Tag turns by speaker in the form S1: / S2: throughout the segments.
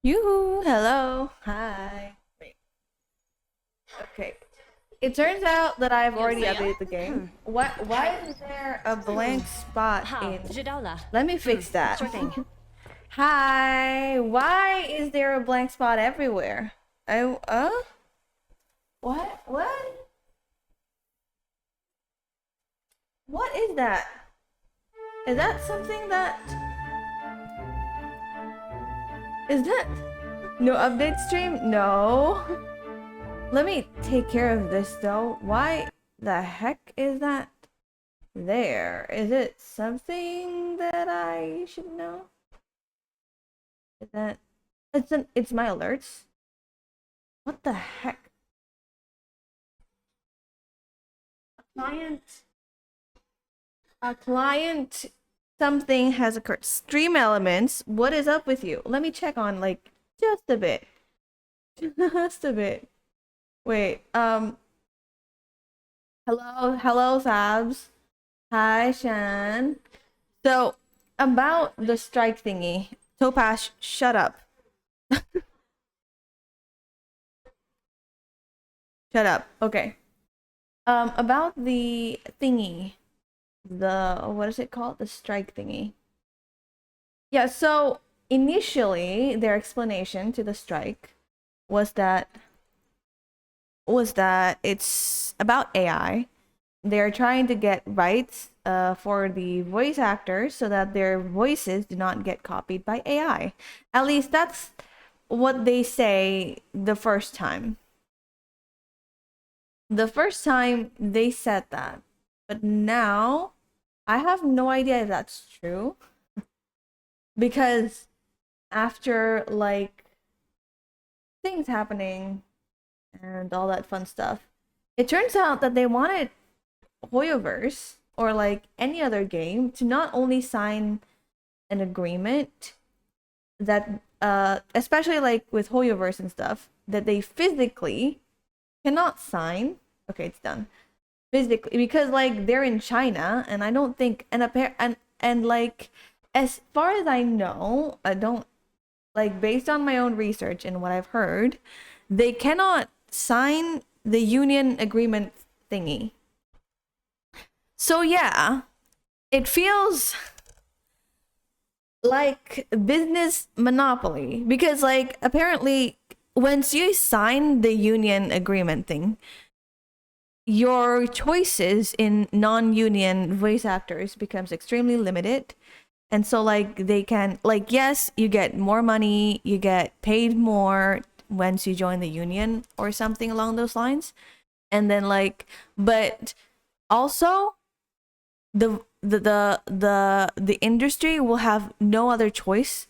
S1: Yoo-hoo, hello, hi. Wait, okay. It turns out that I've already updated the game. What? Why is there a blank spot in? Let me fix that.
S2: Sure thing.
S1: Hi. Why is there a blank spot everywhere? What? What? What is that? Is that something that? Is that no update stream? No. Let me take care of this though. Why the heck is that there? Is it something that I should know? Is that it's my alerts? What the heck? Client a client something has occurred. Stream elements, what is up with you? Let me check on like just a bit. Just a bit. Wait, hello, Sabs. Hi, Shan. So, about the strike thingy. Topaz, shut up. Shut up. Okay. About the thingy. What is it called? The strike thingy. Yeah, so initially their explanation to the strike was that it's about AI. They're trying to get rights for the voice actors so that their voices do not get copied by AI. At least that's what they say the first time. The first time they said that. But now I have no idea if that's true. Because after like things happening and all that fun stuff, it turns out that they wanted Hoyoverse or like any other game to not only sign an agreement that especially like with Hoyoverse and stuff that they physically cannot sign. Okay, it's done. Physically because like they're in China and I don't think and like as far as I know, I don't like based on my own research and what I've heard, they cannot sign the union agreement thingy. So yeah, it feels like business monopoly because like apparently once you sign the union agreement thing, your choices in non-union voice actors becomes extremely limited. And so like they can like yes, you get more money, you get paid more once you join the union or something along those lines. And then like but also the industry will have no other choice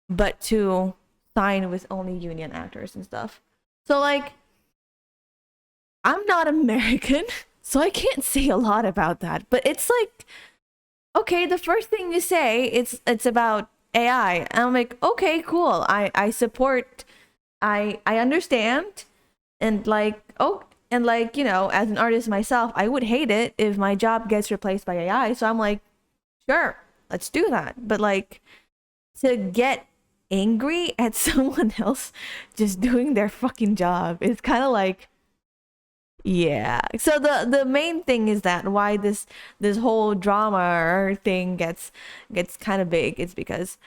S1: but to sign with only union actors and stuff. So like I'm not American, so I can't say a lot about that. But it's like okay, the first thing you say it's about AI. And I'm like, okay, cool. I support I understand and like and like, you know, as an artist myself, I would hate it if my job gets replaced by AI. So I'm like, sure, let's do that. But like to get angry at someone else just doing their fucking job is kind of like yeah. So the main thing is that why this whole drama thing gets kind of big. It's because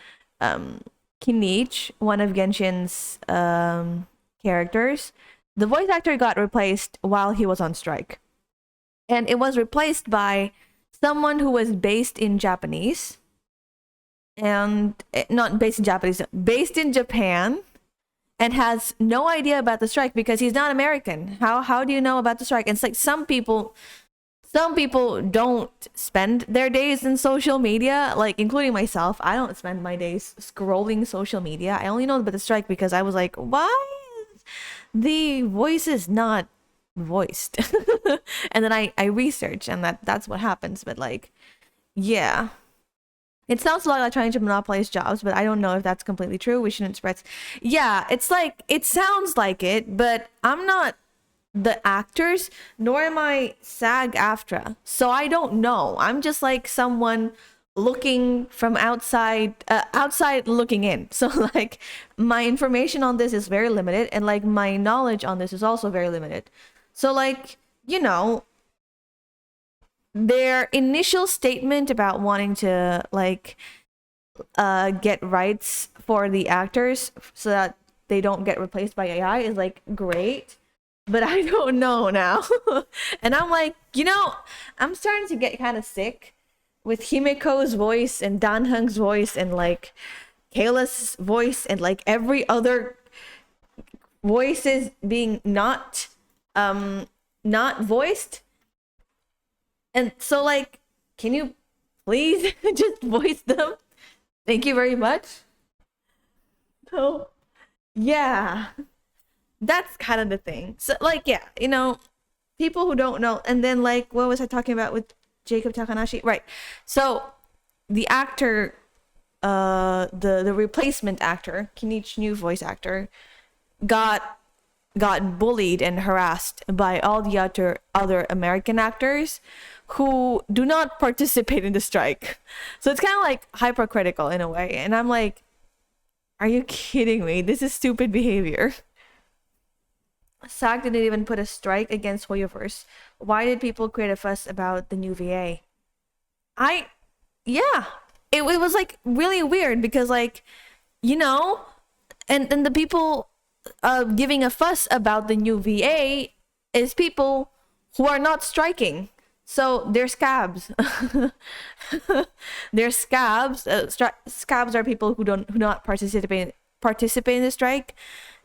S1: um Kinich, one of Genshin's characters, the voice actor got replaced while he was on strike. And it was replaced by someone who was based in Japanese and not based in Japanese, based in Japan and has no idea about the strike because he's not American. How do you know about the strike? And it's like some people don't spend their days in social media, like including myself. I don't spend my days scrolling social media. I only know about the strike because I was like, why is the voice is not voiced? And then I research and that's what happens. But like, yeah. It sounds a lot like trying to monopolize jobs, but I don't know if that's completely true. We shouldn't spread. Yeah, it's like it sounds like it, but I'm not the actors, nor am I SAG-AFTRA, so I don't know. I'm just like someone looking from outside looking in. So like my information on this is very limited, and like my knowledge on this is also very limited. So like, you know, their initial statement about wanting to like get rights for the actors so that they don't get replaced by AI is like great, but I don't know now. And I'm like, you know, I'm starting to get kind of sick with Himiko's voice and Danhung's voice and like Kayla's voice and like every other voices being not voiced. And so like, can you please just voice them? Thank you very much. So yeah, that's kind of the thing. So like, yeah, you know, people who don't know. And then like, what was I talking about with Jacob Takanashi? Right. So the actor, the replacement actor, Kenichi new voice actor, got bullied and harassed by all the other American actors who do not participate in the strike. So it's kind of like hypercritical in a way. And I'm like, are you kidding me? This is stupid behavior. SAG didn't even put a strike against Hoyoverse. Why did people create a fuss about the new VA? Yeah. It was like really weird because like, you know, and the people giving a fuss about the new VA is people who are not striking. So they're scabs. They're scabs. Scabs are people who not participate in the strike,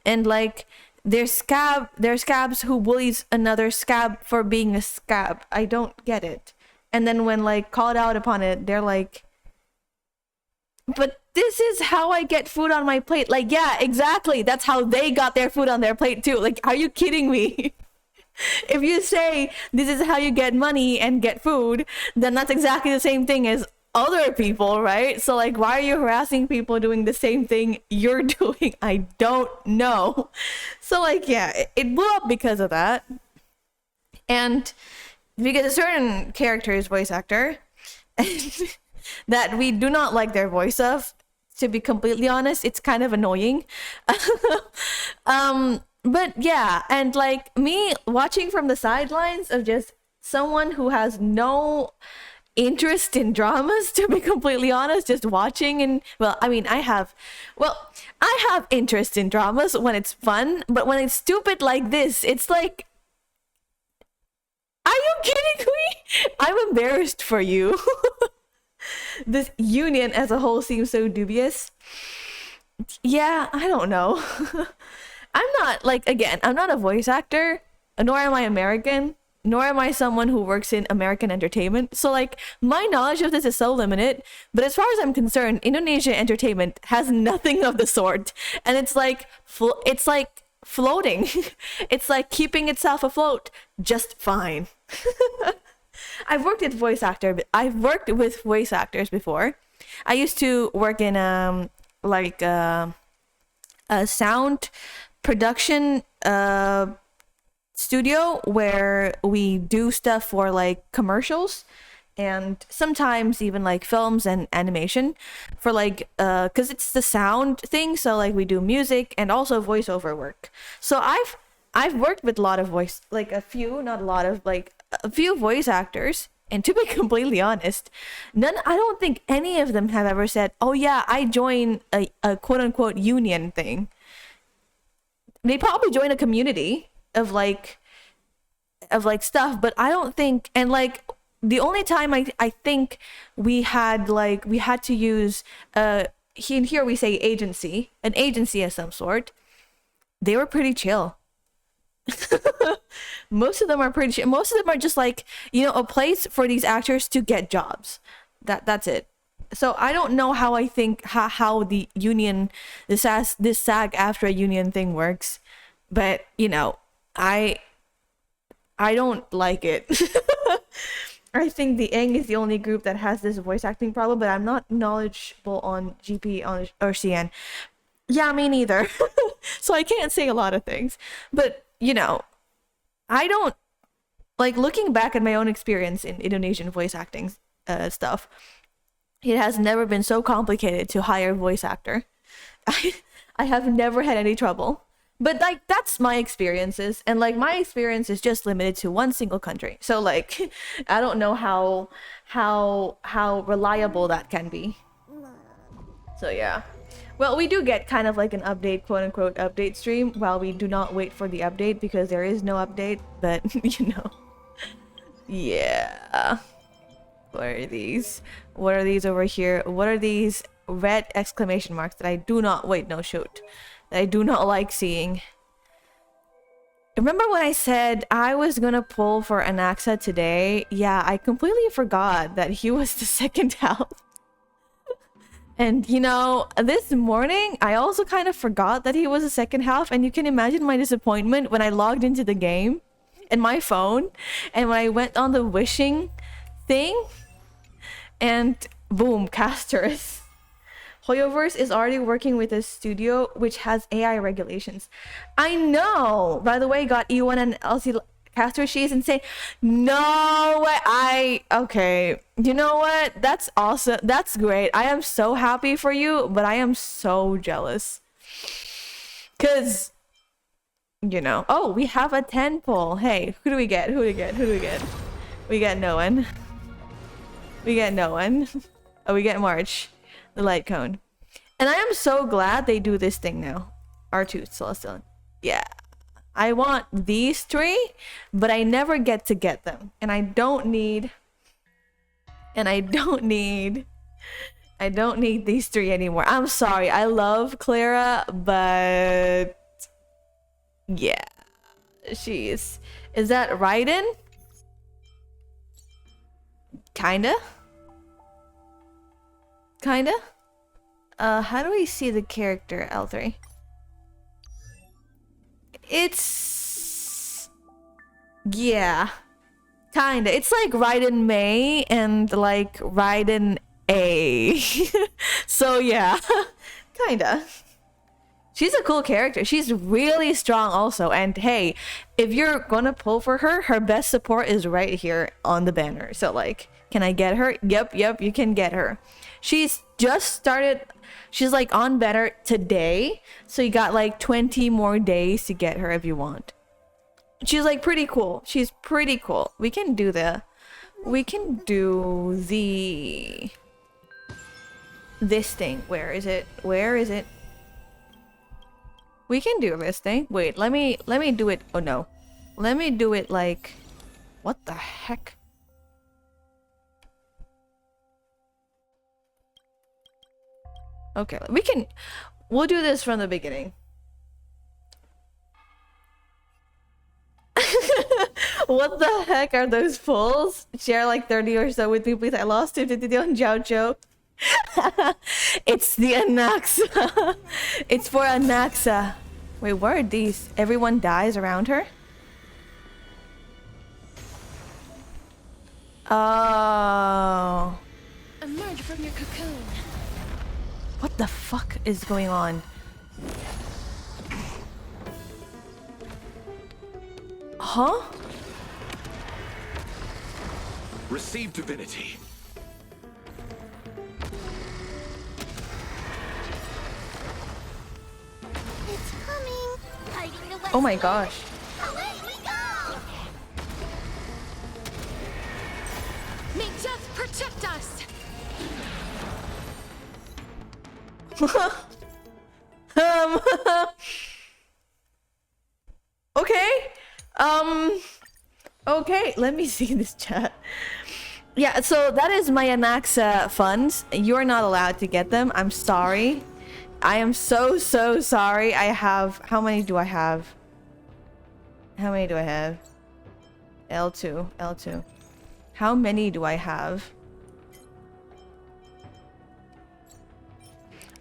S1: and like they're scabs who bullies another scab for being a scab. I don't get it. And then when like called out upon it, they're like, but this is how I get food on my plate. Like, yeah, exactly. That's how they got their food on their plate too. Like, are you kidding me? If you say this is how you get money and get food, then that's exactly the same thing as other people, right? So like, why are you harassing people doing the same thing you're doing? I don't know. So like, yeah, it blew up because of that. And because a certain character's voice actor that we do not like their voice of, to be completely honest, it's kind of annoying. But yeah, and like me watching from the sidelines of just someone who has no interest in dramas, to be completely honest, just watching. And well, I mean, I have interest in dramas when it's fun, but when it's stupid like this, it's like, are you kidding me? I'm embarrassed for you. This union as a whole seems so dubious. Yeah, I don't know. I'm not, like, again, I'm not a voice actor, nor am I American, nor am I someone who works in American entertainment. So, like, my knowledge of this is so limited. But as far as I'm concerned, Indonesian entertainment has nothing of the sort. And it's like, floating. It's like keeping itself afloat just fine. I've worked with voice actors before. I used to work in a sound production studio where we do stuff for like commercials and sometimes even like films and animation for like because it's the sound thing, so like we do music and also voiceover work. So I've worked with a lot of voice, like a few, not a lot of, like a few voice actors, and to be completely honest, I don't think any of them have ever said, oh yeah, I join a quote unquote union thing. They probably join a community of like stuff, but I don't think, and like the only time I think we had to use here we say an agency of some sort, they were pretty chill. Most of them are pretty chill. Most of them are just like, you know, a place for these actors to get jobs. That's it. So I don't know how I think how the union, this SAG after a union thing works, but you know, I don't like it. I think the Eng is the only group that has this voice acting problem, but I'm not knowledgeable on GP or CN. Yeah, me neither. So I can't say a lot of things, but you know, I don't like, looking back at my own experience in Indonesian voice acting stuff. It has never been so complicated to hire a voice actor. I have never had any trouble. But like that's my experiences, and like my experience is just limited to one single country. So like I don't know how reliable that can be. So yeah. Well, we do get kind of like an update, quote unquote update stream while we do not wait for the update because there is no update, but you know. Yeah. What are these? What are these over here? What are these red exclamation marks that I do not wait, no shoot. That I do not like seeing. Remember when I said I was gonna pull for Anaxa today? Yeah, I completely forgot that he was the second half. And you know, this morning I also kind of forgot that he was the second half, and you can imagine my disappointment when I logged into the game and my phone and when I went on the wishing thing and boom, Casters. Hoyoverse is already working with a studio which has AI regulations. I know! By the way, got E1 and LC Caster, she is insane. No way! Okay. You know what? That's awesome. That's great. I am so happy for you, but I am so jealous. Cause, you know. Oh, we have a 10 pull. Hey, who do we get? Who do we get? Who do we get? We get no one. We get no one. Oh, we get March. The light cone. And I am so glad they do this thing now. R2 Celestial. Yeah. I want these three, but I never get to get them. And I don't need these three anymore. I'm sorry. I love Clara, but yeah. Is that Raiden? Kinda? How do we see the character, L3? It's... yeah. Kinda. It's like Raiden May and like Raiden A. So yeah. Kinda. She's a cool character. She's really strong also. And hey, if you're gonna pull for her, her best support is right here on the banner. So like, can I get her? Yep, you can get her. She's just started, she's like on banner today. So you got like 20 more days to get her if you want. She's like pretty cool. She's pretty cool. We can do this thing. Where is it? We can do this thing. Wait, let me do it. Oh no. Let me do it like, what the heck? Okay, we'll do this from the beginning. What the heck are those pulls? Share like 30 or so with me, please. I lost 250 on Jiao. It's the Anaxa. It's for Anaxa. Wait, what are these? Everyone dies around her? Oh.
S2: Emerge from your cocoon.
S1: What the fuck is going on? Huh?
S3: Receive divinity.
S2: It's coming. Hiding the west.
S1: Oh my gosh.
S2: Away we go. May death protect us.
S1: Okay. Okay, let me see this chat. Yeah, so that is my Anaxa funds. You're not allowed to get them. I'm sorry. I am so sorry. I have... how many do I have? L2. How many do I have?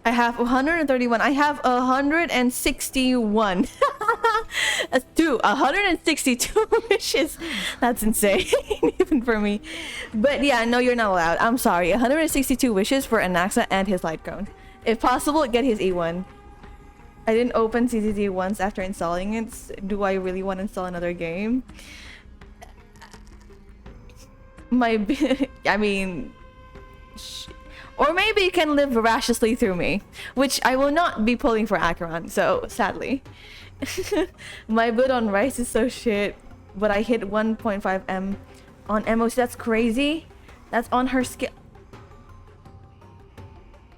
S1: I have 131. I have 161. 162 wishes. That's insane, even for me. But yeah, no, you're not allowed. I'm sorry. 162 wishes for Anaxa and his light cone. If possible, get his E1. I didn't open CCZ once after installing it. Do I really want to install another game? I mean... Or maybe it can live voraciously through me, which I will not be pulling for Acheron, so sadly. My bid on Rice is so shit, but I hit 1.5 M on MOC. That's crazy. That's on her skill.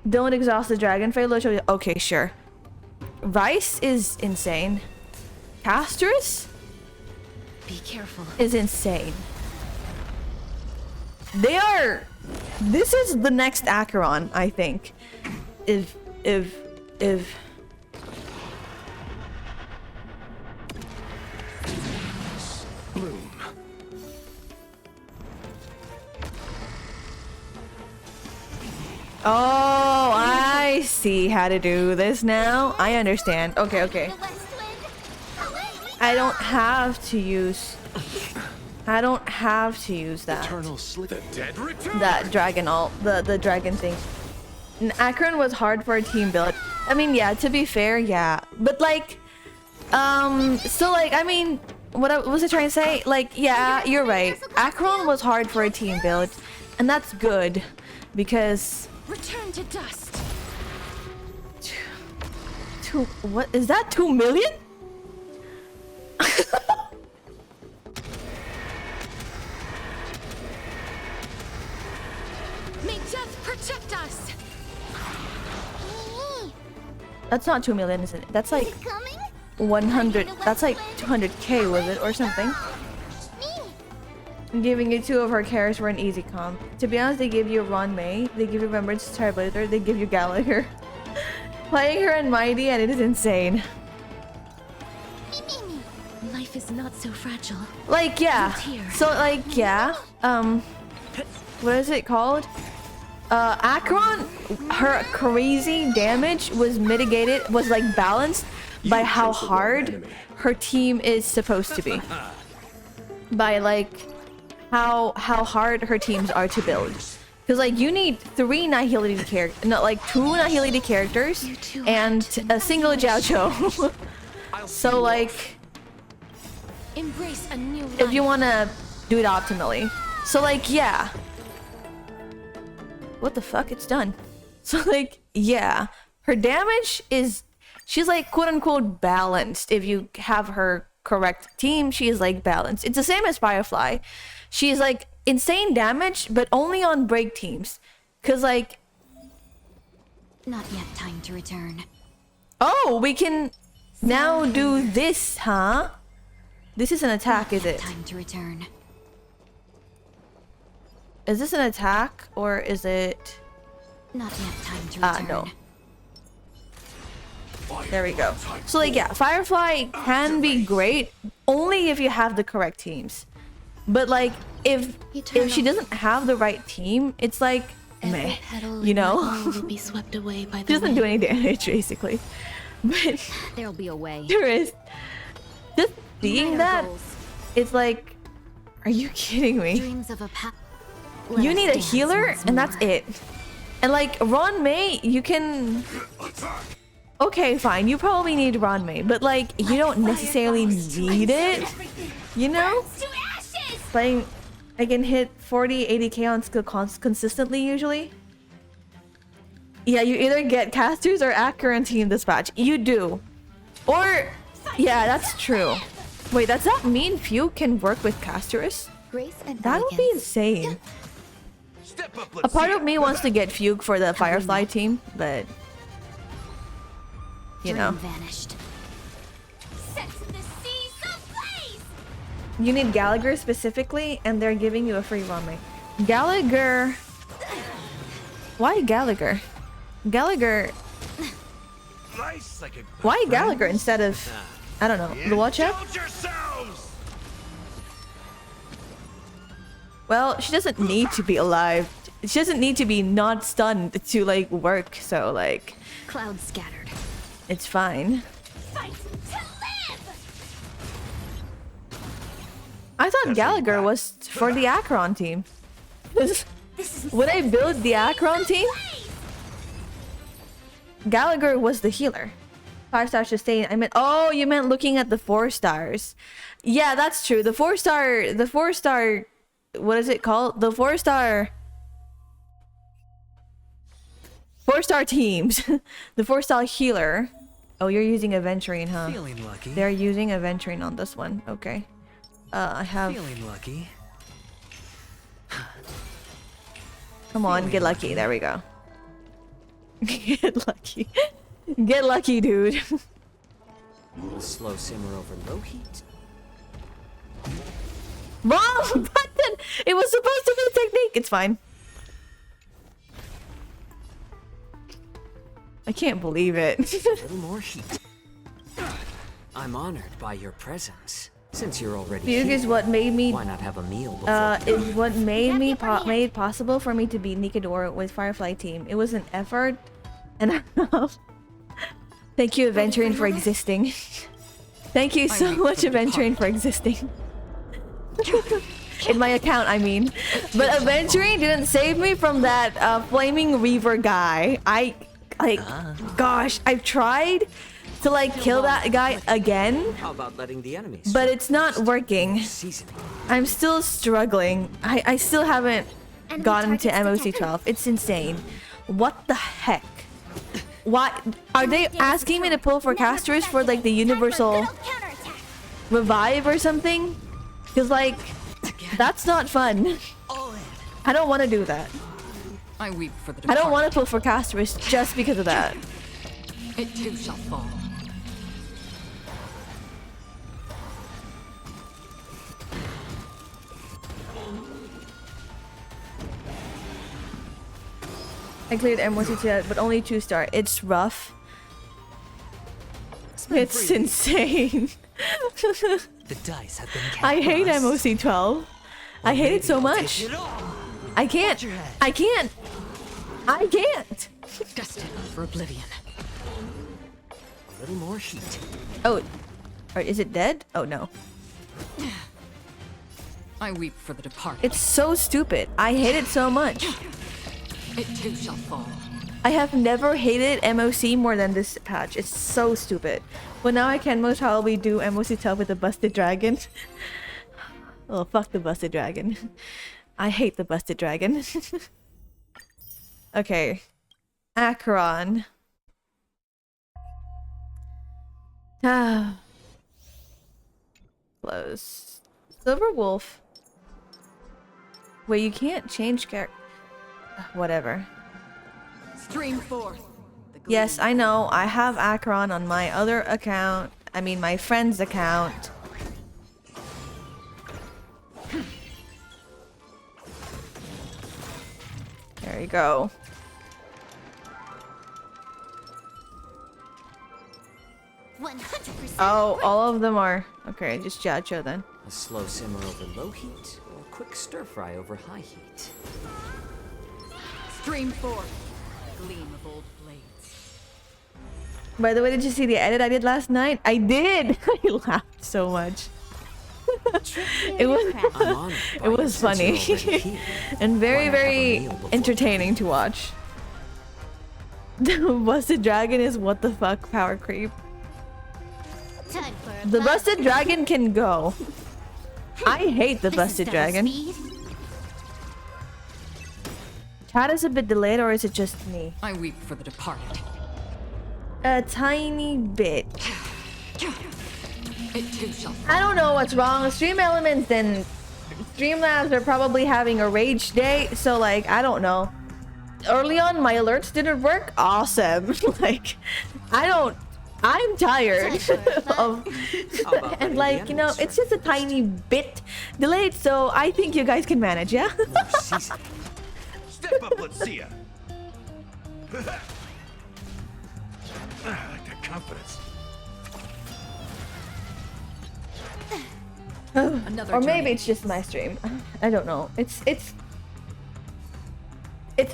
S1: Don't exhaust the dragon failure. Okay, sure. Rice is insane. Castrus
S2: Be careful.
S1: is insane. They are. This is the next Acheron, I think. If.
S3: Bloom.
S1: Oh, I see how to do this now. I understand. Okay, okay.
S2: The west wind. Away we
S1: I don't have to use. I don't have to use that.
S3: Eternal sleep. The dead return.
S1: That dragon ult, the dragon thing. Acheron was hard for a team build. I mean, yeah, to be fair, yeah. But like, so like, I mean, what was I trying to say? Like, yeah, you're right. Acheron was hard for a team build, and that's good because
S2: return to dust.
S1: what is that? 2 million?
S2: May death protect us.
S1: That's not 2 million, isn't it? That's like
S2: Coming?
S1: 100. That's like 200k, was it, or something?
S2: Me.
S1: Giving you 2 of her characters for an easy comp. To be honest, they give you Ron May, they give you Remembrance Starblazer, they give you Gallagher. Playing her in Mighty and it is insane.
S2: Me. Life is not so fragile.
S1: Like, yeah.
S2: Not here.
S1: So, like, yeah. What is it called? Acheron, her crazy damage was mitigated, was like balanced by how hard her team is supposed to be. By like how hard her teams are to build. Because like you need 3 Nihility characters, not like 2 Nihility characters and a single Jiao. So like
S2: Embrace a new life.
S1: if you want to do it optimally. So like yeah. What the fuck? It's done. So like yeah, her damage is, she's like quote unquote balanced. If you have her correct team, she is like balanced. It's the same as Firefly. She's like insane damage, but only on break teams. Cause like,
S2: Not yet time to return.
S1: oh, we can now do this, huh? This is an attack, is it?
S2: Time to return.
S1: Is this an attack or is it?
S2: Not yet time to return.
S1: No. There we go. So like yeah, Firefly can be great only if you have the correct teams. But like if she doesn't have the right team, it's like meh, you know?
S2: Will be swept away by
S1: She
S2: the
S1: doesn't do any damage basically. But
S2: There'll be a way.
S1: there is just seeing that, it's like, are you kidding me?
S2: Dreams of a
S1: You need a healer and that's it. And like Ron May, you can. Okay, fine. You probably need Ron May, but like you don't necessarily need it. You know? Playing, I can hit 40, 80k on skill consistently usually. Yeah, you either get casters or Acheron team dispatch. You do. Or, yeah, that's true. Wait, does that mean Few can work with casters?
S2: Grace and
S1: That would be insane.
S3: Step up,
S1: A
S3: let's
S1: part
S3: see
S1: of
S3: it.
S1: me wants to get Fugue for the Firefly team, but you know,
S2: vanished. Set the seas ablaze.
S1: you need Gallagher specifically, and they're giving you a free run mate. Gallagher. Why Gallagher? Gallagher.
S3: Nice, like a
S1: Why Gallagher instead of, I don't know, Luocha?
S3: Indulge yourselves!
S1: Well, she doesn't need to be alive. She doesn't need to be not stunned to like work, so like
S2: Clouds scattered.
S1: it's fine.
S2: Fight to live.
S1: I thought Gallagher was for the Acheron team.
S2: This is
S1: Would I build the Acheron team? Gallagher was the healer. 5-star sustain. I meant, oh, you meant looking at the 4 stars. Yeah, that's true. The 4-star, what is it called? The 4-star. 4-star teams. The 4-star healer. Oh, you're using Aventurine, huh?
S4: Feeling lucky.
S1: They're using Aventurine on this one. Okay. I have...
S4: Feeling lucky.
S1: Come on, get lucky. There we go. Get lucky. Get lucky, dude.
S4: A slow simmer over low heat.
S1: Wrong button! It was supposed to be a technique. It's fine. I can't believe it.
S4: A little more heat. I'm honored by your presence. Since you're already
S1: Fugue
S4: here,
S1: is what made me
S4: why not have a meal before?
S1: is what made me made possible for me to beat Nikador with Firefly team. It was an effort, and thank you, Aventurine, for existing. Thank you so much, Aventurine, for existing. In my account, I mean. But Aventurine didn't save me from that flaming Reaver guy. Gosh, I've tried to like kill that guy again,
S4: How about letting the enemies?
S1: but it's not working.
S4: Seasoning.
S1: I'm still struggling. I still haven't gotten to MOC 12. It's insane. What the heck? Why are they asking me to pull for casters for like the universal revive or something? Because like that's not fun. I don't want to do that.
S5: I weep for the
S1: I don't
S5: departed.
S1: want to pull for casters just because of that.
S5: It too shall fall.
S1: I cleared MOC 2, but only 2-star. It's rough. It's insane.
S4: The dice have been cast.
S1: I hate
S4: for us.
S1: MOC 12. I hate it so much. I can't. I can't. I can't.
S5: Destined for oblivion.
S4: A little more heat.
S1: Oh, or is it dead? Oh no.
S5: I weep for the departed.
S1: It's so stupid. I hate it so much.
S5: It too shall fall.
S1: I have never hated MOC more than this patch. It's so stupid. But now I can most probably do MOC 12 with the busted dragon. Oh, fuck the busted dragon. I hate the busted dragon. Okay. Acheron. Ah. Close. Silver Wolf. Wait, you can't change character. Whatever.
S5: Stream forth.
S1: Yes, I know. I have Acheron on my other account. I mean, my friend's account. There you go.
S2: 100%.
S1: Oh, all of them are. Okay, just Jacho then.
S4: A slow simmer over low heat, or a quick stir fry over high heat.
S5: Stream forth. Gleam of old blades.
S1: By the way, did you see the edit I did last night? I did! I laughed so much. It was
S4: I'm honored by
S1: it
S4: you
S1: was
S4: since
S1: funny
S4: you're already here.
S1: and very,
S4: Why not have a
S1: very
S4: meal before
S1: entertaining to watch. The busted dragon is what the fuck power creep.
S2: Time for a
S1: The
S2: buzz.
S1: busted dragon can go. I hate the
S2: This is
S1: busted
S2: double
S1: dragon.
S2: speed.
S1: Chat is a bit delayed, or is it just me?
S5: I weep for the departed.
S1: A tiny bit.
S5: It too shall fall.
S1: I don't know what's wrong. Stream Elements and Streamlabs are probably having a rage day, so like I don't know. Early on, my alerts didn't work. Awesome. Like I'm tired of,
S4: How about letting
S1: and
S4: the
S1: like you know,
S4: enemies
S1: it's just a tiny bit delayed, so I think you guys can manage, yeah.
S4: More seasoning.
S3: Step up, let's see ya. I like that confidence.
S5: Another
S1: Or maybe
S5: journey.
S1: it's just my stream. I don't know. It's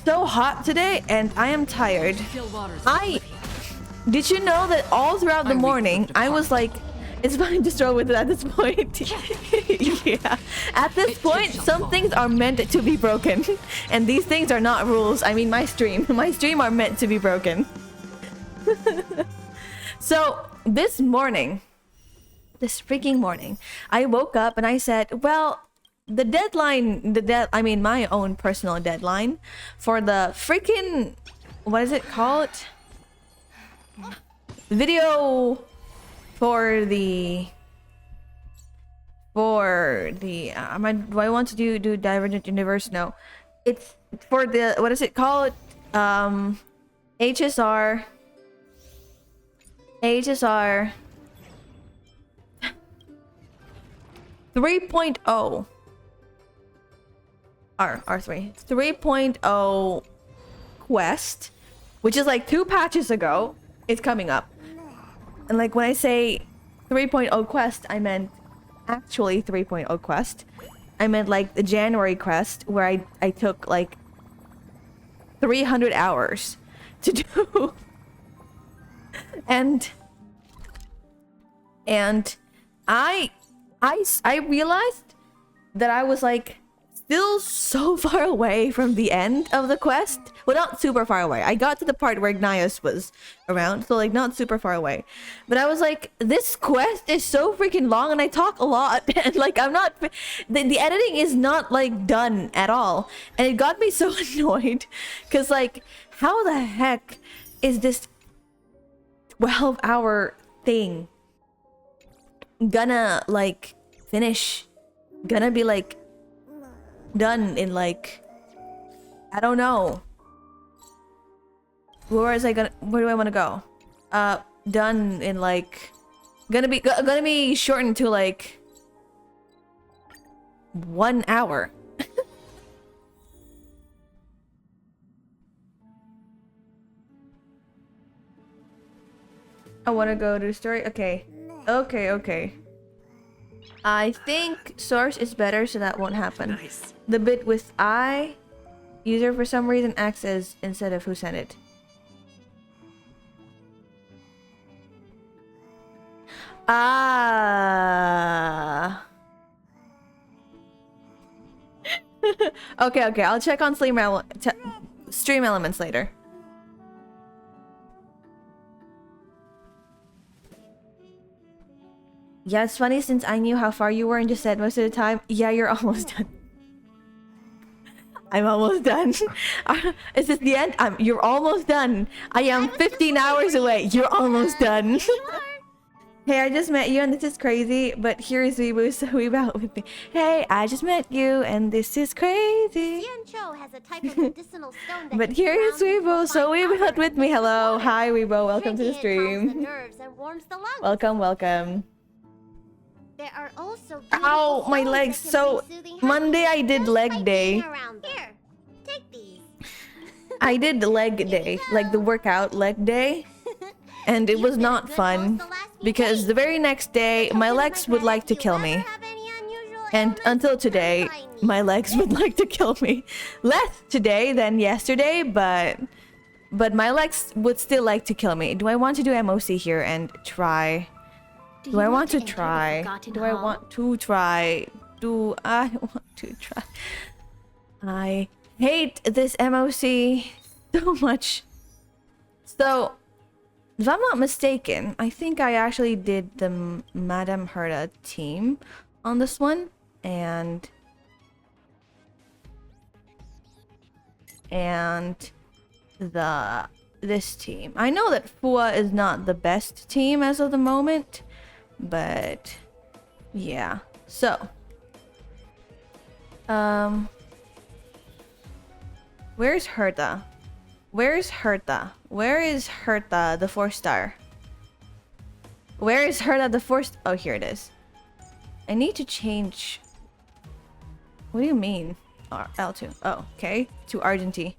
S1: so hot today, and I am tired.
S5: Still waters.
S1: Did you know that all throughout the
S5: I weep
S1: morning
S5: with the
S1: I was like, it's fine to stroll with it at this point. Yeah. At this
S5: It
S1: point,
S5: shall
S1: some
S5: fall.
S1: things are meant to be broken, and these things are not rules. I mean, my stream are meant to be broken. So this morning, this freaking morning, I woke up and I said, well, the deadline, I mean, my own personal deadline for the freaking what is it called? Video for the do I want to do Divergent Universe? No, it's for the, what is it called? HSR 3.0 R3 3.0 quest, which is like 2 patches ago. It's coming up. And like when I say 3.0 quest, I meant actually 3.0 quest. I meant like the January quest where I took like 300 hours to do. and I realized that I was like still so far away from the end of the quest. Well, not super far away. I got to the part where Ignius was around, so like not super far away. But I was like, this quest is so freaking long and I talk a lot and like I'm not the editing is not like done at all. And it got me so annoyed cuz like how the heck is this 12-hour thing gonna like finish, gonna be like done in like, I don't know. Where do I want to go? Done in like, gonna be shortened to like 1 hour. I want to go to story. Okay. I think source is better, so that won't happen.
S4: Nice.
S1: The bit with I user for some reason acts as instead of who sent it. Ah. Okay. I'll check on stream elements later. Yeah, it's funny since I knew how far you were and just said most of the time, yeah, you're almost done. I'm almost done. Is this the end? You're almost done. I am 15 hours away. You're almost done. Hey, I just met you and this is crazy, but here is Weeboo, so weeb out with me. Hey, I just met you and this is crazy.
S6: Has a type of medicinal stone that
S1: But here is Weebo, so weeb out with me. Hello. Hi, Weebo. Welcome to the
S6: Drinking it calms the
S1: stream.
S6: nerves and warms the lungs.
S1: Welcome.
S6: There are also
S1: Ow, my
S6: stones
S1: legs.
S6: that can
S1: So,
S6: bring soothing
S1: Monday I
S6: happiness
S1: did
S6: just
S1: leg
S6: by
S1: day.
S6: being around them. Here, take these.
S1: I did leg day, like the workout leg day. And it was not fun because the very next day my legs would like to kill me. And until today, my legs would like to kill me. Less today than yesterday, but my legs would still like to kill me. Do I want to do MOC here and try? Do I want to try? Do I want to try? Do I want to try? I hate this MOC so much. So, if I'm not mistaken, I think I actually did the Madame Herda team on this one, and this team. I know that Fua is not the best team as of the moment, but yeah. So, where's Herda? Where is Herta, the 4-star? Where is Herta, the 4? Oh, here it is. I need to change. What do you mean? L2. Oh, okay. To Argentine.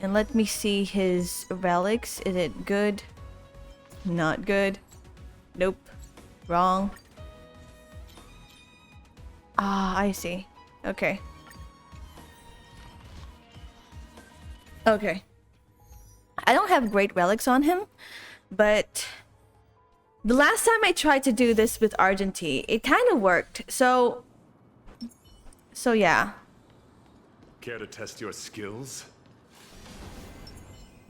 S1: And let me see his relics. Is it good? Not good. Nope. Wrong. Ah, I see. Okay. Okay. I don't have great relics on him, but the last time I tried to do this with Argentine, it kind of worked. So yeah.
S3: Care to test your skills?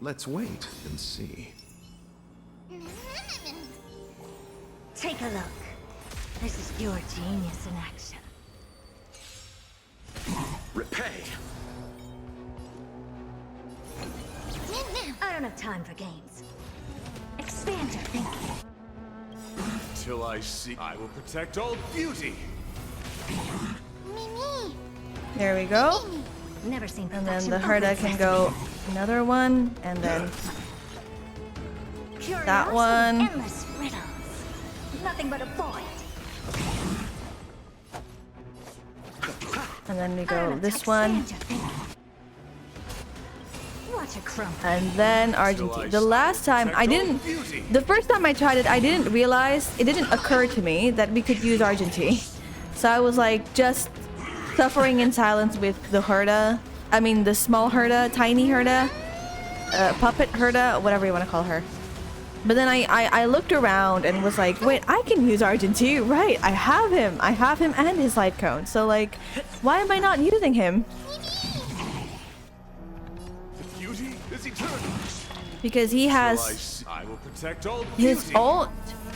S7: Let's wait and see.
S6: Take a look. This is your genius in action.
S3: Repay!
S6: don't have time for games. Expand your thinking.
S3: Till I see, I will protect all beauty.
S6: Mimi.
S1: There we go.
S6: Never seen
S1: And
S6: perfection.
S1: then the Herda can go another one, and then that one.
S6: Endless riddles. Nothing but a void.
S1: And then we go this one.
S6: Watch a crumble.
S1: And then Argentina. The last time I didn't, the first time I tried it, I didn't realize, it didn't occur to me that we could use Argentina. So I was like just suffering in silence with the Herda. I mean the small Herda, tiny Herda, puppet Herda, whatever you want to call her. But then I looked around and was like, wait, I can use Argentina, right? I have him and his light cone. So like, why am I not using him?
S3: Beauty is eternal.
S1: Because he has
S3: I will protect all
S1: his
S3: beauty.
S1: ult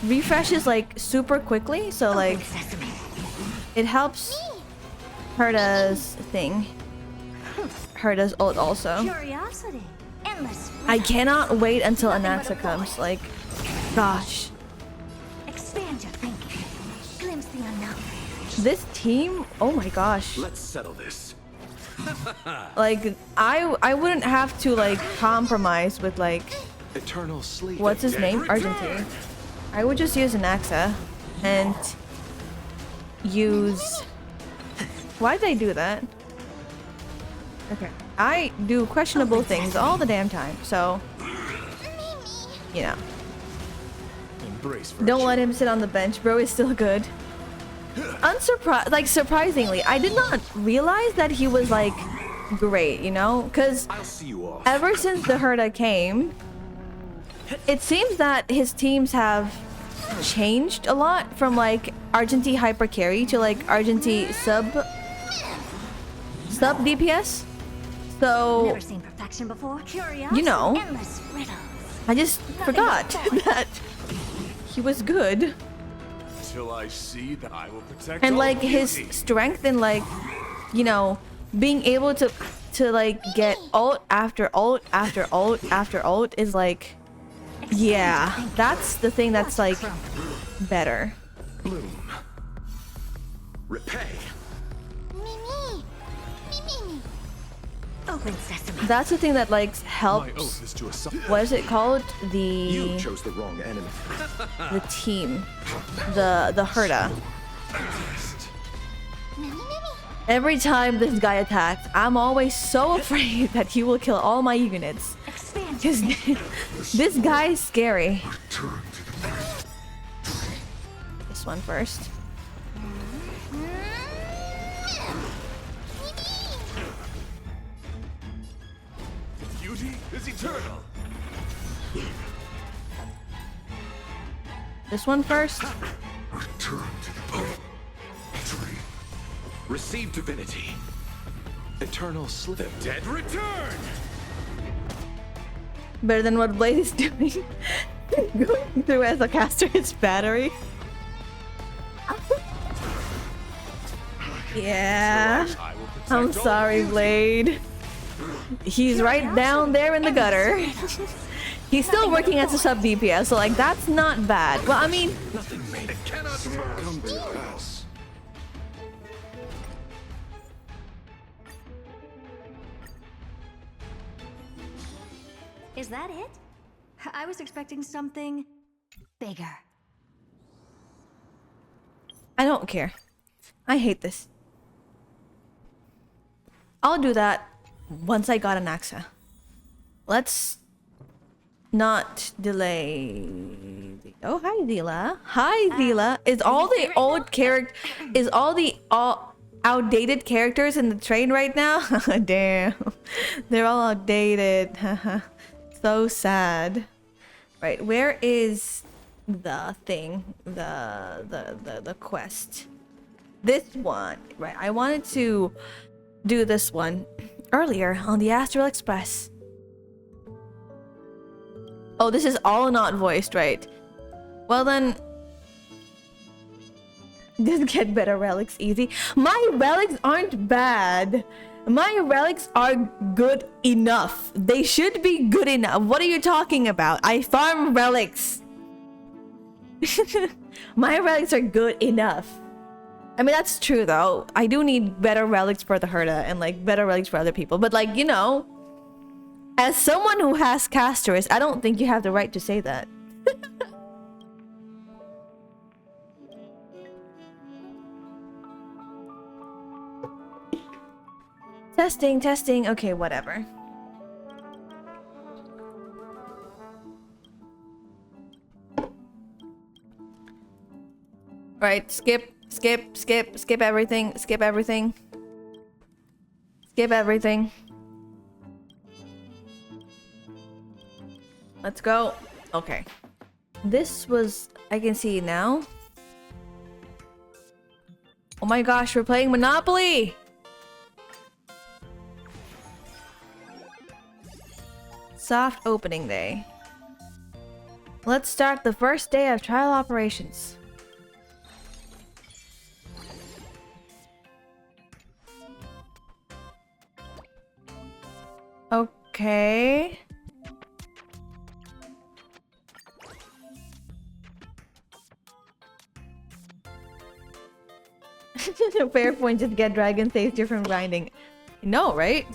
S1: refreshes like super quickly, so like it helps Herda's thing. Herda's ult also.
S6: Curiosity. Endless riddles.
S1: I cannot wait until Anaxa comes. Like, gosh,
S6: Expand your thinking. Glimpse the unknown.
S1: this team. Oh my gosh.
S7: Let's settle this.
S1: Like, I wouldn't have to like compromise with like
S7: Eternal sleep.
S1: what's his name, Argentina. I would just use Anaxa and use. Why did I do that? Okay. I do questionable things all the damn time, so you know.
S3: Embrace
S1: Don't let him sit on the bench. Bro is still good. Surprisingly, I did not realize that he was like great, you know? Because
S7: I'll see you off.
S1: ever since the Herda came, it seems that his teams have changed a lot from like Argenti hyper carry to like Argenti sub DPS. So
S6: Never seen perfection before. Curiosity.
S1: You know.
S6: Endless riddles.
S1: I just forgot that he was good.
S3: Till I see that I will protect
S1: And
S3: all
S1: like his
S3: beauty.
S1: strength and like, you know, being able to like get ult after ult after ult after ult is like, yeah, that's the thing that's like better.
S7: Bloom. Repay.
S6: Mimi. Mimi. Open sesame.
S1: That's the thing that like
S3: My
S1: helps.
S3: oath is to assign.
S1: What is it called?
S7: You
S1: The
S7: chose the wrong enemy.
S1: team, the Herda. Every time this guy attacks, I'm always so afraid that he will kill all my units.
S6: Expand.
S1: Because this guy is scary. This one first.
S3: Beauty is eternal.
S1: This one first.
S7: Return to the pole. Receive divinity. Eternal sleep. The dead
S3: Return.
S1: Better than what Blade is doing. Going through as a caster his battery. Yeah.
S3: I will protect
S1: I'm
S3: all
S1: sorry,
S3: beauty.
S1: Blade. He's right down there in the gutter. He's still working as a sub DPS, so like that's not bad. Well, I mean,
S7: it cannot come to pass.
S6: Is that it? I was expecting something bigger.
S1: I don't care. I hate this. I'll do that once I got an Axa. Let's not delay. Oh, hi, Zila. Hi, Zila. Is all the old character, is all the outdated characters in the train right now? Damn. They're all outdated. So sad. Right, where is the thing? The quest. This one. Right, I wanted to do this one earlier on the Astral Express. Oh, this is all not voiced, right? Well then, just get better relics easy. My relics aren't bad. My relics are good enough. They should be good enough. What are you talking about? I farm relics. My relics are good enough. I mean, that's true though. I do need better relics for the Herda and like better relics for other people. But like, you know, as someone who has casters, I don't think you have the right to say that. Testing, testing. Okay, whatever. Right, skip everything, skip everything. Skip everything. Let's go. Okay. This was... I can see now. Oh my gosh, we're playing Monopoly! Soft opening day. Let's start the first day of trial operations. Okay. Fair point, just get dragon saves you from grinding. No, right?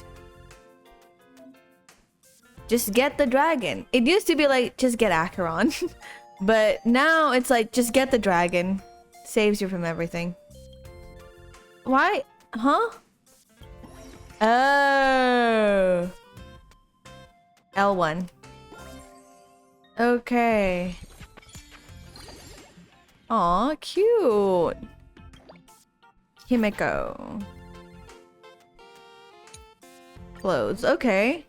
S1: Just get the dragon. It used to be like, just get Acheron. But now it's like, just get the dragon. Saves you from everything. Why? Huh? Oh. L1. Okay. Aw, cute. Himiko. Clothes. Okay.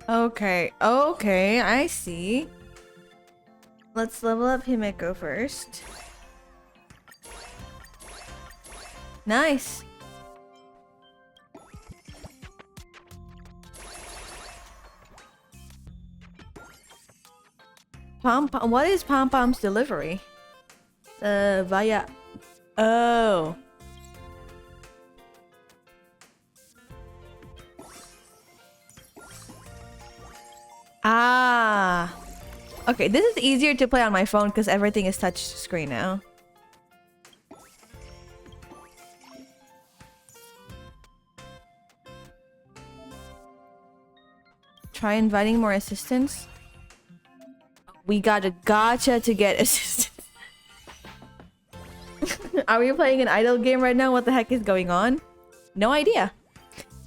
S1: Okay. Okay, I see. Let's level up Himiko first. Nice. What is Pom Pom's delivery? Via... Oh. Ah. Okay, this is easier to play on my phone because everything is touch screen now. Try inviting more assistants. We got a gacha to get assistance. Are we playing an idle game right now? What the heck is going on? No idea.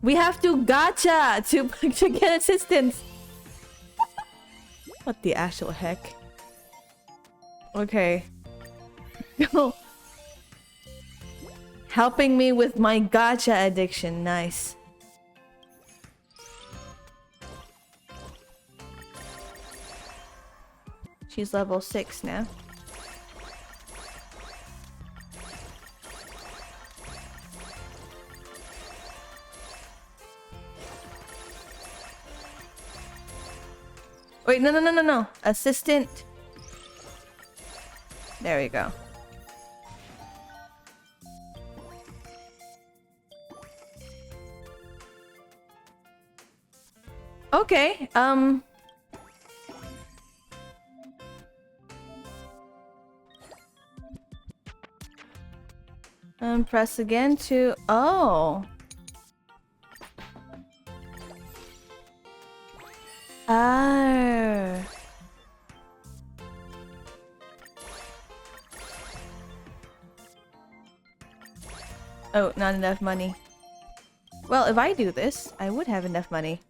S1: We have to gacha to get assistance. What the actual heck? Okay. Helping me with my gacha addiction. Nice. She's level 6 now. Wait, no. Assistant. There we go. Okay, press again to... Oh. Oh. Oh, not enough money. Well, if I do this, I would have enough money.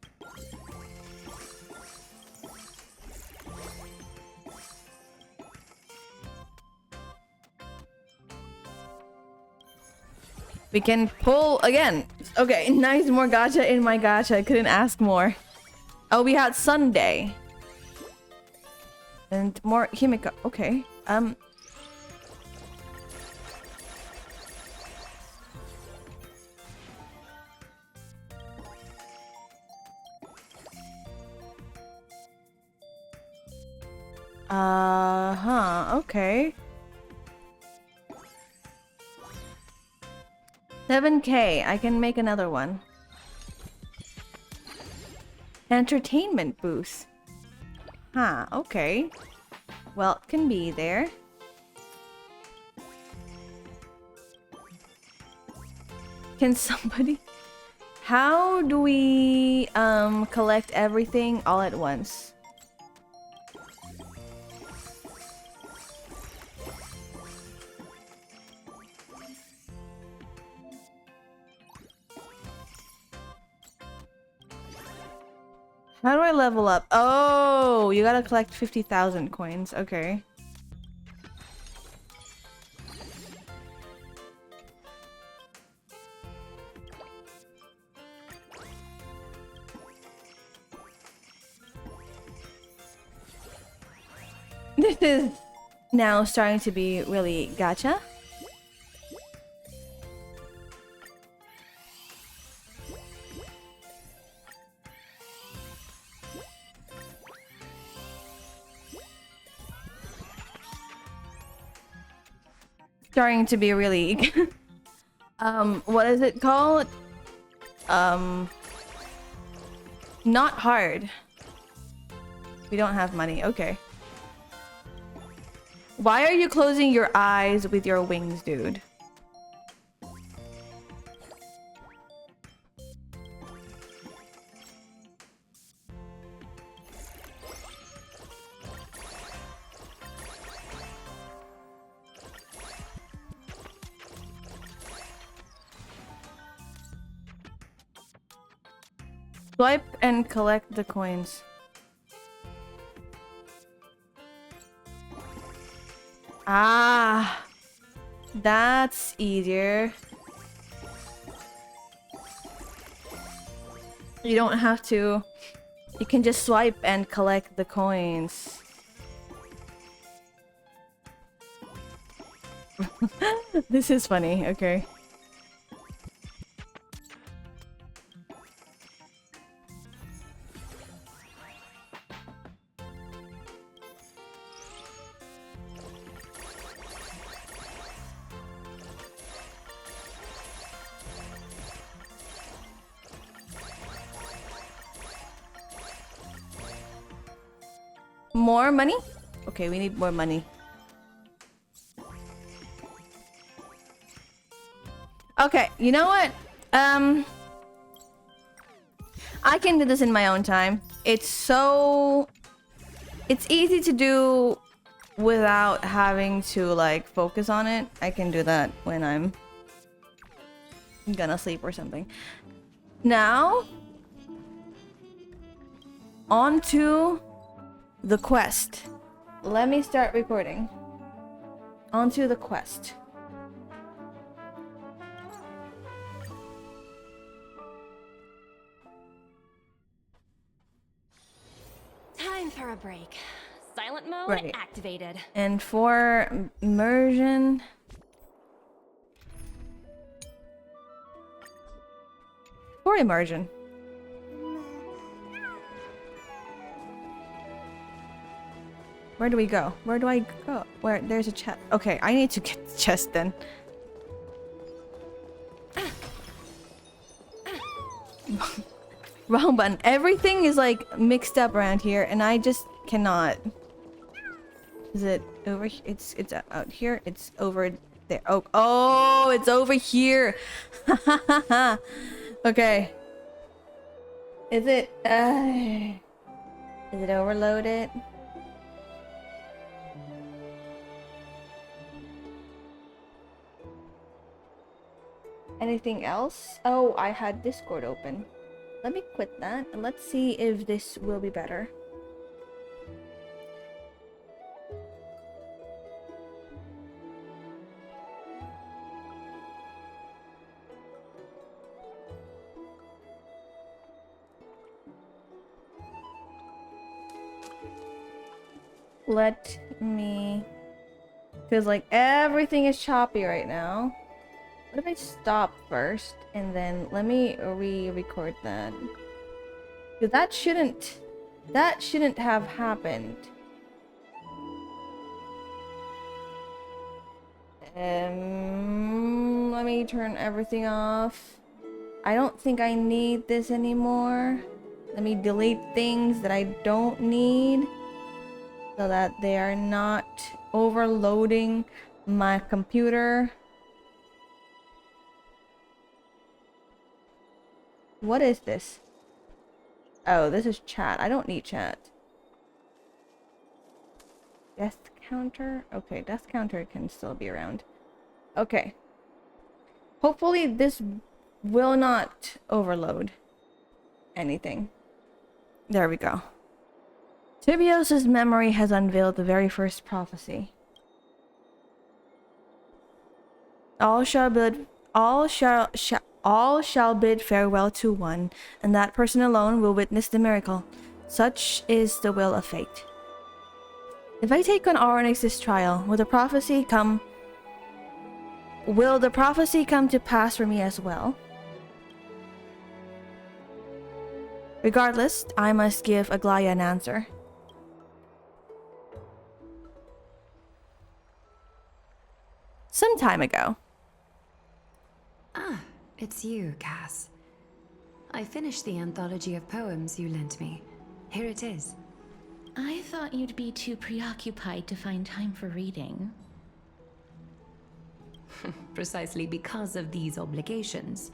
S1: We can pull again. Okay, nice, more gacha in my gacha. I couldn't ask more. Oh, we had Sunday. And more Himiko. Okay. Okay. 7K. I can make another one. Entertainment booth. Huh, okay. Well, it can be there. Can somebody... How do we collect everything all at once? How do I level up? Oh, you gotta collect 50,000 coins. Okay. This is now starting to be really gacha. Starting to be really what is it called? Not hard. We don't have money. Okay. Why are you closing your eyes with your wings, dude? Swipe and collect the coins. Ah, that's easier. You don't have to. You can just swipe and collect the coins. This is funny. Okay. More money? Okay, we need more money. Okay, you know what? I can do this in my own time. It's easy to do without having to like focus on it. I can do that when I'm gonna sleep or something. Now, on to the quest. Let me start recording. Onto the quest.
S2: Time for a break. Silent mode
S1: Right.
S2: activated.
S1: And for immersion. For immersion. Where do we go? Where do I go? Where? There's a chest. Okay, I need to get the chest then. Wrong button. Everything is like mixed up around here and I just cannot. Is it over here? It's out here. It's over there. Oh, it's over here. Okay. Is it overloaded? Anything else? Oh, I had Discord open. Let me quit that and let's see if this will be better. Let me... Feels like everything is choppy right now. What if I stop first and then let me re-record that? Because that shouldn't have happened. Let me turn everything off. I don't think I need this anymore. Let me delete things that I don't need so that they are not overloading my computer. What is this? Oh, this is chat. I don't need chat. Death counter? Okay, death counter can still be around. Okay. Hopefully this will not overload anything. There we go. Tibios's memory has unveiled the very first prophecy. All shall bid farewell to one, and that person alone will witness the miracle. Such is the will of fate. If I take on Oryx's trial, will the prophecy come to pass for me as well? Regardless, I must give Aglaya an answer. Some time ago.
S8: Ah, it's you, Cass. I finished the anthology of poems you lent me. Here it is.
S2: I thought you'd be too preoccupied to find time for reading.
S8: Precisely because of these obligations,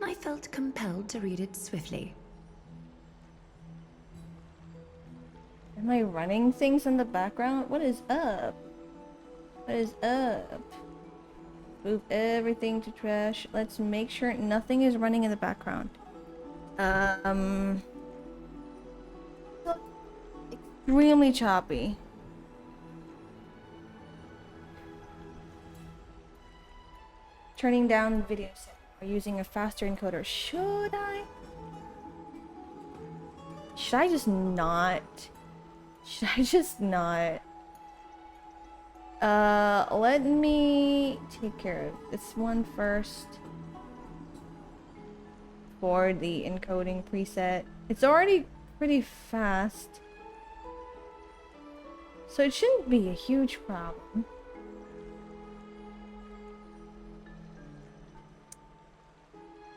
S8: I felt compelled to read it swiftly.
S1: Am I running things in the background? What is up? What is up? Move everything to trash. Let's make sure nothing is running in the background. Extremely choppy. Turning down video set or using a faster encoder. Should I? Should I just not? Should I just not? Let me take care of this one first. For the encoding preset. It's already pretty fast. So it shouldn't be a huge problem.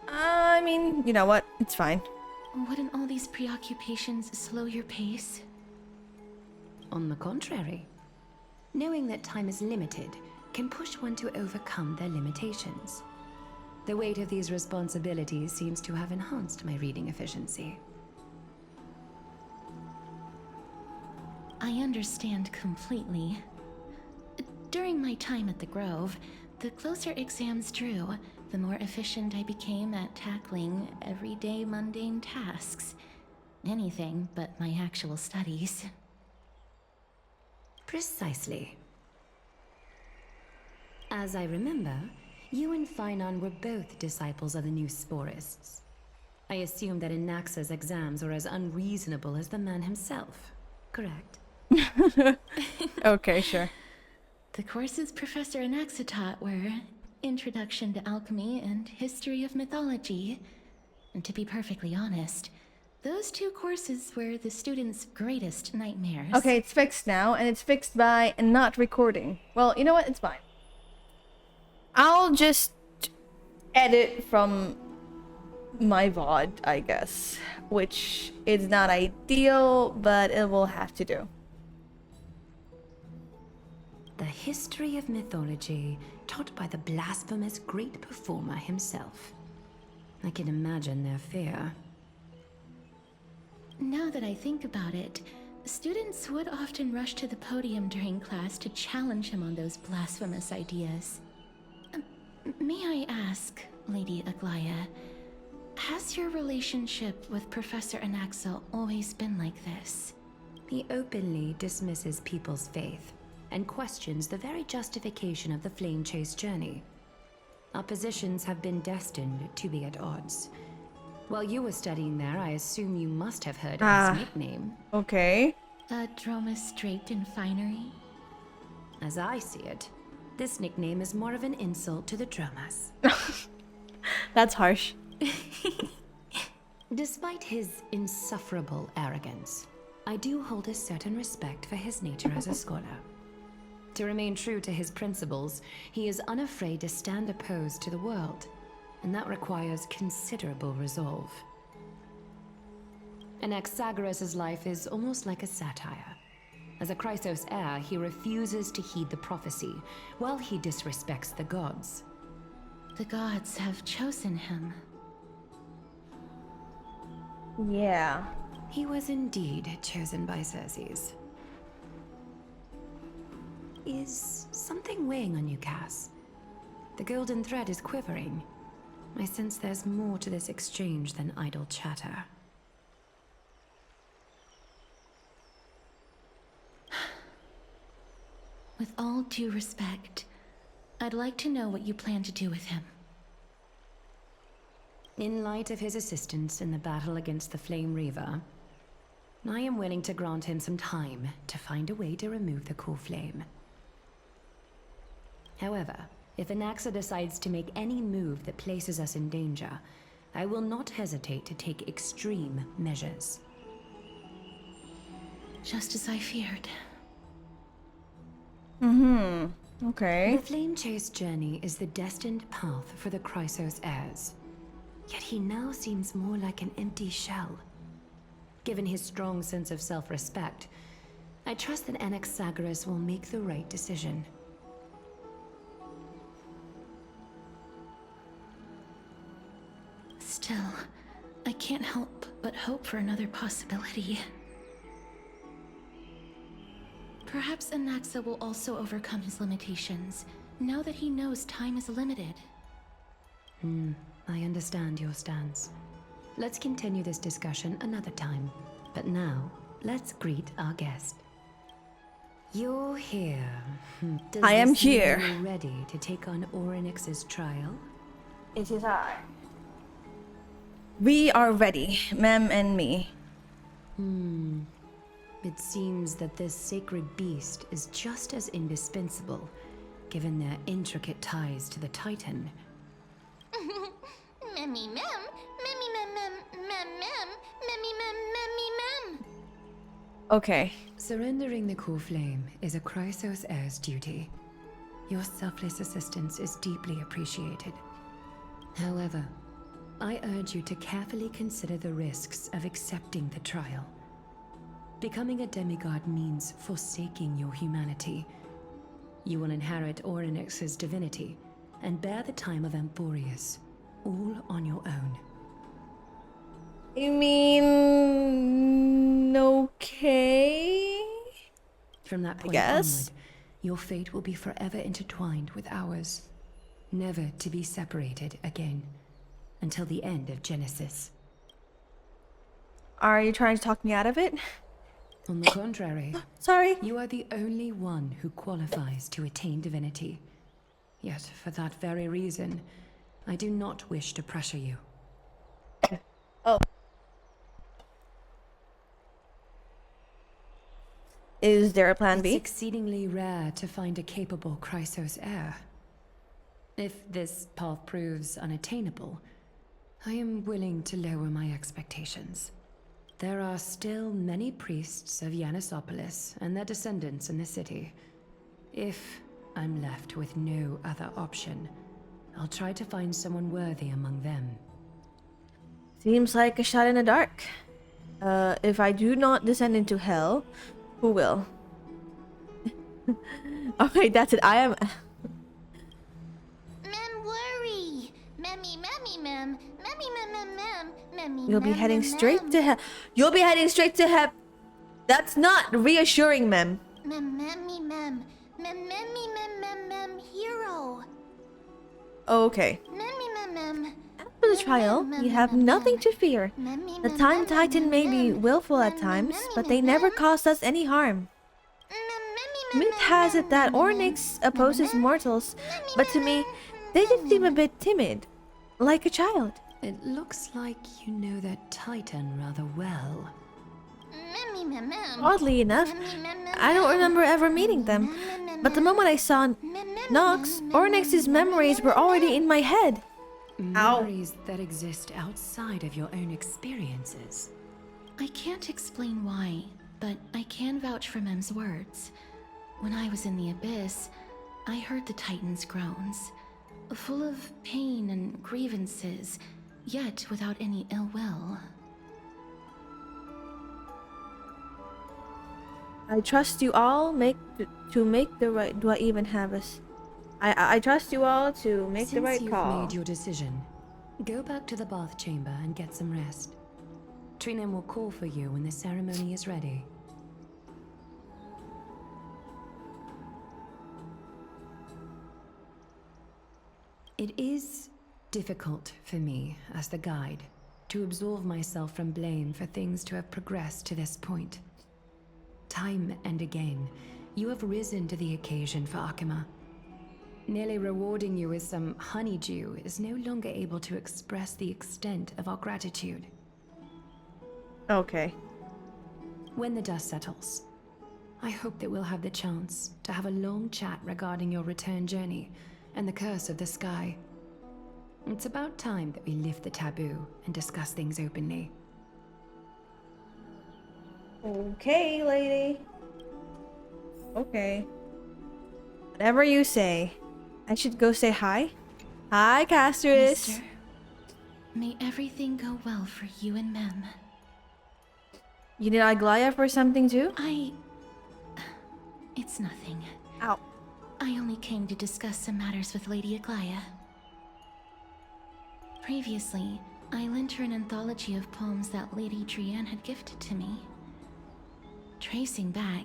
S1: I mean, you know what? It's fine.
S2: Wouldn't all these preoccupations slow your pace?
S8: On the contrary, knowing that time is limited can push one to overcome their limitations. The weight of these responsibilities seems to have enhanced my reading efficiency.
S2: I understand completely. During my time at the Grove, the closer exams drew, the more efficient I became at tackling everyday mundane tasks. Anything but my actual studies.
S8: Precisely. As I remember, you and Phainon were both disciples of the new Sporists. I assume that Anaxa's exams were as unreasonable as the man himself, correct?
S1: Okay, sure.
S2: The courses Professor Anaxa taught were Introduction to Alchemy and History of Mythology. And to be perfectly honest, those two courses were the students' greatest nightmares.
S1: Okay, it's fixed now, and it's fixed by not recording. Well, you know what? It's fine. I'll just edit from my VOD, I guess. Which is not ideal, but it will have to do.
S8: The history of mythology taught by the blasphemous great performer himself. I can imagine their fear.
S2: Now that I think about it, students would often rush to the podium during class to challenge him on those blasphemous ideas. May I ask, Lady Aglaya, has your relationship with Professor Anaxa always been like this?
S8: He openly dismisses people's faith and questions the very justification of the Flame Chase journey. Our positions have been destined to be at odds. While you were studying there, I assume you must have heard of his nickname.
S1: Okay.
S2: Dromus draped in finery?
S8: As I see it, this nickname is more of an insult to the Dromas.
S1: That's harsh.
S8: Despite his insufferable arrogance, I do hold a certain respect for his nature as a scholar. To remain true to his principles, he is unafraid to stand opposed to the world, and that requires considerable resolve. Anaxagoras' life is almost like a satire. As a Chrysos heir, he refuses to heed the prophecy, while he disrespects the gods.
S2: The gods have chosen him.
S1: Yeah.
S8: He was indeed chosen by Circes. Is something weighing on you, Cass? The golden thread is quivering. I sense there's more to this exchange than idle chatter.
S2: With all due respect, I'd like to know what you plan to do with him.
S8: In light of his assistance in the battle against the Flame Reaver, I am willing to grant him some time to find a way to remove the core flame. However, if Anaxa decides to make any move that places us in danger, I will not hesitate to take extreme measures.
S2: Just as I feared.
S1: Okay.
S8: The Flame Chase journey is the destined path for the Chrysos heirs. Yet he now seems more like an empty shell. Given his strong sense of self-respect, I trust that Anaxagoras will make the right decision.
S2: Still, I can't help but hope for another possibility. Perhaps Anaxa will also overcome his limitations, now that he knows time is limited.
S8: I understand your stance. Let's continue this discussion another time. But now, let's greet our guest. You're here. Does
S1: I am
S8: this mean
S1: here.
S8: you're ready to take on Orynyx's trial?
S1: It is I. We are ready, Mem and me.
S8: It seems that this sacred beast is just as indispensable, given their intricate ties to the Titan.
S6: Memmy mem, memmy mem mem mem mem, memmy mem memmy mem.
S1: Okay.
S8: Surrendering the core flame is a Chrysos heir's duty. Your selfless assistance is deeply appreciated. However, I urge you to carefully consider the risks of accepting the trial. Becoming a demigod means forsaking your humanity. You will inherit Orynyx's divinity and bear the time of Amphoreus, all on your own.
S1: You mean okay?
S8: From that point
S1: guess.
S8: onward, your fate will be forever intertwined with ours, never to be separated again, until the end of Genesis.
S1: Are you trying to talk me out of it?
S8: On the contrary,
S1: Sorry.
S8: you are the only one who qualifies to attain divinity. Yet, for that very reason, I do not wish to pressure you.
S1: Oh. Is there a plan
S8: It's
S1: B?
S8: exceedingly rare to find a capable Chrysos heir. If this path proves unattainable, I am willing to lower my expectations. There are still many priests of Yanissopolis and their descendants in the city. If I'm left with no other option, I'll try to find someone worthy among them.
S1: Seems like a shot in the dark. If I do not descend into hell, who will? Okay, that's it. I am.
S6: Mem worry. Memmy memmy mem, memmy mem mem mem, memmy.
S1: You'll be heading straight to hell. You'll be heading straight to hell. That's not reassuring, Mem.
S6: Mem memmy mem, mem memmy mem mem mem hero.
S1: Okay.
S6: Memmy mem mem.
S1: After the trial, you have nothing to fear.
S6: Memmy
S1: The
S6: mem
S1: Time
S6: mem
S1: Titan
S6: mem
S1: may be
S6: mem.
S1: willful at
S6: Mem
S1: times,
S6: mem
S1: but
S6: mem
S1: they
S6: mem
S1: never
S6: mem.
S1: caused us any harm. Myth has it that Orynyx opposes mortals, but to me, they just seem a bit timid, like a child.
S8: It looks like you know that Titan rather well.
S6: Memmy mem mem.
S1: Oddly enough, I don't remember ever meeting them, but the moment I saw Nox, Orynyx's memories were already in my head.
S8: Memories that exist outside of your own experiences.
S2: I can't explain why, but I can vouch for Mem's words. When I was in the abyss, I heard the Titan's groans, full of pain and grievances, yet without any ill will.
S1: I trust you all to make the right. Do I even have us? I trust you all to make the right
S8: Since
S1: call.
S8: you've made your decision, go back to the bath chamber and get some rest. Trinem will call for you when the ceremony is ready. It is difficult for me, as the guide, to absolve myself from blame for things to have progressed to this point. Time and again, you have risen to the occasion for Akima. Nearly rewarding you with some honeydew is no longer able to express the extent of our gratitude.
S1: Okay.
S8: When the dust settles, I hope that we'll have the chance to have a long chat regarding your return journey and the curse of the sky. It's about time that we lift the taboo and discuss things openly.
S1: Okay, lady. Okay. Whatever you say. I should go say hi. Hi, Castrus.
S2: Mister, may everything go well for you and Mem.
S1: You need Aglaya for something too?
S2: It's nothing.
S1: Ow.
S2: I only came to discuss some matters with Lady Aglaya. Previously, I lent her an anthology of poems that Lady Trianne had gifted to me. Tracing back,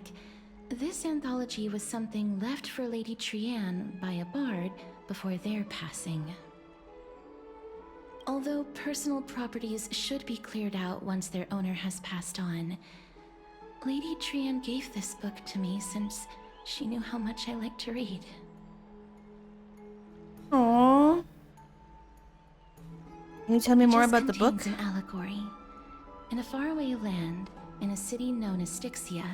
S2: this anthology was something left for Lady Trianne by a bard before their passing. Although personal properties should be cleared out once their owner has passed on, Lady Trianne gave this book to me since she knew how much I like to read.
S1: Aww. Can you tell me more about the book?
S2: It contains an allegory. In a faraway land, in a city known as Styxia,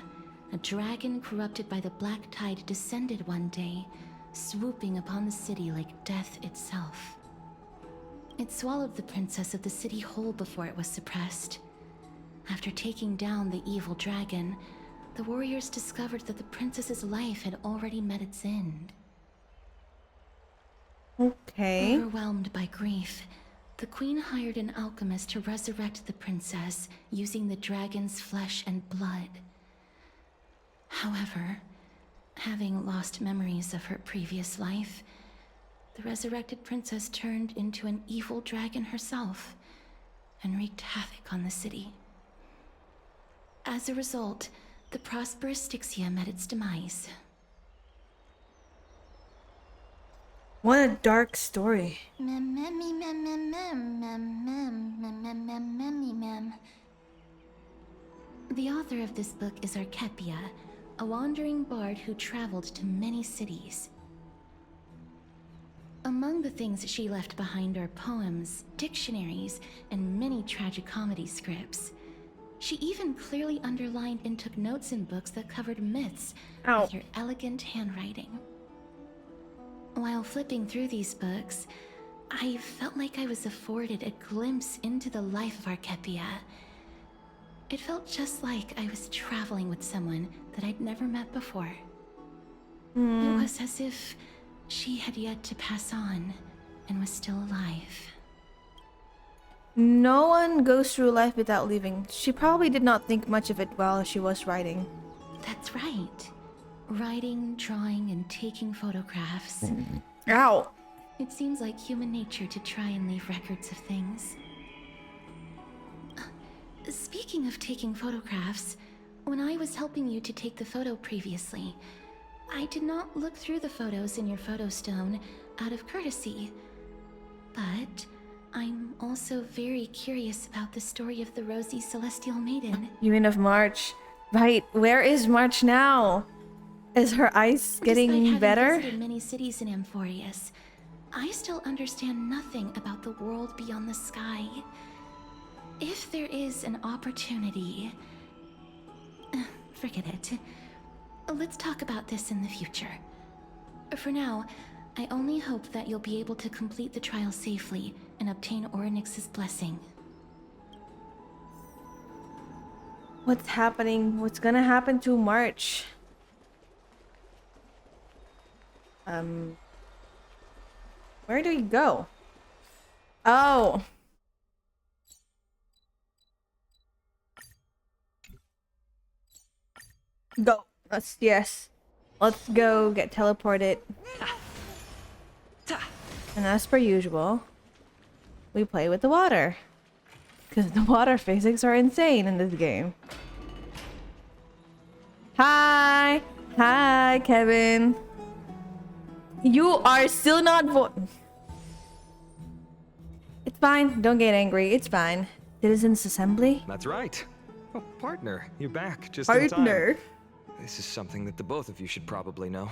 S2: a dragon corrupted by the black tide descended one day, swooping upon the city like death itself. It swallowed the princess of the city whole before it was suppressed. After taking down the evil dragon, the warriors discovered that the princess's life had already met its end.
S1: Okay.
S2: Overwhelmed by grief, the queen hired an alchemist to resurrect the princess using the dragon's flesh and blood. However, having lost memories of her previous life, the resurrected princess turned into an evil dragon herself and wreaked havoc on the city. As a result, the prosperous Styxia met its demise.
S1: What a dark story.
S2: The author of this book is Archepia, a wandering bard who traveled to many cities. Among the things she left behind are poems, dictionaries, and many tragicomedy scripts. She even clearly underlined and took notes in books that covered myths with her elegant handwriting. While flipping through these books, I felt like I was afforded a glimpse into the life of Archepia. It felt just like I was traveling with someone that I'd never met before. It was as if she had yet to pass on and was still alive.
S1: No one goes through life without leaving. She probably did not think much of it while she was writing.
S2: That's right. Writing, drawing, and taking photographs.
S1: Ow!
S2: It seems like human nature to try and leave records of things. Speaking of taking photographs, when I was helping you to take the photo previously, I did not look through the photos in your photo stone out of courtesy. But I'm also very curious about the story of the Rosy Celestial Maiden.
S1: You mean of March? Right, where is March now? Is her eyes getting
S2: Despite
S1: better?
S2: having visited many cities in Amphoreus, I still understand nothing about the world beyond the sky. If there is an opportunity... forget it. Let's talk about this in the future. For now, I only hope that you'll be able to complete the trial safely and obtain Orynyx's blessing.
S1: What's happening? What's gonna happen to March? Where do we go? Oh. Go. Yes. Let's go get teleported. And as per usual, we play with the water. Because the water physics are insane in this game. Hi! Hi, Kevin. You are still not It's fine. Don't get angry. It's fine. Citizens Assembly?
S7: That's right. Oh, partner, you're back just in time.
S1: Partner.
S7: This is something that the both of you should probably know.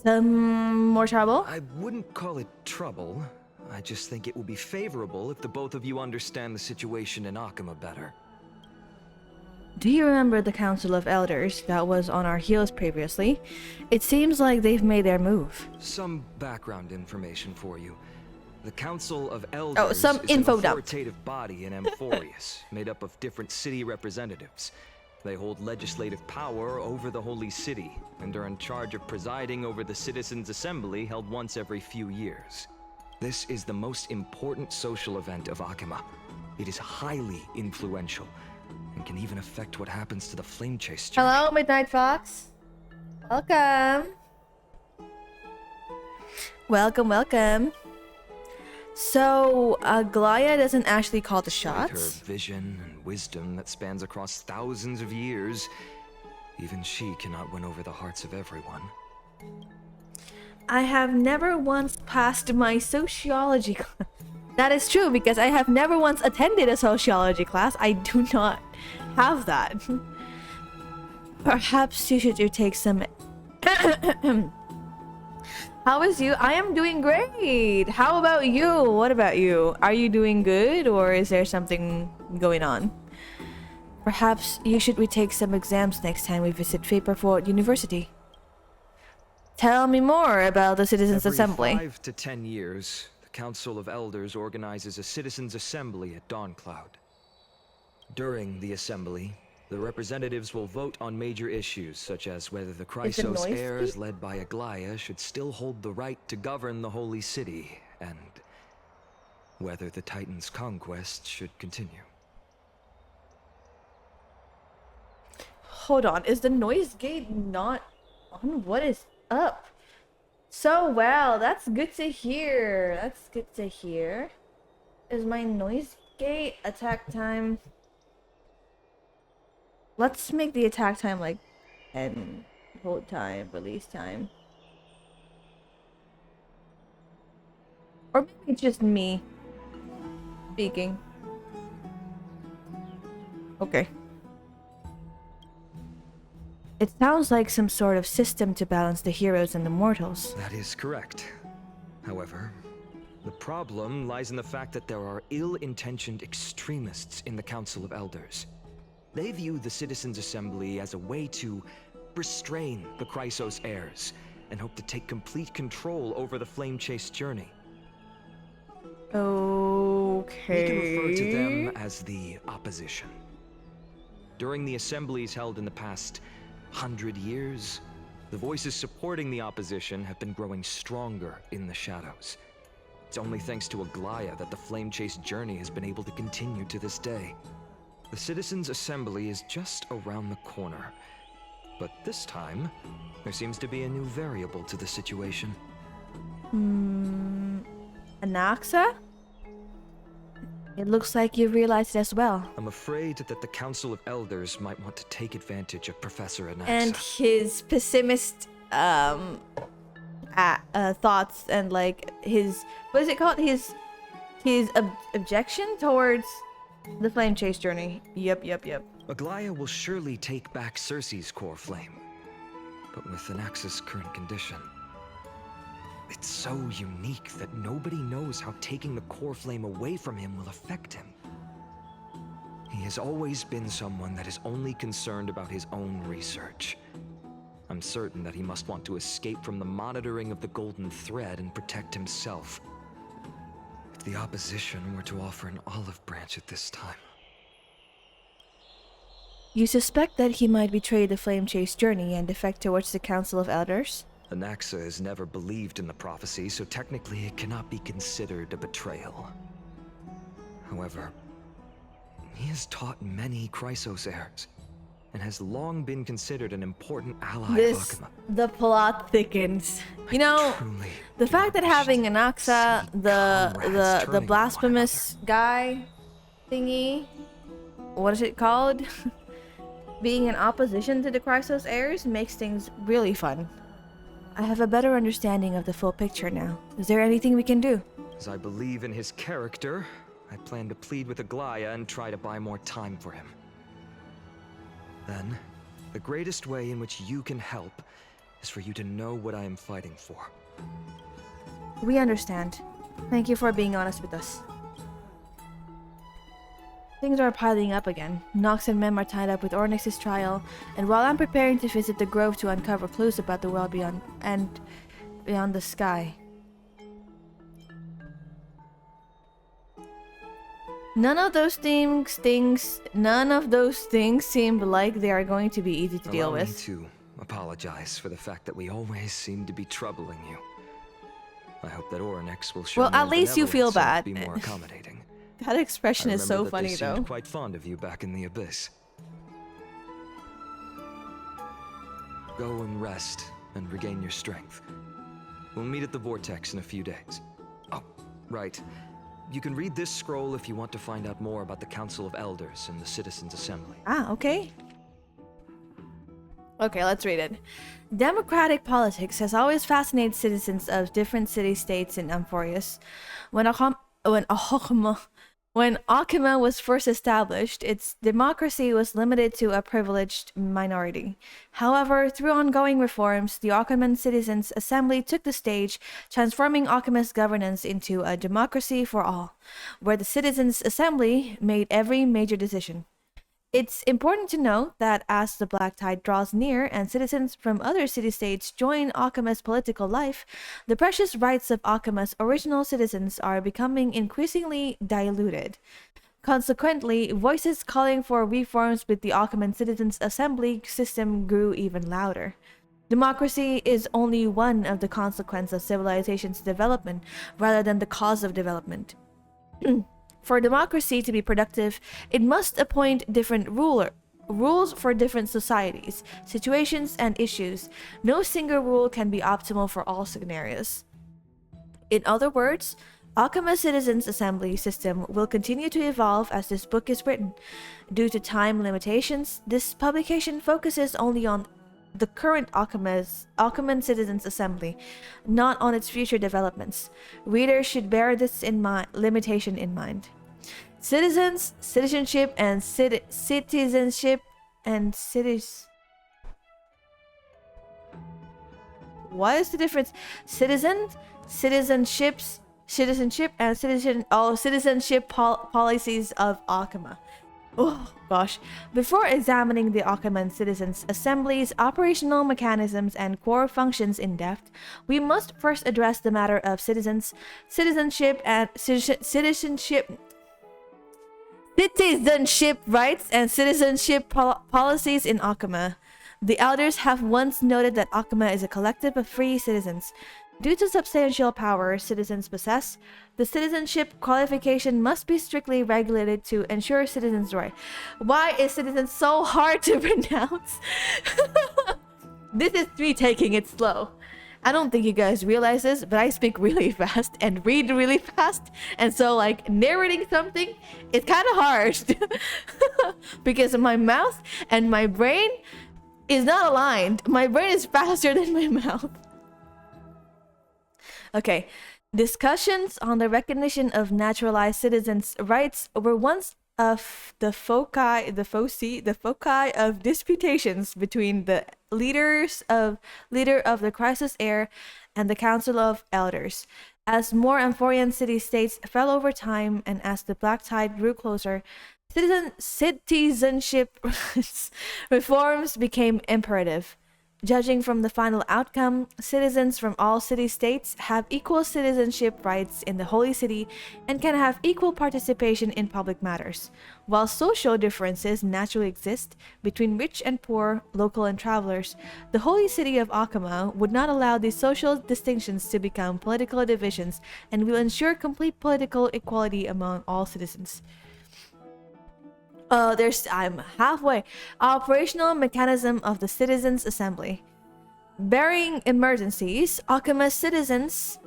S1: Some more trouble?
S7: I wouldn't call it trouble. I just think it will be favorable if the both of you understand the situation in Akima better.
S1: Do you remember the Council of Elders that was on our heels previously? It seems like they've made their move.
S7: Some background information for you. The Council of Elders
S1: some
S7: is
S1: info
S7: an
S1: dump.
S7: authoritative body in Amphoreus, made up of different city representatives. They hold legislative power over the Holy City, and are in charge of presiding over the Citizens' Assembly held once every few years. This is the most important social event of Akima. It is highly influential, and can even affect what happens to the Flame Chase journey.
S1: Hello, Midnight Fox. Welcome. Welcome. So, Glaya doesn't actually call the
S7: With
S1: shots?
S7: her vision and wisdom that spans across thousands of years, even she cannot win over the hearts of everyone.
S1: I have never once passed my sociology class. That is true, because I have never once attended a sociology class. I do not have that. Perhaps you should take some... How is you? I am doing great. How about you? What about you? Are you doing good, or is there something going on? Perhaps you should retake some exams next time we visit Vaporfort University. Tell me more about the Citizens' Assembly.
S7: Every 5 to 10 years, the Council of Elders organizes a Citizens' Assembly at Dawncloud. During the assembly, the representatives will vote on major issues, such as whether the Chrysos
S1: noise
S7: heirs
S1: speak?
S7: led by Aglaya should still hold the right to govern the Holy City, and whether the Titan's conquest should continue.
S1: Hold on, is the noise gate not on? What is up? So well, that's good to hear. Is my noise gate attack time? Let's make the attack time like 10, hold time, release time. Or maybe it's just me speaking. Okay. It sounds like some sort of system to balance the heroes and the mortals.
S7: That is correct. However, the problem lies in the fact that there are ill-intentioned extremists in the Council of Elders. They view the Citizens' Assembly as a way to restrain the Chrysos heirs, and hope to take complete control over the Flame Chase journey.
S1: Okay.
S7: We can refer to them as the opposition. During the assemblies held in the past 100 years, the voices supporting the opposition have been growing stronger in the shadows. It's only thanks to Aglaya that the Flame Chase journey has been able to continue to this day. The Citizens' Assembly is just around the corner, but this time, there seems to be a new variable to the situation.
S1: Anaxa? It looks like you realized it as well.
S7: I'm afraid that the Council of Elders might want to take advantage of Professor Anaxa.
S1: And his pessimist thoughts and like his, what is it called? His objection towards the Flame Chase journey. Yep.
S7: Aglaya will surely take back Cersei's core flame, but with Anaxa's current condition, it's so unique that nobody knows how taking the core flame away from him will affect him. He has always been someone that is only concerned about his own research. I'm certain that he must want to escape from the monitoring of the Golden Thread and protect himself. If the opposition were to offer an olive branch at this time...
S1: You suspect that he might betray the Flame Chase journey and defect towards the Council of Elders?
S7: Anaxa has never believed in the prophecy, so technically it cannot be considered a betrayal. However, he has taught many Chrysos heirs, and has long been considered an important ally of Akuma.
S1: The plot thickens. You know,
S7: Truly
S1: the fact that having Anaxa,
S7: see
S1: the
S7: comrades turning on
S1: blasphemous guy thingy, what is it called? Being in opposition to the Chrysos heirs makes things really fun. I have a better understanding of the full picture now. Is there anything we can do?
S7: As I believe in his character, I plan to plead with Aglaya and try to buy more time for him. Then, the greatest way in which you can help is for you to know what I am fighting for.
S1: We understand. Thank you for being honest with us. Things are piling up again. Nox and Mem are tied up with Ornyx's trial, and while I'm preparing to visit the Grove to uncover clues about the world beyond and beyond the sky. None of those things seem like they are going to be easy to deal
S7: Allow me
S1: with.
S7: to apologize for the fact that we always seem to be troubling you. I hope that Ornyx will show
S1: Well,
S7: more
S1: at least you feel
S7: benevolence
S1: bad.
S7: and be more accommodating.
S1: That expression
S7: I
S1: is so
S7: remember that
S1: funny
S7: they seemed
S1: though.
S7: quite fond of you back in the Abyss. Go and rest and regain your strength. We'll meet at the Vortex in a few days. Oh, right. You can read this scroll if you want to find out more about the Council of Elders and the Citizens' Assembly.
S1: Ah, okay. Okay, let's read it. Democratic politics has always fascinated citizens of different city-states in Amphoreus. When Akuma was first established, its democracy was limited to a privileged minority. However, through ongoing reforms, the Akuman Citizens' Assembly took the stage, transforming Akuma's governance into a democracy for all, where the Citizens' Assembly made every major decision. It's important to note that as the Black Tide draws near and citizens from other city-states join Akuma's political life, the precious rights of Akuma's original citizens are becoming increasingly diluted. Consequently, voices calling for reforms with the Akuman Citizens' Assembly system grew even louder. Democracy is only one of the consequences of civilization's development rather than the cause of development. For democracy to be productive, it must appoint different rules for different societies, situations, and issues. No single rule can be optimal for all scenarios. In other words, Akuma Citizens Assembly system will continue to evolve as this book is written. Due to time limitations, this publication focuses only on the current Akuman Citizens Assembly, not on its future developments. Readers should bear this limitation in mind. Citizenship, and what is the difference? Citizenship, and citizenship policies of Akuma. Oh gosh. Before examining the Akuman Citizens Assembly's operational mechanisms and core functions in depth, we must first address the matter of citizenship rights and citizenship policies in Akuma. The elders have once noted that Akuma is a collective of free citizens. Due to substantial power citizens possess, the citizenship qualification must be strictly regulated to ensure citizens' right. Why is citizens so hard to pronounce? This is me taking it slow. I don't think you guys realize this, but I speak really fast and read really fast. And so, like, narrating something is kind of hard. Because my mouth and my brain is not aligned. My brain is faster than my mouth. Okay. Discussions on the recognition of naturalized citizens' rights were once of the foci of disputations between the leader of the Chrysos heir and the Council of Elders. As more Amphorean city-states fell over time and as the Black Tide grew closer, citizenship reforms became imperative. Judging from the final outcome, citizens from all city-states have equal citizenship rights in the Holy City and can have equal participation in public matters. While social differences naturally exist between rich and poor, local and travelers, the Holy City of Akama would not allow these social distinctions to become political divisions and will ensure complete political equality among all citizens. I'm halfway. Operational mechanism of the Citizens Assembly. Barring emergencies, Akama Citizens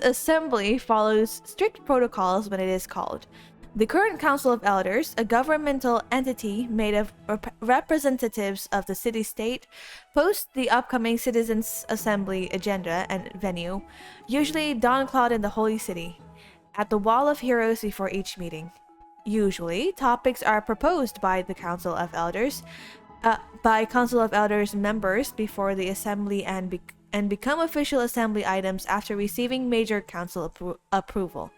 S1: Assembly follows strict protocols when it is called. The current Council of Elders, a governmental entity made of representatives of the city-state, posts the upcoming Citizens Assembly agenda and venue, usually Dawn Cloud in the Holy City, at the Wall of Heroes before each meeting. Usually, topics are proposed by the Council of Elders, members before the assembly and become official assembly items after receiving major council approval.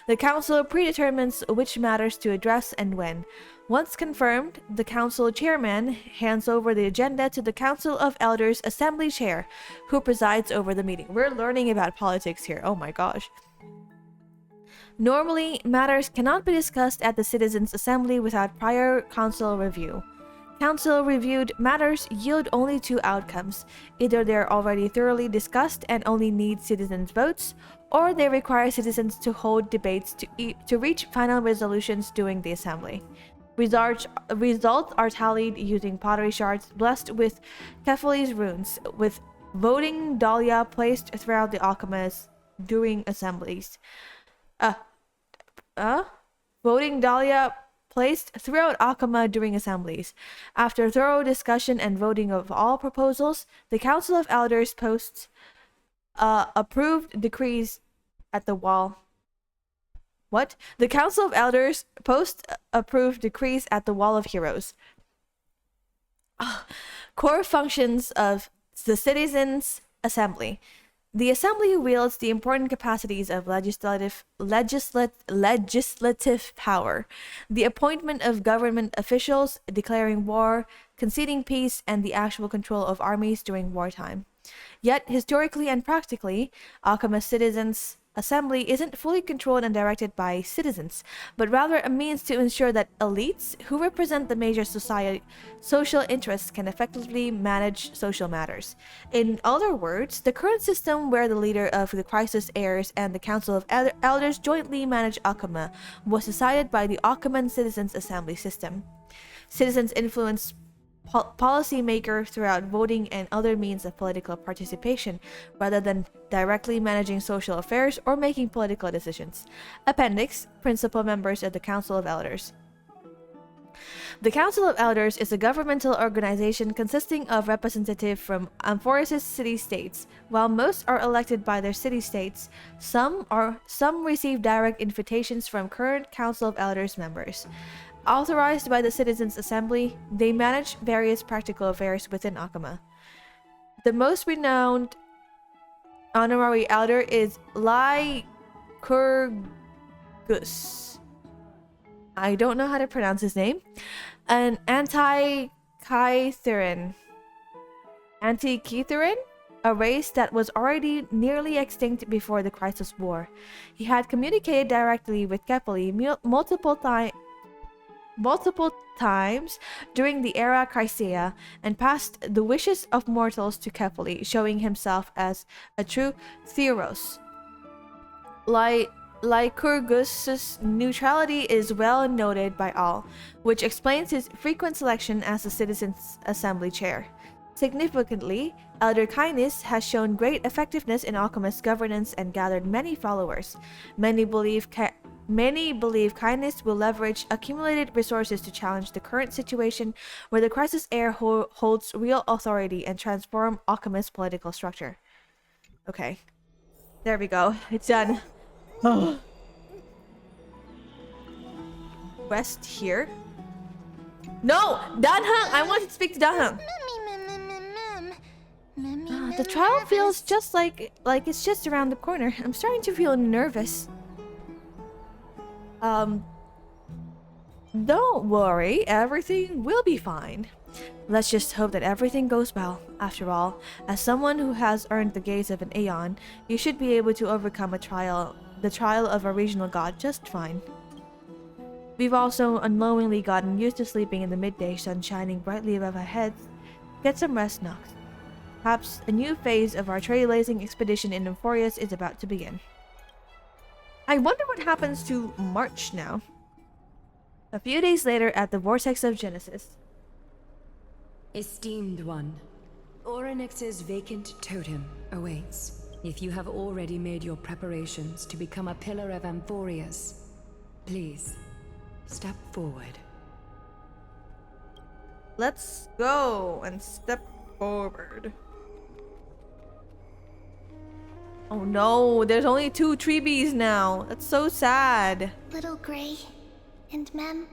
S1: The council predetermines which matters to address and when. Once confirmed, the council chairman hands over the agenda to the Council of Elders assembly chair, who presides over the meeting. We're learning about politics here. Oh my gosh. Normally, matters cannot be discussed at the Citizens' Assembly without prior council review. Council-reviewed matters yield only two outcomes. Either they're already thoroughly discussed and only need citizens' votes, or they require citizens to hold debates to reach final resolutions during the Assembly. Results are tallied using pottery shards blessed with Kefali's runes, with voting dahlia placed throughout the Akamas during assemblies. Voting dahlia placed throughout Akama during assemblies. After thorough discussion and voting of all proposals, the Council of Elders posts approved decrees at the wall. What? The Council of Elders posts approved decrees at the Wall of Heroes. Core functions of the Citizens' Assembly. The Assembly wields the important capacities of legislative power, the appointment of government officials, declaring war, conceding peace, and the actual control of armies during wartime. Yet, historically and practically, Akama Citizens' Assembly isn't fully controlled and directed by citizens, but rather a means to ensure that elites who represent the major social interests can effectively manage social matters. In other words, the current system where the leader of the crisis heirs and the Council of Elders jointly manage Akama was decided by the Akaman Citizens Assembly system. Citizens influence policymaker throughout voting and other means of political participation, rather than directly managing social affairs or making political decisions. Appendix: Principal members of the Council of Elders. The Council of Elders is a governmental organization consisting of representatives from Amphoreus city-states. While most are elected by their city-states, some receive direct invitations from current Council of Elders members. Authorized by the Citizens' Assembly, they manage various practical affairs within Akama. The most renowned honorary elder is Lycurgus. I don't know how to pronounce his name. An Anti-Kytheran, a race that was already nearly extinct before the Crisis War. He had communicated directly with Kefali multiple times during the era Chrysaea and passed the wishes of mortals to Kefali, showing himself as a true Theros. Lycurgus' neutrality is well noted by all, which explains his frequent selection as the Citizens' Assembly chair. Significantly, Elder Kindness has shown great effectiveness in Akama's governance and gathered many followers. Many believe Kindness will leverage accumulated resources to challenge the current situation where the Crisis Heir holds real authority and transform Akama's political structure. Okay. There we go. It's done. Quest here. No! Danheng! I want to speak to Danheng! The trial feels just like it's just around the corner. I'm starting to feel nervous. Don't worry, everything will be fine. Let's just hope that everything goes well. After all, as someone who has earned the gaze of an Aeon, you should be able to overcome the trial of a regional god just fine. We've also unknowingly gotten used to sleeping in the midday sun shining brightly above our heads. Get some rest, Nox. Perhaps a new phase of our trailblazing expedition in Amphoreus is about to begin. I wonder what happens to March now. A few days later at the Vortex of Genesis.
S8: Esteemed one, Orynyx's vacant totem awaits. If you have already made your preparations to become a pillar of Amphoreus, please, step forward.
S1: Let's go and step forward. Oh no, there's only 2 treebies now. That's so sad.
S6: Little Gray and Mem,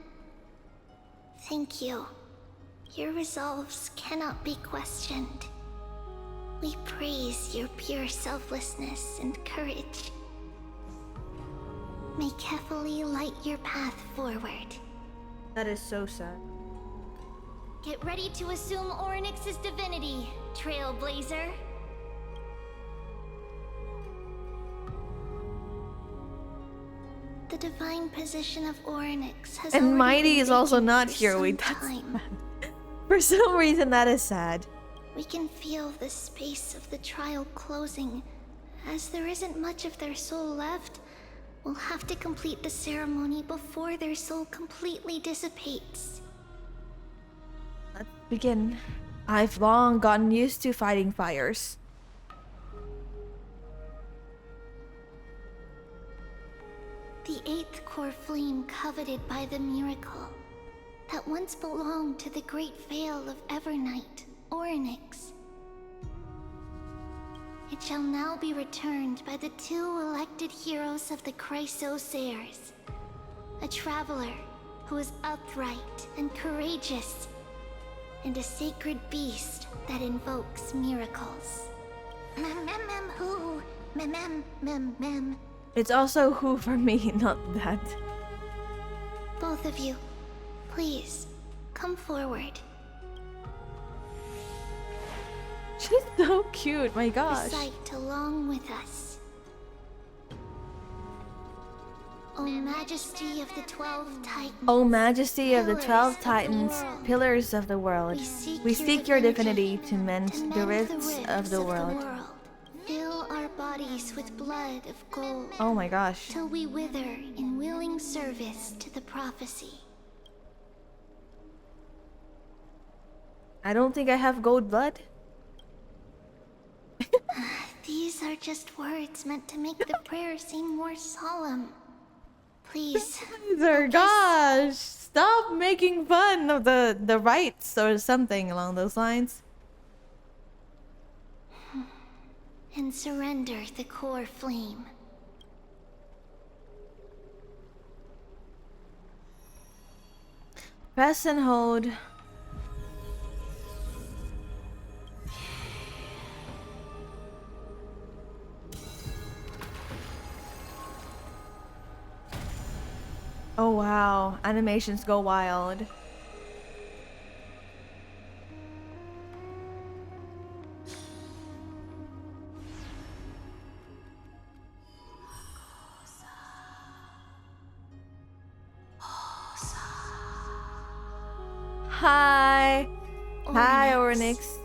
S6: thank you. Your resolves cannot be questioned. We praise your pure selflessness and courage. May Kefali light your path forward.
S1: That is so sad.
S6: Get ready to assume Orynyx's divinity, Trailblazer. The divine position of Orynyx has
S1: And
S6: already
S1: Mighty
S6: been
S1: is also
S6: vacant
S1: not
S6: for
S1: here.
S6: some
S1: Wait, that's
S6: time.
S1: for some reason that is sad.
S6: We can feel the space of the trial closing. As there isn't much of their soul left, we'll have to complete the ceremony before their soul completely dissipates.
S1: Let's begin. I've long gotten used to fighting fires.
S6: The 8th core flame coveted by the miracle that once belonged to the great veil of Evernight, Orynyx. It shall now be returned by the 2 elected heroes of the Chrysosairs. A traveler who is upright and courageous, and a sacred beast that invokes miracles. Mem.
S1: It's also who for me, not that.
S6: Both of you, please, come forward.
S1: She's so cute, my gosh.
S6: Recite along with us. O Majesty of the 12 Titans.
S1: O Majesty of the 12
S6: Pillars of the
S1: Titans,
S6: world.
S1: pillars of the world, we seek your divinity to mend the rifts of the world.
S6: Fill our bodies with blood of gold.
S1: Oh my gosh.
S6: Till we wither in willing service to the prophecy.
S1: I don't think I have gold blood.
S6: These are just words meant to make the prayer seem more solemn. Please.
S1: Dear gosh, stop making fun of the rites or something along those lines.
S6: And surrender the core flame.
S1: Press and hold. Oh wow, animations go wild. Hi. Hi, Orynyx.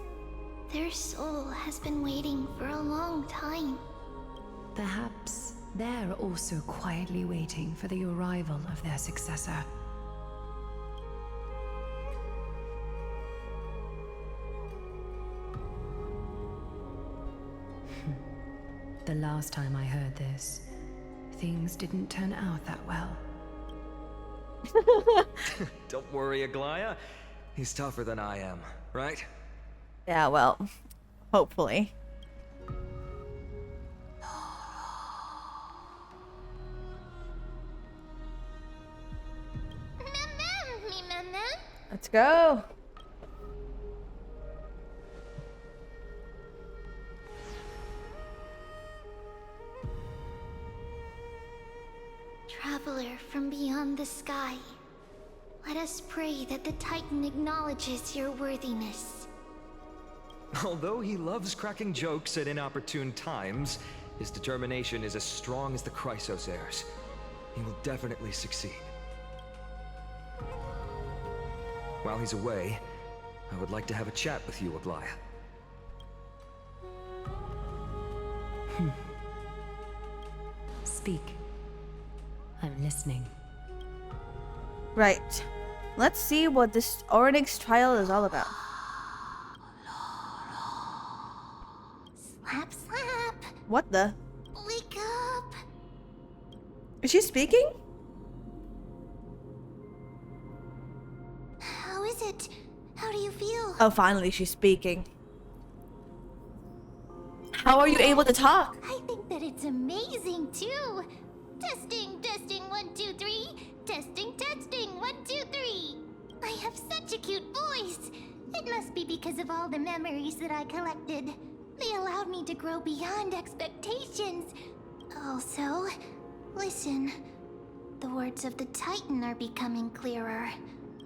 S6: Their soul has been waiting for a long time.
S8: Perhaps they're also quietly waiting for the arrival of their successor. The last time I heard this, things didn't turn out that well.
S7: Don't worry, Aglaya. He's tougher than I am, right?
S1: Yeah, well, hopefully. Let's go.
S6: Traveler from beyond the sky, Let us pray that the Titan acknowledges your worthiness.
S7: Although he loves cracking jokes at inopportune times, his determination is as strong as the Chrysosair's. He will definitely succeed. While he's away, I would like to have a chat with you, Aglaya.
S8: Speak. I'm listening.
S1: Right. Let's see what this Oryx trial is all about.
S6: Slap, slap!
S1: What the?
S6: Wake up!
S1: Is she speaking?
S6: How is it? How do you feel?
S1: Oh, finally she's speaking. How are you able to talk?
S6: I think that it's amazing too. Testing, testing, 1, 2, 3. Testing, testing, 1, 2, 3. I have such a cute voice. It must be because of all the memories that I collected. They allowed me to grow beyond expectations. Also, listen. The words of the Titan are becoming clearer.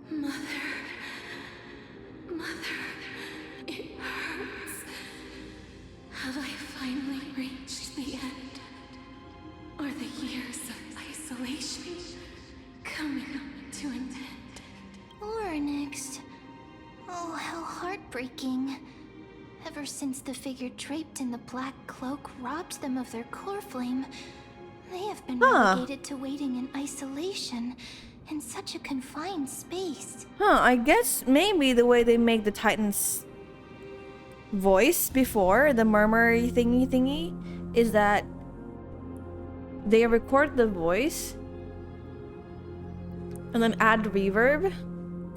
S2: Mother, it hurts. Have I finally reached the end? Are the years of isolation coming to an end?
S6: Or next. Oh, how heartbreaking. Ever since the figure draped in the black cloak robbed them of their core flame, they have been relegated to waiting in isolation in such a confined space.
S1: I guess maybe the way they make the Titan's voice before, the murmury thingy, is that they record the voice and then add reverb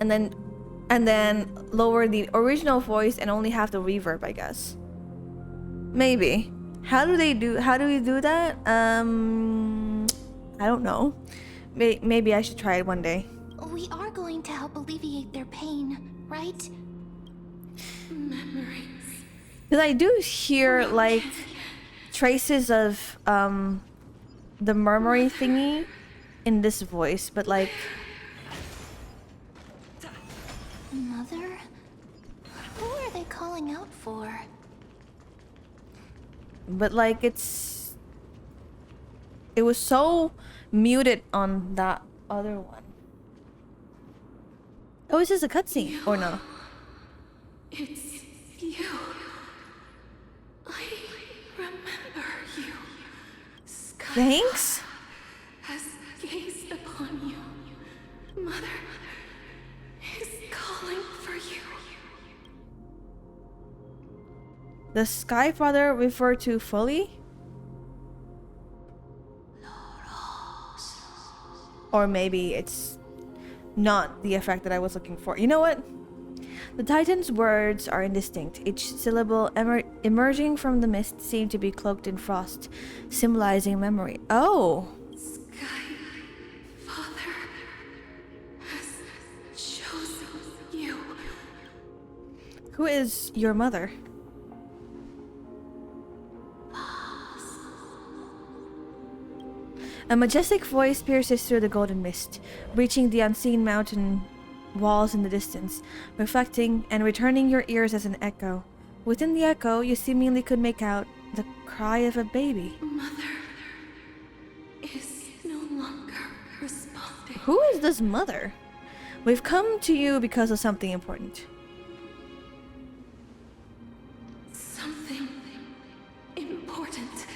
S1: and then lower the original voice and only have the reverb, I guess. Maybe. How do we do that? I don't know. Maybe I should try it one day.
S6: We are going to help alleviate their pain, right?
S2: Memories.
S1: Because I do hear like traces of the murmury thingy in this voice, but like
S6: Mother? Who are they calling out for?
S1: it was so muted on that other one. Oh, is this a cutscene or no?
S2: It's you. I remember you. Sky
S1: Thanks.
S2: has gazed upon you. Mother is calling for you.
S1: Does Skyfather refer to fully? Or maybe it's not the effect that I was looking for. You know what? The Titan's words are indistinct. Each syllable emerging from the mist seemed to be cloaked in frost, symbolizing memory. Oh!
S2: Sky Father has chosen you.
S1: Who is your mother? A majestic voice pierces through the golden mist, reaching the unseen mountain walls in the distance, reflecting and returning your ears as an echo. Within the echo, you seemingly could make out the cry of a baby.
S2: Mother is no longer responding.
S1: Who is this mother? We've come to you because of something important.
S2: Something important.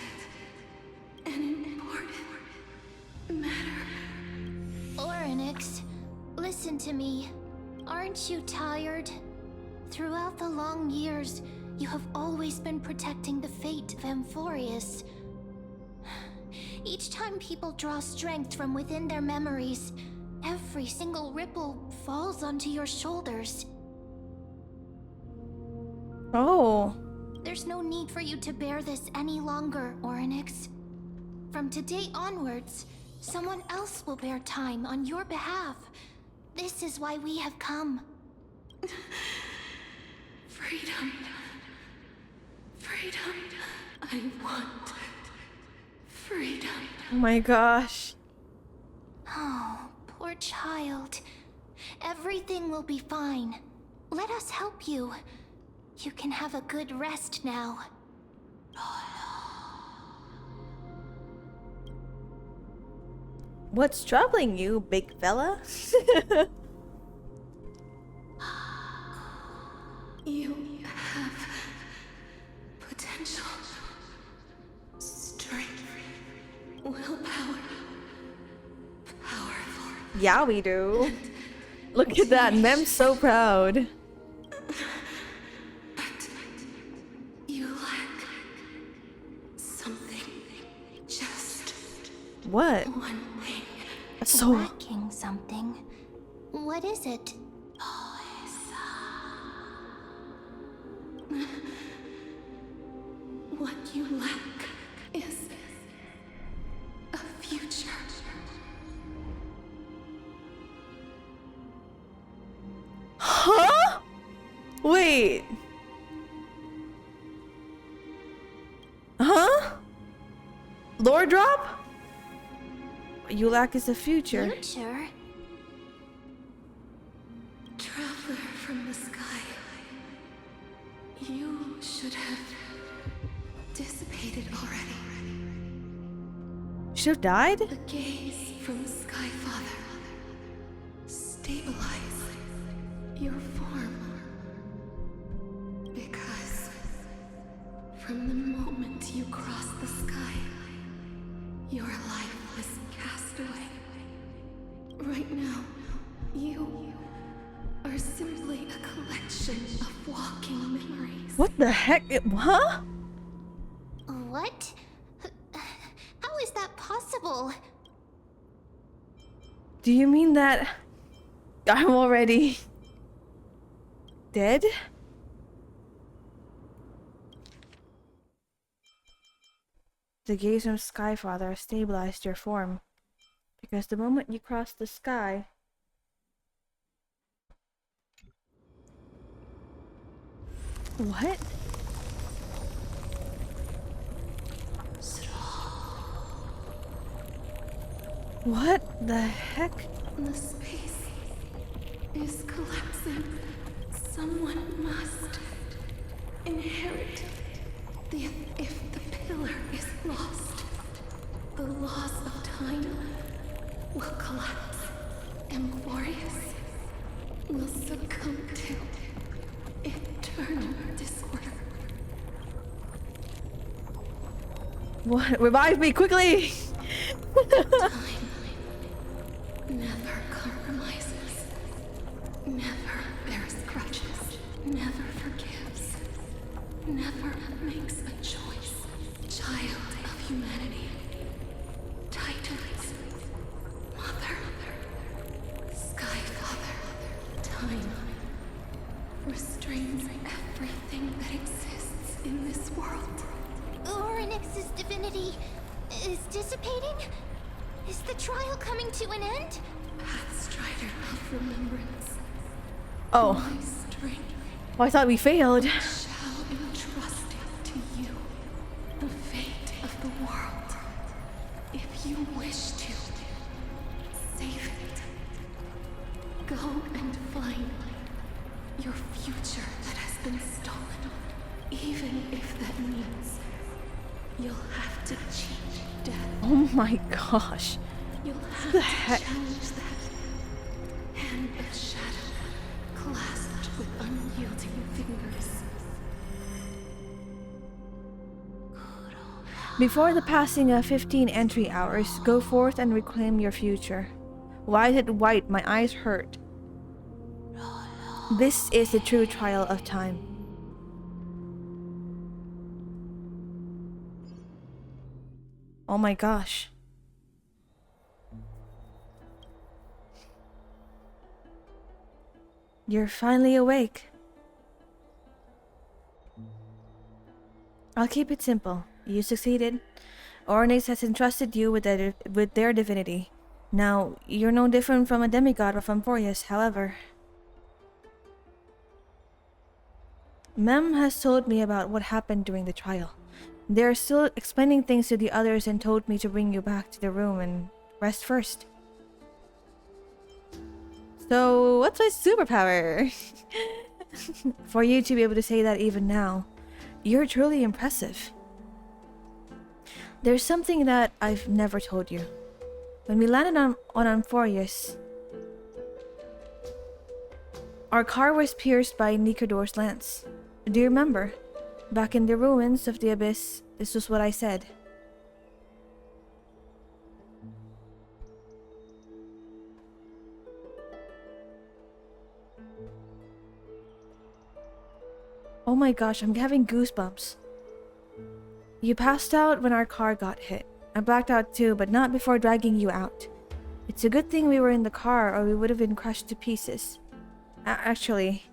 S2: An important matter.
S6: Oryx, listen to me. Aren't you tired? Throughout the long years, you have always been protecting the fate of Amphoreus. Each time people draw strength from within their memories, every single ripple falls onto your shoulders.
S1: Oh.
S6: There's no need for you to bear this any longer, Oryx. From today onwards, someone else will bear time on your behalf. This is why we have come.
S2: Freedom. Freedom. I want freedom.
S1: Oh my gosh.
S6: Oh, poor child. Everything will be fine. Let us help you. You can have a good rest now.
S1: What's troubling you, big fella?
S2: You have potential, strength, willpower, powerful.
S1: Yeah, we do. Look at that. Mem's so proud.
S2: But you lack something. Just
S1: What?
S2: one thing.
S1: So
S6: Lacking something. What is it?
S2: What you lack is a future.
S1: huh? Wait. Huh? Lord drop? You lack is the future.
S6: Future?
S2: Traveler from the sky. You should have dissipated already.
S1: Should have died?
S2: The gaze from Sky Father. Stabilize your form. Because from the moment you crossed the sky, your life was cast away. Right now, you are simply a collection of walking memories.
S1: What the heck? Huh?
S6: What? How is that possible?
S1: Do you mean that I'm already dead? The gaze from Skyfather stabilized your form. Because the moment you crossed the sky... What? What the heck?
S2: The space is collapsing. Someone must inherit if the pillar is lost, the laws of time will collapse. Amphoreus will succumb to eternal disorder.
S1: What? Revive me quickly!
S2: Time never compromises, never bears grudges, never forgives, never makes a choice. Child of humanity, Titans, Mother, Sky Father, time restrains everything that exists in this world.
S6: Orynyx's divinity is dissipating? Is the trial coming to an end?
S2: Pathstrider of remembrance.
S1: Oh.
S2: My strength
S1: Oh, I thought we failed.
S2: shall entrust it to you. The fate of the world. If you wish to save it, go and find your future that has been stolen. Even if that means you'll have to cheat death.
S1: Oh my gosh.
S2: You'll have
S1: The
S2: to
S1: heck?
S2: challenge that hand of shadow clasped with unyielding fingers.
S1: Before the passing of 15 entry hours, go forth and reclaim your future. Why is it white? My eyes hurt. This is the true trial of time. Oh my gosh. You're finally awake. I'll keep it simple. You succeeded. Orynyx has entrusted you with their divinity. Now, you're no different from a demigod of Amphoreus, however. Mem has told me about what happened during the trial. They're still explaining things to the others and told me to bring you back to the room and rest first. So, what's my superpower? For you to be able to say that even now, you're truly impressive. There's something that I've never told you. When we landed on Amphoreus, our car was pierced by Nikador's lance. Do you remember? Back in the ruins of the abyss, this was what I said. Oh my gosh, I'm having goosebumps. You passed out when our car got hit. I blacked out too, but not before dragging you out. It's a good thing we were in the car or we would have been crushed to pieces. Actually,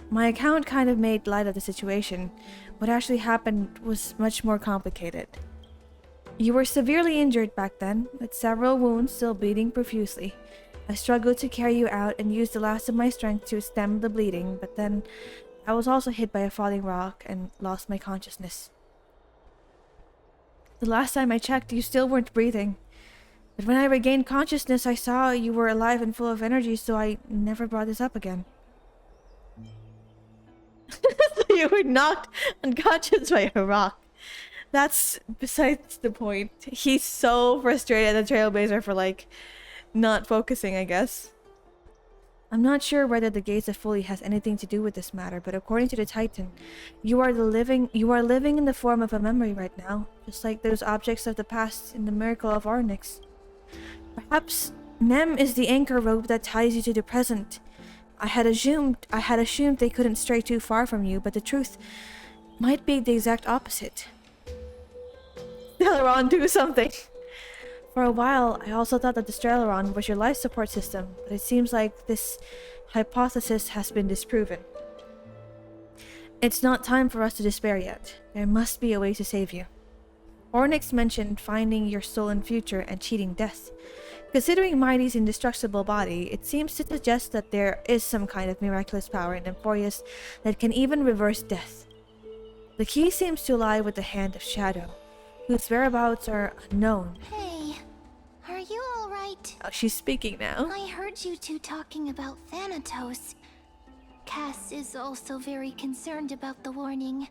S1: my account kind of made light of the situation. What actually happened was much more complicated. You were severely injured back then, with several wounds still bleeding profusely. I struggled to carry you out and used the last of my strength to stem the bleeding, but then I was also hit by a falling rock and lost my consciousness. The last time I checked, you still weren't breathing. But when I regained consciousness, I saw you were alive and full of energy, so I never brought this up again. You were knocked unconscious by a rock. That's besides the point. He's so frustrated at the Trailblazer for, like, not focusing, I guess. I'm not sure whether the Gates of Folly has anything to do with this matter, but according to the Titan, you are living in the form of a memory right now, just like those objects of the past in the miracle of Arnix. Perhaps Mem is the anchor rope that ties you to the present. I had assumed they couldn't stray too far from you, but the truth might be the exact opposite. Stellaron, do something! For a while, I also thought that the Stellaron was your life support system, but it seems like this hypothesis has been disproven. It's not time for us to despair yet. There must be a way to save you. Ornyx mentioned finding your stolen future and cheating death. Considering Mighty's indestructible body, it seems to suggest that there is some kind of miraculous power in Amphoreus that can even reverse death. The key seems to lie with the Hand of Shadow, whose whereabouts are unknown.
S6: Hey, are you alright?
S1: Oh, she's speaking now.
S6: I heard you two talking about Thanatos. Cass is also very concerned about the warning.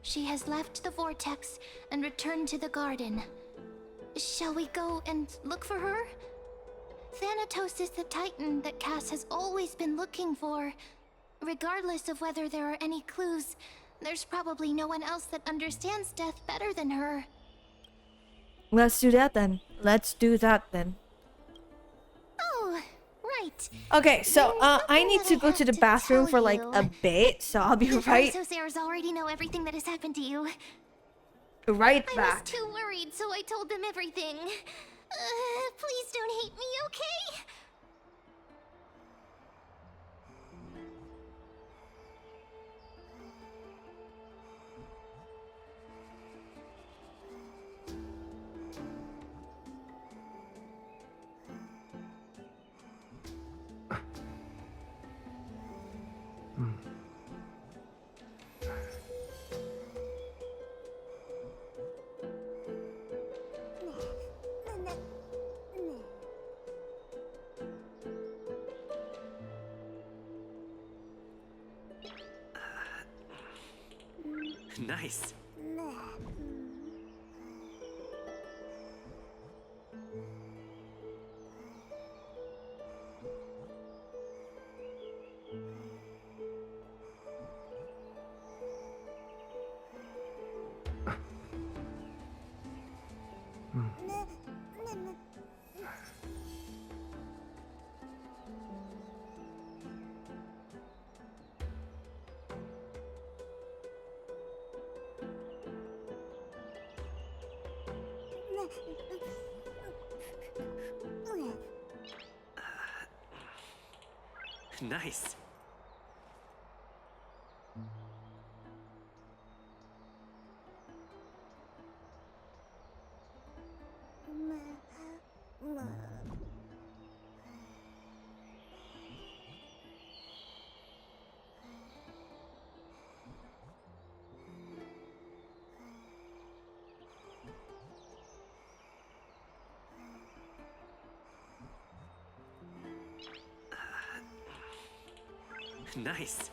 S6: She has left the vortex and returned to the garden. Shall we go and look for her? Thanatos is the Titan that Cass has always been looking for. Regardless of whether there are any clues, there's probably no one else that understands death better than her.
S1: Let's do that then.
S6: Oh, right.
S1: Okay, so
S6: There's
S1: I
S6: something
S1: need
S6: that
S1: to
S6: I
S1: go
S6: have
S1: to the
S6: to
S1: bathroom
S6: tell
S1: for like
S6: you.
S1: a bit, so I'll be
S6: The
S1: right
S6: Chrysosaurs already know everything that has happened to you.
S1: back.
S6: I was too worried, so I told them everything. Please don't hate me, okay?
S4: Nice. Nice. Nice.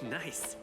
S4: Nice.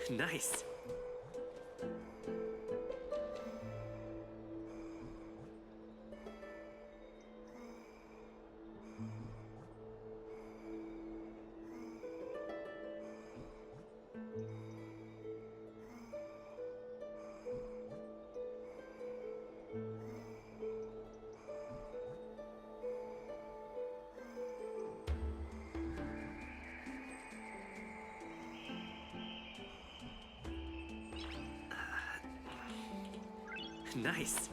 S4: Nice. Nice.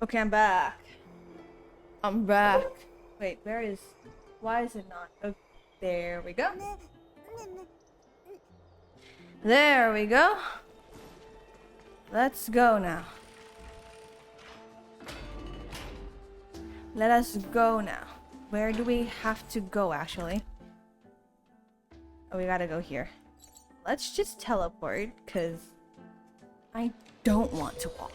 S1: Okay, I'm back. I'm back. Wait, where is... Why is it not? Oh, there we go. There we go. Let's go now. Let us go now. Where do we have to go, actually? Oh, we gotta go here. Let's just teleport, because I don't want to walk.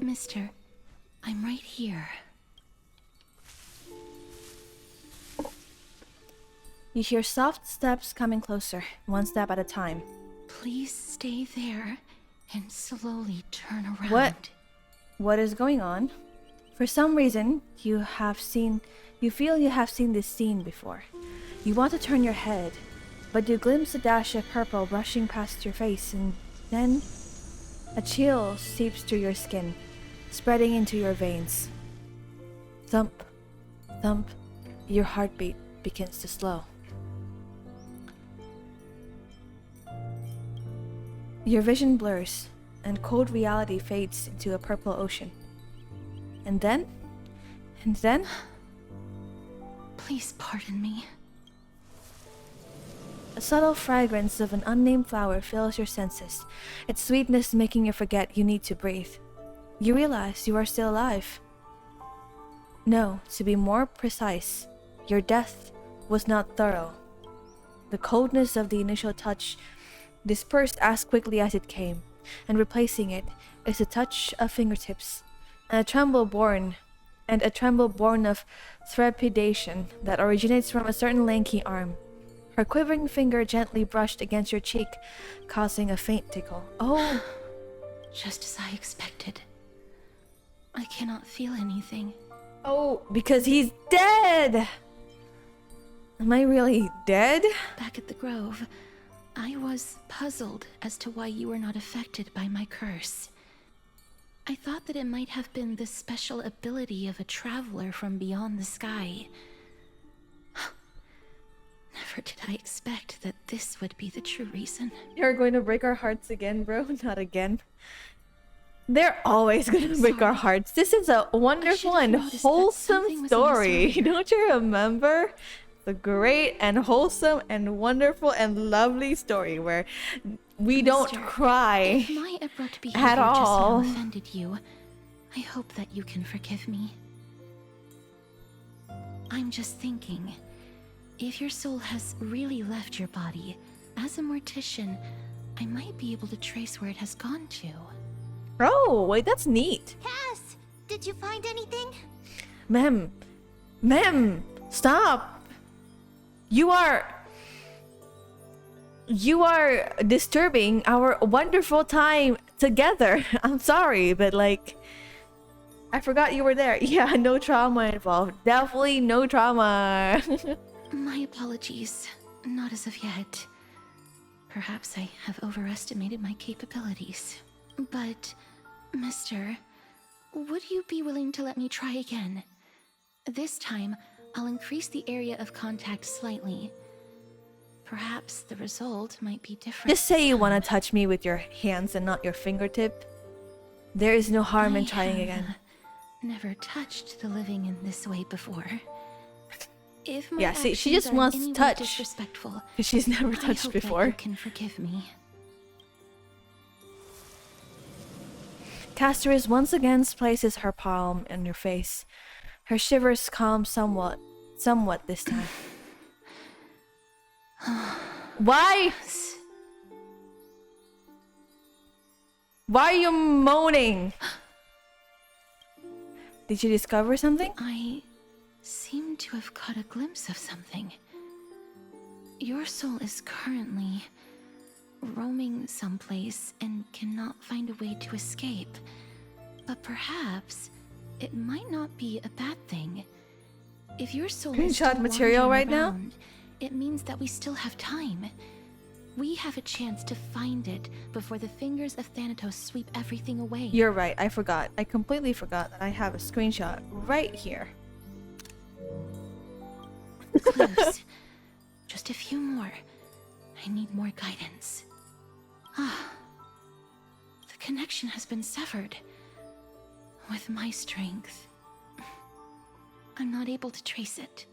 S2: Mister, I'm right here.
S1: You hear soft steps coming closer, one step at a time.
S2: Please stay there and slowly turn around.
S1: What is going on? For some reason, you feel you have seen this scene before. You want to turn your head, but you glimpse a dash of purple brushing past your face, and then a chill seeps through your skin, spreading into your veins. Thump, thump, your heartbeat begins to slow. Your vision blurs, and cold reality fades into a purple ocean. And then...
S2: Please pardon me.
S1: A subtle fragrance of an unnamed flower fills your senses, its sweetness making you forget you need to breathe. You realize you are still alive. No, to be more precise, your death was not thorough. The coldness of the initial touch dispersed as quickly as it came, and replacing it is a touch of fingertips and a tremble born of trepidation that originates from a certain lanky arm. Her quivering finger gently brushed against your cheek, causing a faint tickle. Oh,
S2: Just as I expected. I cannot feel anything.
S1: oh, because he's dead. Am I really dead?
S2: Back at the Grove, I was puzzled as to why you were not affected by my curse. I thought that it might have been the special ability of a traveler from beyond the sky. Never did I expect that this would be the true reason.
S1: You're going to break our hearts again, bro. Not again. They're always going to break our hearts. This is a wonderful
S2: have
S1: and
S2: noticed that
S1: wholesome
S2: something was
S1: story.
S2: amiss earlier.
S1: Don't you remember? The great and wholesome and wonderful and lovely story where we don't
S2: Mister,
S1: cry
S2: If my abrupt
S1: at
S2: behavior just
S1: all.
S2: now offended you, I hope that you can forgive me. I'm just thinking, if your soul has really left your body, as a mortician, I might be able to trace where it has gone to.
S1: Oh, wait, that's neat.
S6: Cass, did you find anything?
S1: Mem, stop. You are disturbing our wonderful time together. I'm sorry, but like, I forgot you were there. Yeah, no trauma involved. Definitely no trauma.
S2: My apologies. Not as of yet. Perhaps I have overestimated my capabilities. But, mister, would you be willing to let me try again? This time, I'll increase the area of contact slightly. Perhaps the result might be different.
S1: Just say
S2: this
S1: you want
S2: time.
S1: to touch me with your hands and not your fingertip. There is no harm in
S2: I
S1: trying
S2: have
S1: again.
S2: Never touched the living in this way before. If my
S1: Yeah, see, she
S2: actions
S1: just
S2: are in
S1: wants
S2: any way
S1: touch.
S2: disrespectful,
S1: Because she's never
S2: I
S1: touched
S2: hope that
S1: before.
S2: you can forgive me.
S1: Casteris once again places her palm on your face. Her shivers calm somewhat this time. Why? Why are you moaning? Did you discover something?
S2: I seem to have caught a glimpse of something. Your soul is currently roaming someplace and cannot find a way to escape. But perhaps it might not be a bad thing. If your soul is
S1: Screenshot
S2: still
S1: material
S2: wandering
S1: right now?
S2: around, it means that we still have time. We have a chance to find it before the fingers of Thanatos sweep everything away.
S1: You're right, I forgot. I completely forgot that I have a screenshot right here.
S2: Close. Just a few more. I need more guidance. Ah. The connection has been severed. With my strength, I'm not able to trace it.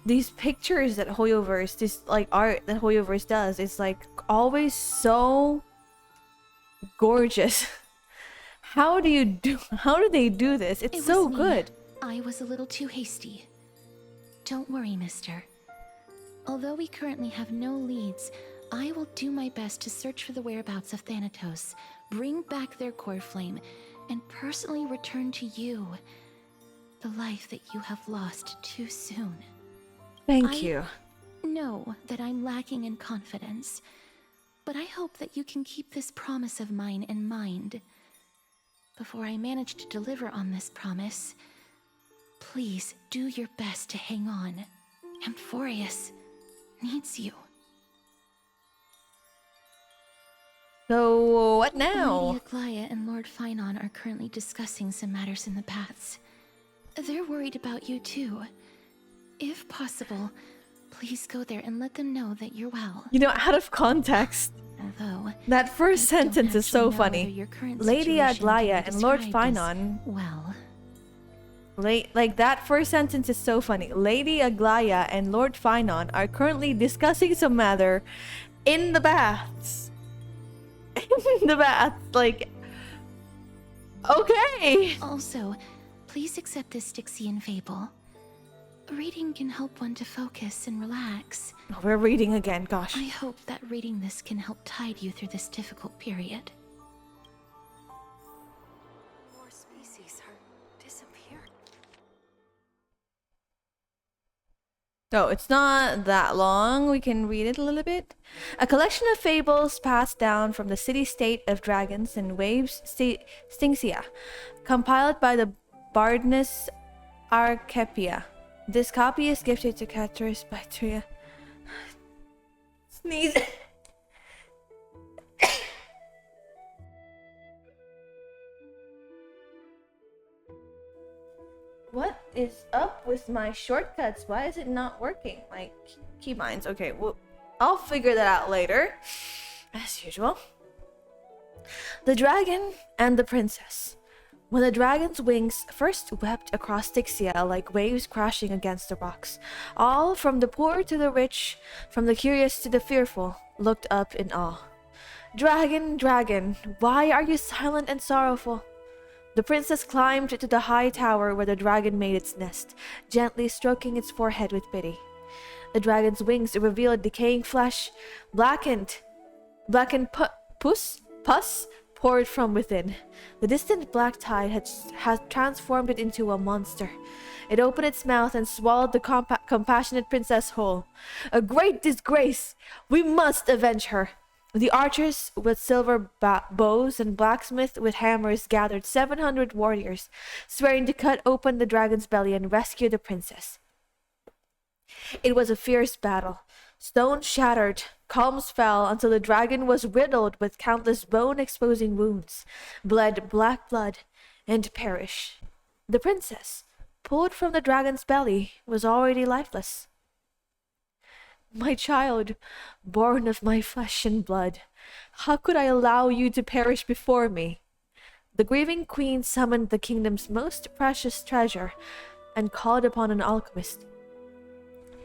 S1: These pictures that Hoyoverse, this like art that Hoyoverse does, it's like always so gorgeous. How do they do this? It's
S2: It
S1: so
S2: was me.
S1: good.
S2: I was a little too hasty. Don't worry, mister. Although we currently have no leads, I will do my best to search for the whereabouts of Thanatos, bring back their core flame, and personally return to you the life that you have lost too soon.
S1: Thank you.
S2: Know that I'm lacking in confidence, but I hope that you can keep this promise of mine in mind. Before I manage to deliver on this promise, please do your best to hang on. Amphoreus needs you.
S1: So what now?
S2: Lady Aglaia and Lord Finon are currently discussing some matters in the paths. They're worried about you too. If possible, please go there and let them know that you're well.
S1: You know, out of context,
S2: Although
S1: that first
S2: I don't
S1: sentence is so
S2: actually know whether
S1: funny.
S2: your current
S1: Lady
S2: situation can
S1: Aglaia
S2: be
S1: and Lord
S2: described as,
S1: Finon.
S2: well,
S1: Like that first sentence is so funny. Lady Aglaia and Lord Finon are currently discussing some matter in the baths. In the baths, like, okay.
S2: also, please accept this Styxian fable. reading can help one to focus and relax.
S1: Oh, we're reading again, gosh.
S2: I hope that reading this can help tide you through this difficult period.
S5: More species are disappearing.
S1: No, it's not that long. We can read it a little bit. A collection of fables passed down from the city-state of dragons and waves Stingsia, compiled by the Bardness Archepia. This copy is gifted to Caterus by Tria. Sneeze. What is up with my shortcuts? Why is it not working? My keybinds. Okay, well, I'll figure that out later. As usual. The Dragon and the Princess. When the dragon's wings first wept across Styxia like waves crashing against the rocks, all, from the poor to the rich, from the curious to the fearful, looked up in awe. Dragon, dragon, why are you silent and sorrowful? The princess climbed to the high tower where the dragon made its nest, gently stroking its forehead with pity. The dragon's wings revealed decaying flesh, blackened pus poured from within. The distant black tide had transformed it into a monster. It opened its mouth and swallowed the compassionate princess whole. A great disgrace! We must avenge her! The archers with silver bows and blacksmith with hammers gathered 700 warriors, swearing to cut open the dragon's belly and rescue the princess. It was a fierce battle. Stones shattered, columns fell until the dragon was riddled with countless bone-exposing wounds, bled black blood, and perished. The princess, pulled from the dragon's belly, was already lifeless. My child, born of my flesh and blood, how could I allow you to perish before me? The grieving queen summoned the kingdom's most precious treasure and called upon an alchemist.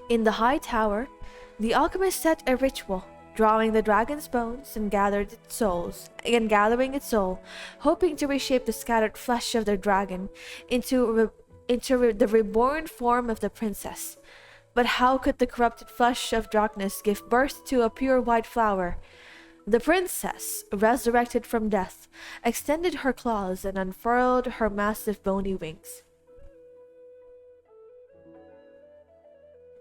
S1: In the high tower, the alchemist set a ritual, drawing the dragon's bones and gathering its soul, hoping to reshape the scattered flesh of the dragon into the reborn form of the princess. But how could the corrupted flesh of darkness give birth to a pure white flower? The princess, resurrected from death, extended her claws and unfurled her massive bony wings.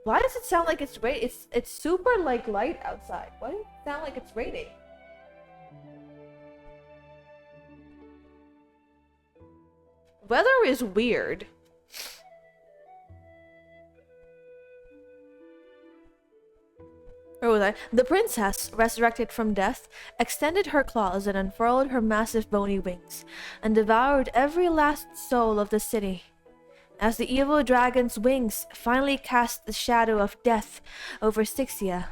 S1: Why does it sound like it's raining? It's super like light outside. Why does it sound like it's raining? Weather is weird. Where was I? The princess, resurrected from death, extended her claws and unfurled her massive bony wings, and devoured every last soul of the city. As the evil dragon's wings finally cast the shadow of death over Styxia,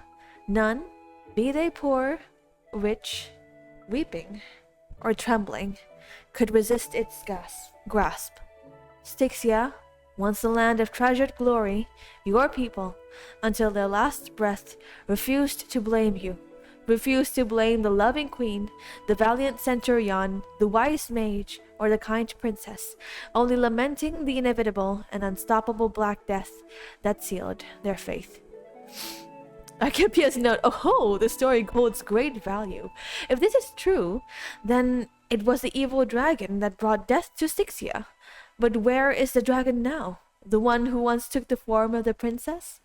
S1: none, be they poor, rich, weeping, or trembling, could resist its grasp. Styxia, once the land of treasured glory, your people, until their last breath, refused to blame you, refused to blame the loving queen, the valiant centurion, the wise mage, or the kind princess, only lamenting the inevitable and unstoppable black death that sealed their faith. Archipia's note, oh, the story holds great value. If this is true, then it was the evil dragon that brought death to Styxia. But where is the dragon now? The one who once took the form of the princess?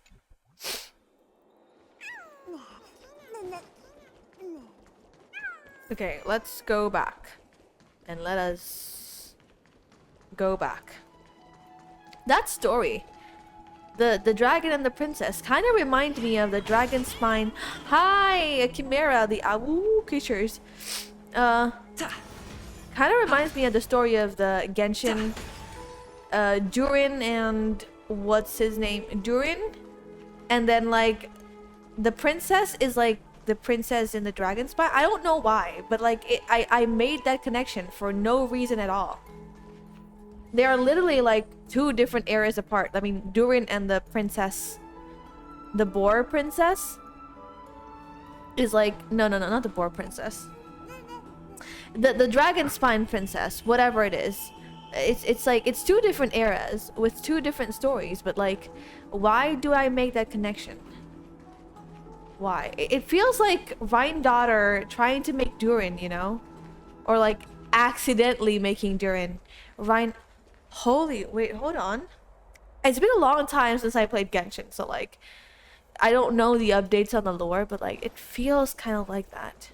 S1: Okay, let's go back. And let us go back. That story, the dragon and the princess, kind of remind me of the dragon spine. Hi, a chimera, the Awu creatures. Kind of reminds me of the story of the Genshin, Durin and what's his name? Durin? And then like the princess is like the princess in the dragon spine. I don't know why, but like I made that connection for no reason at all. They are literally like two different areas apart. I mean, Durin and the princess, the boar princess, is like no, not the boar princess. The dragon spine princess, whatever it is, It's like it's two different eras with two different stories, but like, why do I make that connection? Why? It feels like Rhine daughter trying to make Durin, you know, or like accidentally making Durin. Rhine, holy wait, hold on. It's been a long time since I played Genshin, so like, I don't know the updates on the lore, but like, it feels kind of like that.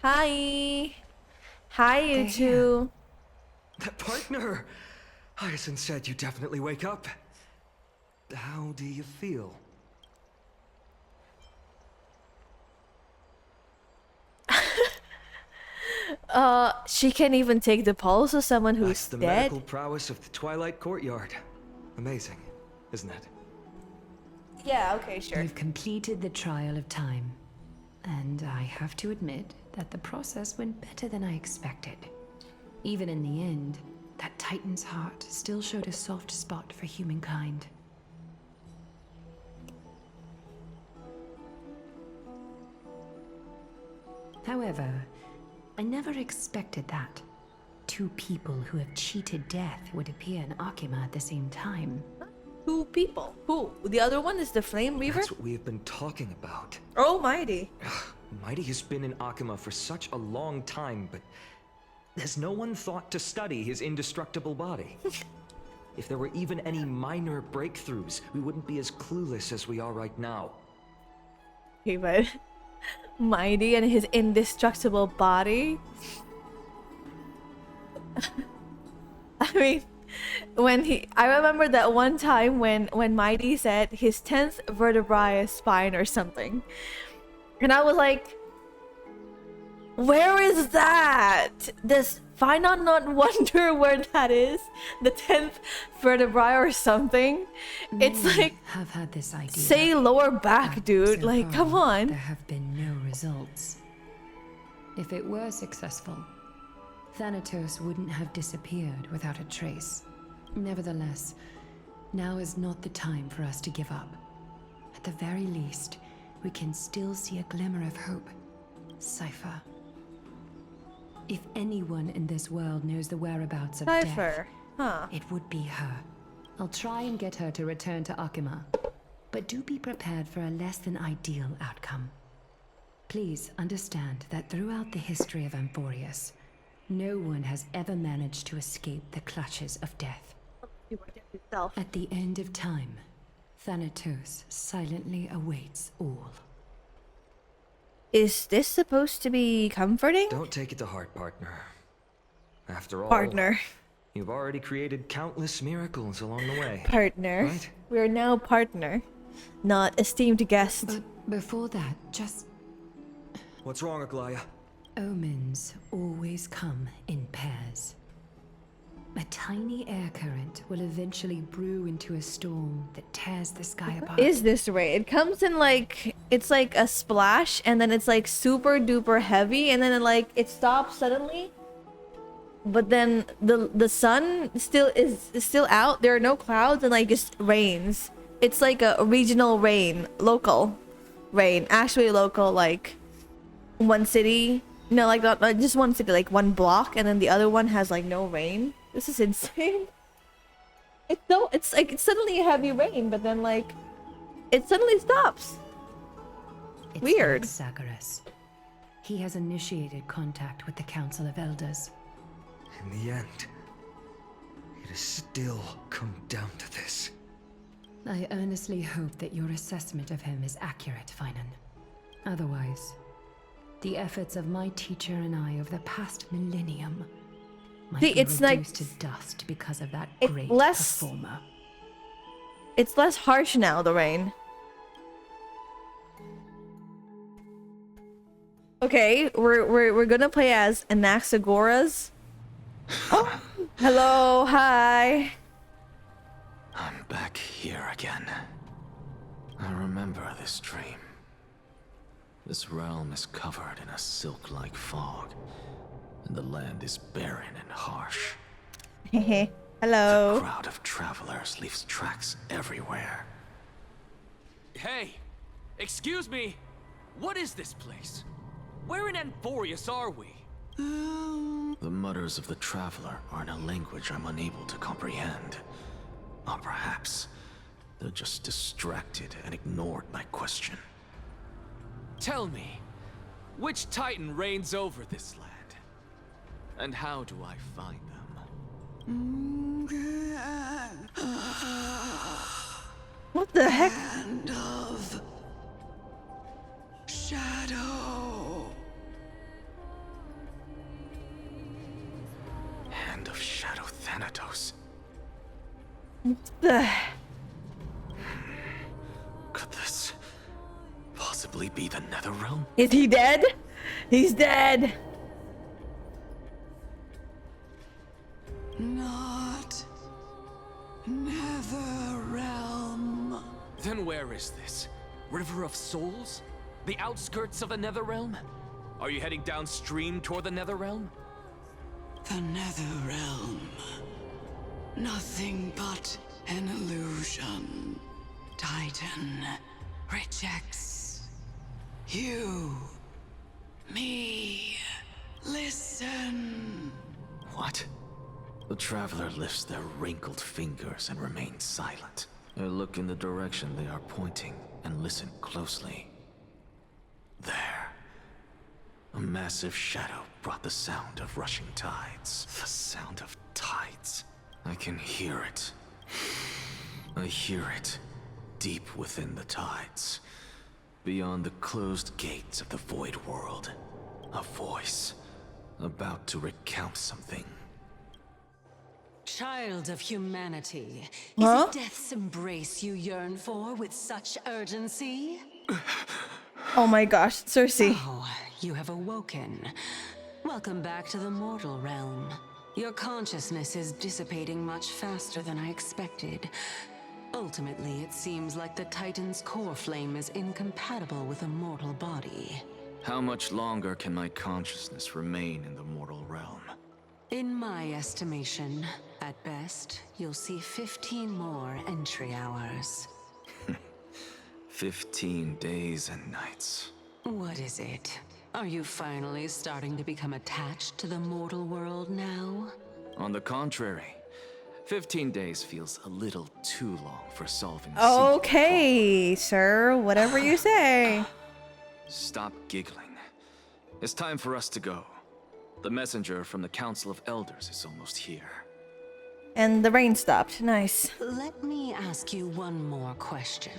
S1: Hi. Hi, you two.
S7: Partner! Hyacinth said you definitely wake up. How do you feel?
S1: She can't even take the pulse of someone who's
S7: That's the
S1: dead.
S7: medical prowess of the Twilight Courtyard. Amazing, isn't it?
S1: Yeah, okay, sure.
S8: You've completed the trial of time. And I have to admit that the process went better than I expected. Even in the end, that Titan's heart still showed a soft spot for humankind. However, I never expected that. Two people who have cheated death would appear in Akima at the same time.
S1: Two people. Who? The other one is the Flame Reaver?
S7: That's what we have been talking about.
S1: Oh, mighty.
S7: Mighty has been in Akima for such a long time, but has no one thought to study his indestructible body? If there were even any minor breakthroughs, we wouldn't be as clueless as we are right now.
S1: Okay, but mighty and his indestructible body. I mean, I remember that one time when Mighty said his 10th vertebrae spine or something, and I was like, where is that? Does Finon not wonder where that is? The 10th vertebrae or something? It's like,
S8: have had this idea.
S1: say lower back, dude.
S8: So
S1: Like,
S8: far,
S1: come on.
S8: There have been no results. If it were successful, Thanatos wouldn't have disappeared without a trace. Nevertheless, now is not the time for us to give up. At the very least, we can still see a glimmer of hope. Cypher. If anyone in this world knows the whereabouts of
S1: Cypher,
S8: death, it would be her. I'll try and get her to return to Akima, but do be prepared for a less than ideal outcome. Please understand that throughout the history of Amphoreus, no one has ever managed to escape the clutches of death. At the end of time, Thanatos silently awaits all.
S1: Is this supposed to be comforting?
S7: Don't take it to heart, partner. After all,
S1: Partner.
S7: you've already created countless miracles along the way.
S1: Partner.
S7: Right?
S1: We are now partner, not esteemed guest.
S8: But before that, just...
S7: What's wrong, Aglaya?
S8: Omens always come in pairs. A tiny air current will eventually brew into a storm that tears the sky apart.
S1: Is this rain? It comes in like, it's like a splash, and then it's like super duper heavy, and then it stops suddenly. But then the sun is still out. There are no clouds, and like just rains. It's like a regional rain, local rain, actually local, like one city. No, like not just one city, like one block, and then the other one has like no rain. This is insane. It's like it's suddenly a heavy rain, but then like it suddenly stops.
S8: It's
S1: Weird.
S8: like Zagreus. He has initiated contact with the Council of Elders.
S7: In the end, it has still come down to this.
S8: I earnestly hope that your assessment of him is accurate, Finan. Otherwise, the efforts of my teacher and I over the past millennium might
S1: See,
S8: be
S1: it's like-
S8: reduced to dust because of that
S1: It's
S8: great
S1: less-
S8: performer.
S1: It's less harsh now, the rain. Okay, we're gonna play as Anaxagoras. Oh, hello, hi.
S3: I'm back here again. I remember this dream. This realm is covered in a silk-like fog, and the land is barren and harsh.
S1: Hehe.
S3: A
S1: Hello.
S3: crowd of travelers leaves tracks everywhere.
S9: Hey! Excuse me!
S4: What is this place? Where in Amphoreus are we?
S3: The mutters of the traveler are in a language I'm unable to comprehend. Or perhaps they're just distracted and ignored my question.
S4: Tell me, which Titan reigns over this land? And how do I find them?
S1: What the heck?
S9: Hand of Shadow.
S3: Hand of Shadow Thanatos.
S1: The
S3: Could this possibly be the Netherrealm?
S1: Is he dead? He's dead.
S9: Not Netherrealm.
S4: Then where is this? River of Souls? The outskirts of the Netherrealm? Are you heading downstream toward the Netherrealm?
S9: The Netherrealm. Nothing but an illusion. Titan rejects you. Me. Listen.
S3: What? The traveler lifts their wrinkled fingers and remains silent. I look in the direction they are pointing and listen closely. There. A massive shadow brought the sound of rushing tides. The sound of tides. I can hear it. I hear it deep within the tides. Beyond the closed gates of the void world. A voice about to recount something.
S10: Child of humanity,
S1: Huh?
S10: is it death's embrace you yearn for with such urgency?
S1: Oh my gosh, Cersei.
S10: Oh, you have awoken. Welcome back to the mortal realm. Your consciousness is dissipating much faster than I expected. Ultimately, it seems like the Titan's core flame is incompatible with a mortal body.
S3: How much longer can my consciousness remain in the mortal realm?
S10: In my estimation, at best, you'll see 15 more entry hours.
S3: 15 days and nights.
S10: What is it? Are you finally starting to become attached to the mortal world now?
S3: On the contrary, 15 days feels a little too long for solving
S1: Okay, sir. Whatever you say.
S3: Stop giggling. It's time for us to go. The messenger from the Council of Elders is almost here.
S1: And the rain stopped. Nice.
S10: Let me ask you one more question.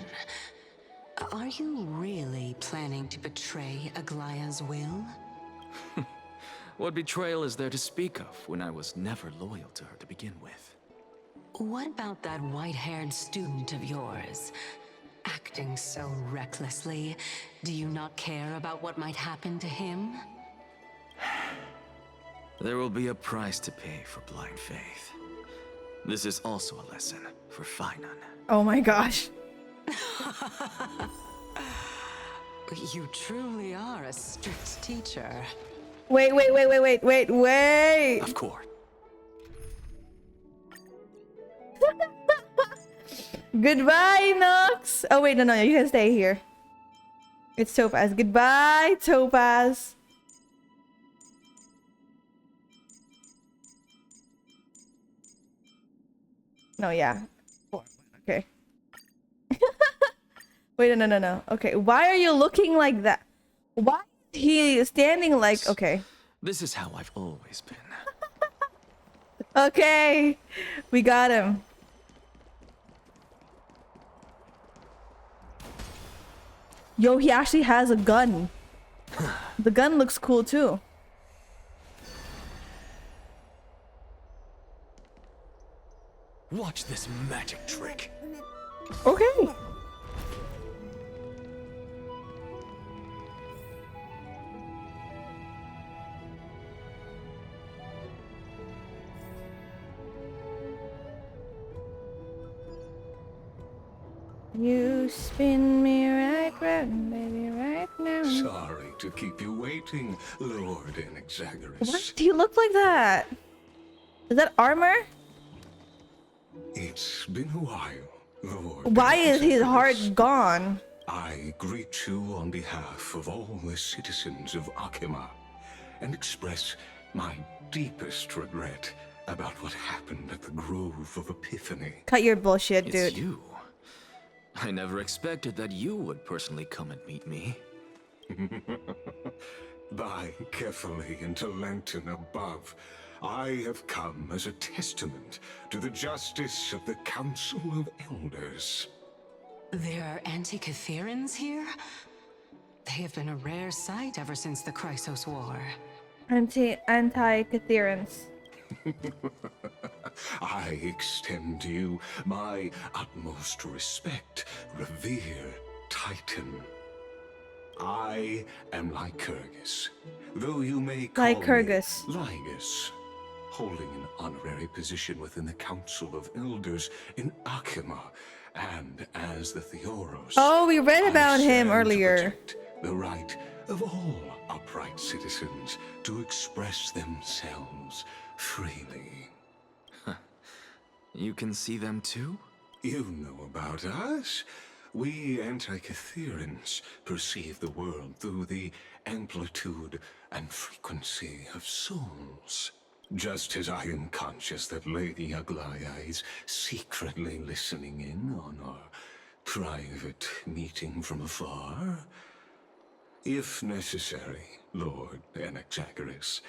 S10: Are you really planning to betray Aglaya's will?
S3: What betrayal is there to speak of when I was never loyal to her to begin with?
S10: What about that white-haired student of yours? Acting so recklessly, do you not care about what might happen to him?
S3: There will be a price to pay for blind faith. This is also a lesson for Finan.
S1: Oh my gosh.
S10: You truly are a strict teacher.
S1: Wait.
S3: Of course.
S1: Goodbye, Nox. Oh wait, no, you can stay here. It's Topaz. Goodbye, Topaz. No, yeah. Okay. Wait, no. Okay, why are you looking like that? Why is he standing like... Okay.
S3: This is how I've always been.
S1: Okay. We got him. Yo, he actually has a gun. The gun looks cool too.
S3: Watch this magic trick.
S1: Okay. You spin me right round, baby, right now.
S11: Sorry to keep you waiting, Lord Inexagerous.
S1: Why do you look like that? Is that armor?
S11: It's been a while, Lord.
S1: Why is his
S11: Inexagerous.
S1: heart gone?
S11: I greet you on behalf of all the citizens of Akima and express my deepest regret about what happened at the Grove of Epiphany.
S1: Cut your bullshit,
S3: It's
S1: dude.
S3: you. I never expected that you would personally come and meet me.
S11: By carefully into Lantern above, I have come as a testament to the justice of the Council of Elders.
S10: There are Antikytherans here? They have been a rare sight ever since the Chrysos War.
S1: Anti-Catherans.
S11: I extend to you my utmost respect, revered Titan. I am Lycurgus, though you may call
S1: Lycurgus.
S11: me Lygus, holding an honorary position within the Council of Elders in Akima, and as the Theoros.
S1: Oh, we read
S11: I
S1: about him
S11: stand to
S1: earlier.
S11: protect the right of all upright citizens to express themselves freely.
S3: You can see them too?
S11: You know about us. We Antikytherans perceive the world through the amplitude and frequency of souls. Just as I am conscious that Lady Aglaya is secretly listening in on our private meeting from afar. If necessary, Lord Anaxagoras,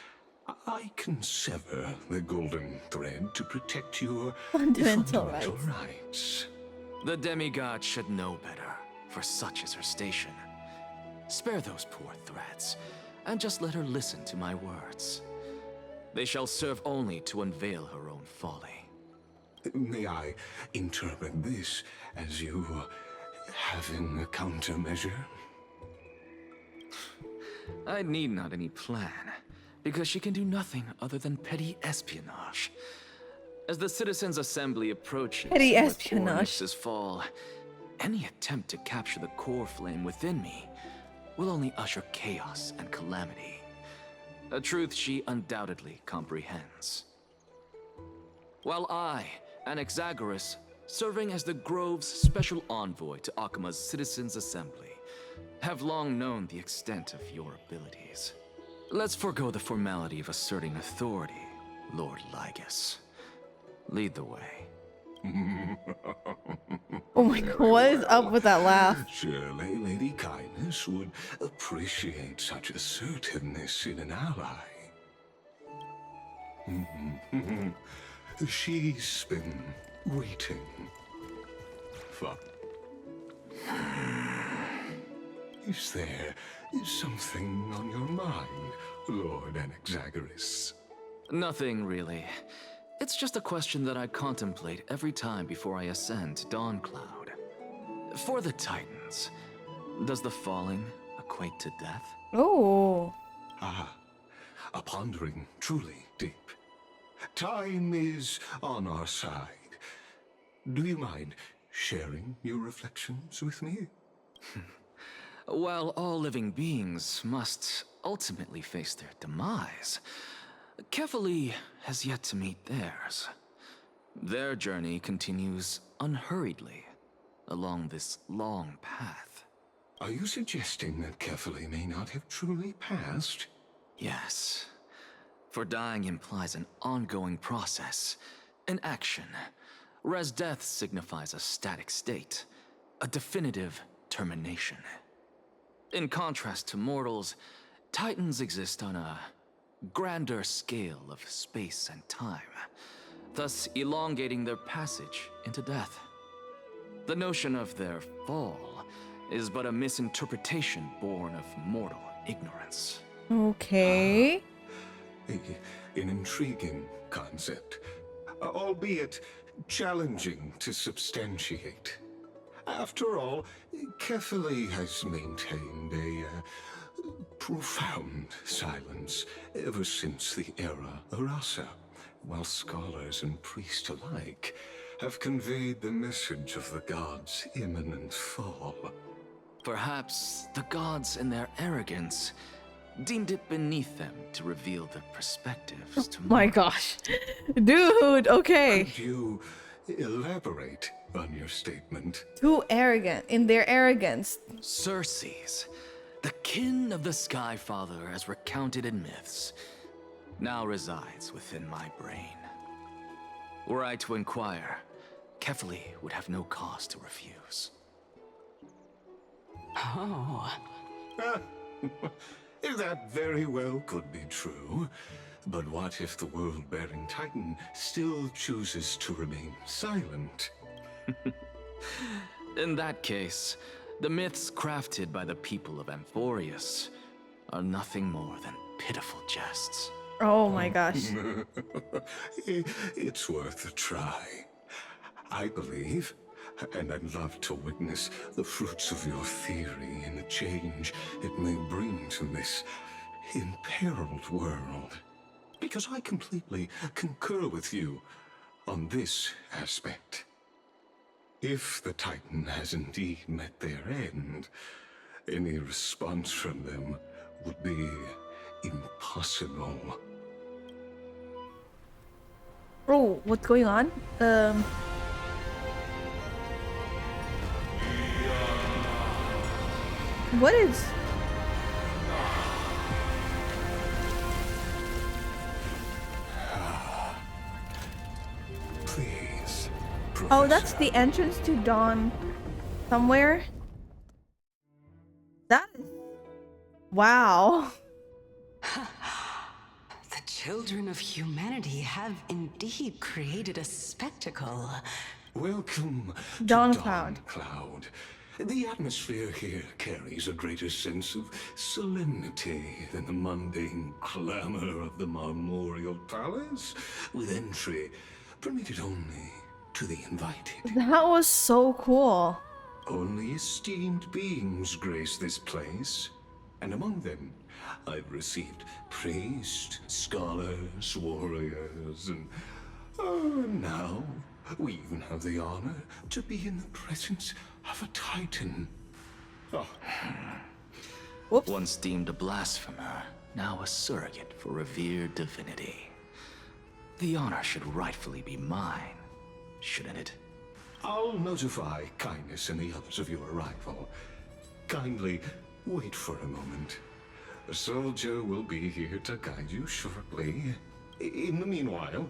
S11: I can sever the golden thread to protect your
S1: Fundamental
S11: rights.
S3: The demigod should know better, for such is her station. Spare those poor threats, and just let her listen to my words. They shall serve only to unveil her own folly.
S11: May I interpret this as you having a countermeasure?
S3: I need not any plan, because she can do nothing other than petty espionage. As the Citizens' Assembly approaches
S1: Petty
S3: and
S1: espionage.
S3: Amphoreus' fall, any attempt to capture the core flame within me will only usher chaos and calamity. A truth she undoubtedly comprehends. While I, Anaxagoras, serving as the Grove's special envoy to Akima's Citizens' Assembly, have long known the extent of your abilities. Let's forego the formality of asserting authority, Lord Lygus. Lead the way.
S1: Oh my god, what is up with that laugh?
S11: Surely Lady Kindness would appreciate such assertiveness in an ally. She's been waiting for... Is there something on your mind, Lord Anaxagoras?
S3: Nothing, really. It's just a question that I contemplate every time before I ascend to Dawncloud. For the Titans, does the falling equate to death?
S1: Oh.
S11: Ah, a pondering truly deep. Time is on our side. Do you mind sharing your reflections with me?
S3: While all living beings must ultimately face their demise, Kefali has yet to meet theirs. Their journey continues unhurriedly along this long path.
S11: Are you suggesting that Kefali may not have truly passed?
S3: Yes. For dying implies an ongoing process, an action, whereas death signifies a static state, a definitive termination. In contrast to mortals, Titans exist on a grander scale of space and time, thus elongating their passage into death. The notion of their fall is but a misinterpretation born of mortal ignorance.
S1: Okay.
S11: An intriguing concept, albeit challenging to substantiate. After all, Kefali has maintained a profound silence ever since the era Arasa, while scholars and priests alike have conveyed the message of the gods' imminent fall.
S3: Perhaps the gods in their arrogance deemed it beneath them to reveal their perspectives to
S1: My
S3: mortals.
S1: gosh. Dude, okay.
S11: Could you Elaborate on your statement.
S1: Too arrogant in their arrogance.
S4: Circes, the kin of the Skyfather as recounted in myths, now resides within my brain. Were I to inquire, Kefali would have no cause to refuse.
S10: Oh.
S11: That very well could be true. But what if the world-bearing Titan still chooses to remain silent?
S4: In that case, the myths crafted by the people of Amphoreus are nothing more than pitiful jests.
S1: Oh my gosh.
S11: It's worth a try. I believe, and I'd love to witness the fruits of your theory and the change it may bring to this imperiled world. Because I completely concur with you on this aspect. If the Titan has indeed met their end, any response from them would be impossible.
S1: Oh, what's going on? What is?
S11: Please.
S1: Oh, that's the entrance to Dawn somewhere. That is... Wow.
S10: The children of humanity have indeed created a spectacle.
S11: Welcome
S1: Dawn
S11: to
S1: Cloud.
S11: Dawn Cloud. The atmosphere here carries a greater sense of solemnity than the mundane clamor of the Marmorial Palace, with entry permitted only to the invited.
S1: That was so cool.
S11: Only esteemed beings grace this place, and among them I've received priests, scholars, warriors, and now we even have the honor to be in the presence of a Titan. Oh.
S1: Whoops.
S4: Once deemed a blasphemer, now a surrogate for revered divinity. The honor should rightfully be mine, shouldn't it?
S11: I'll notify Kindness and the others of your arrival. Kindly wait for a moment. A soldier will be here to guide you shortly. In the meanwhile,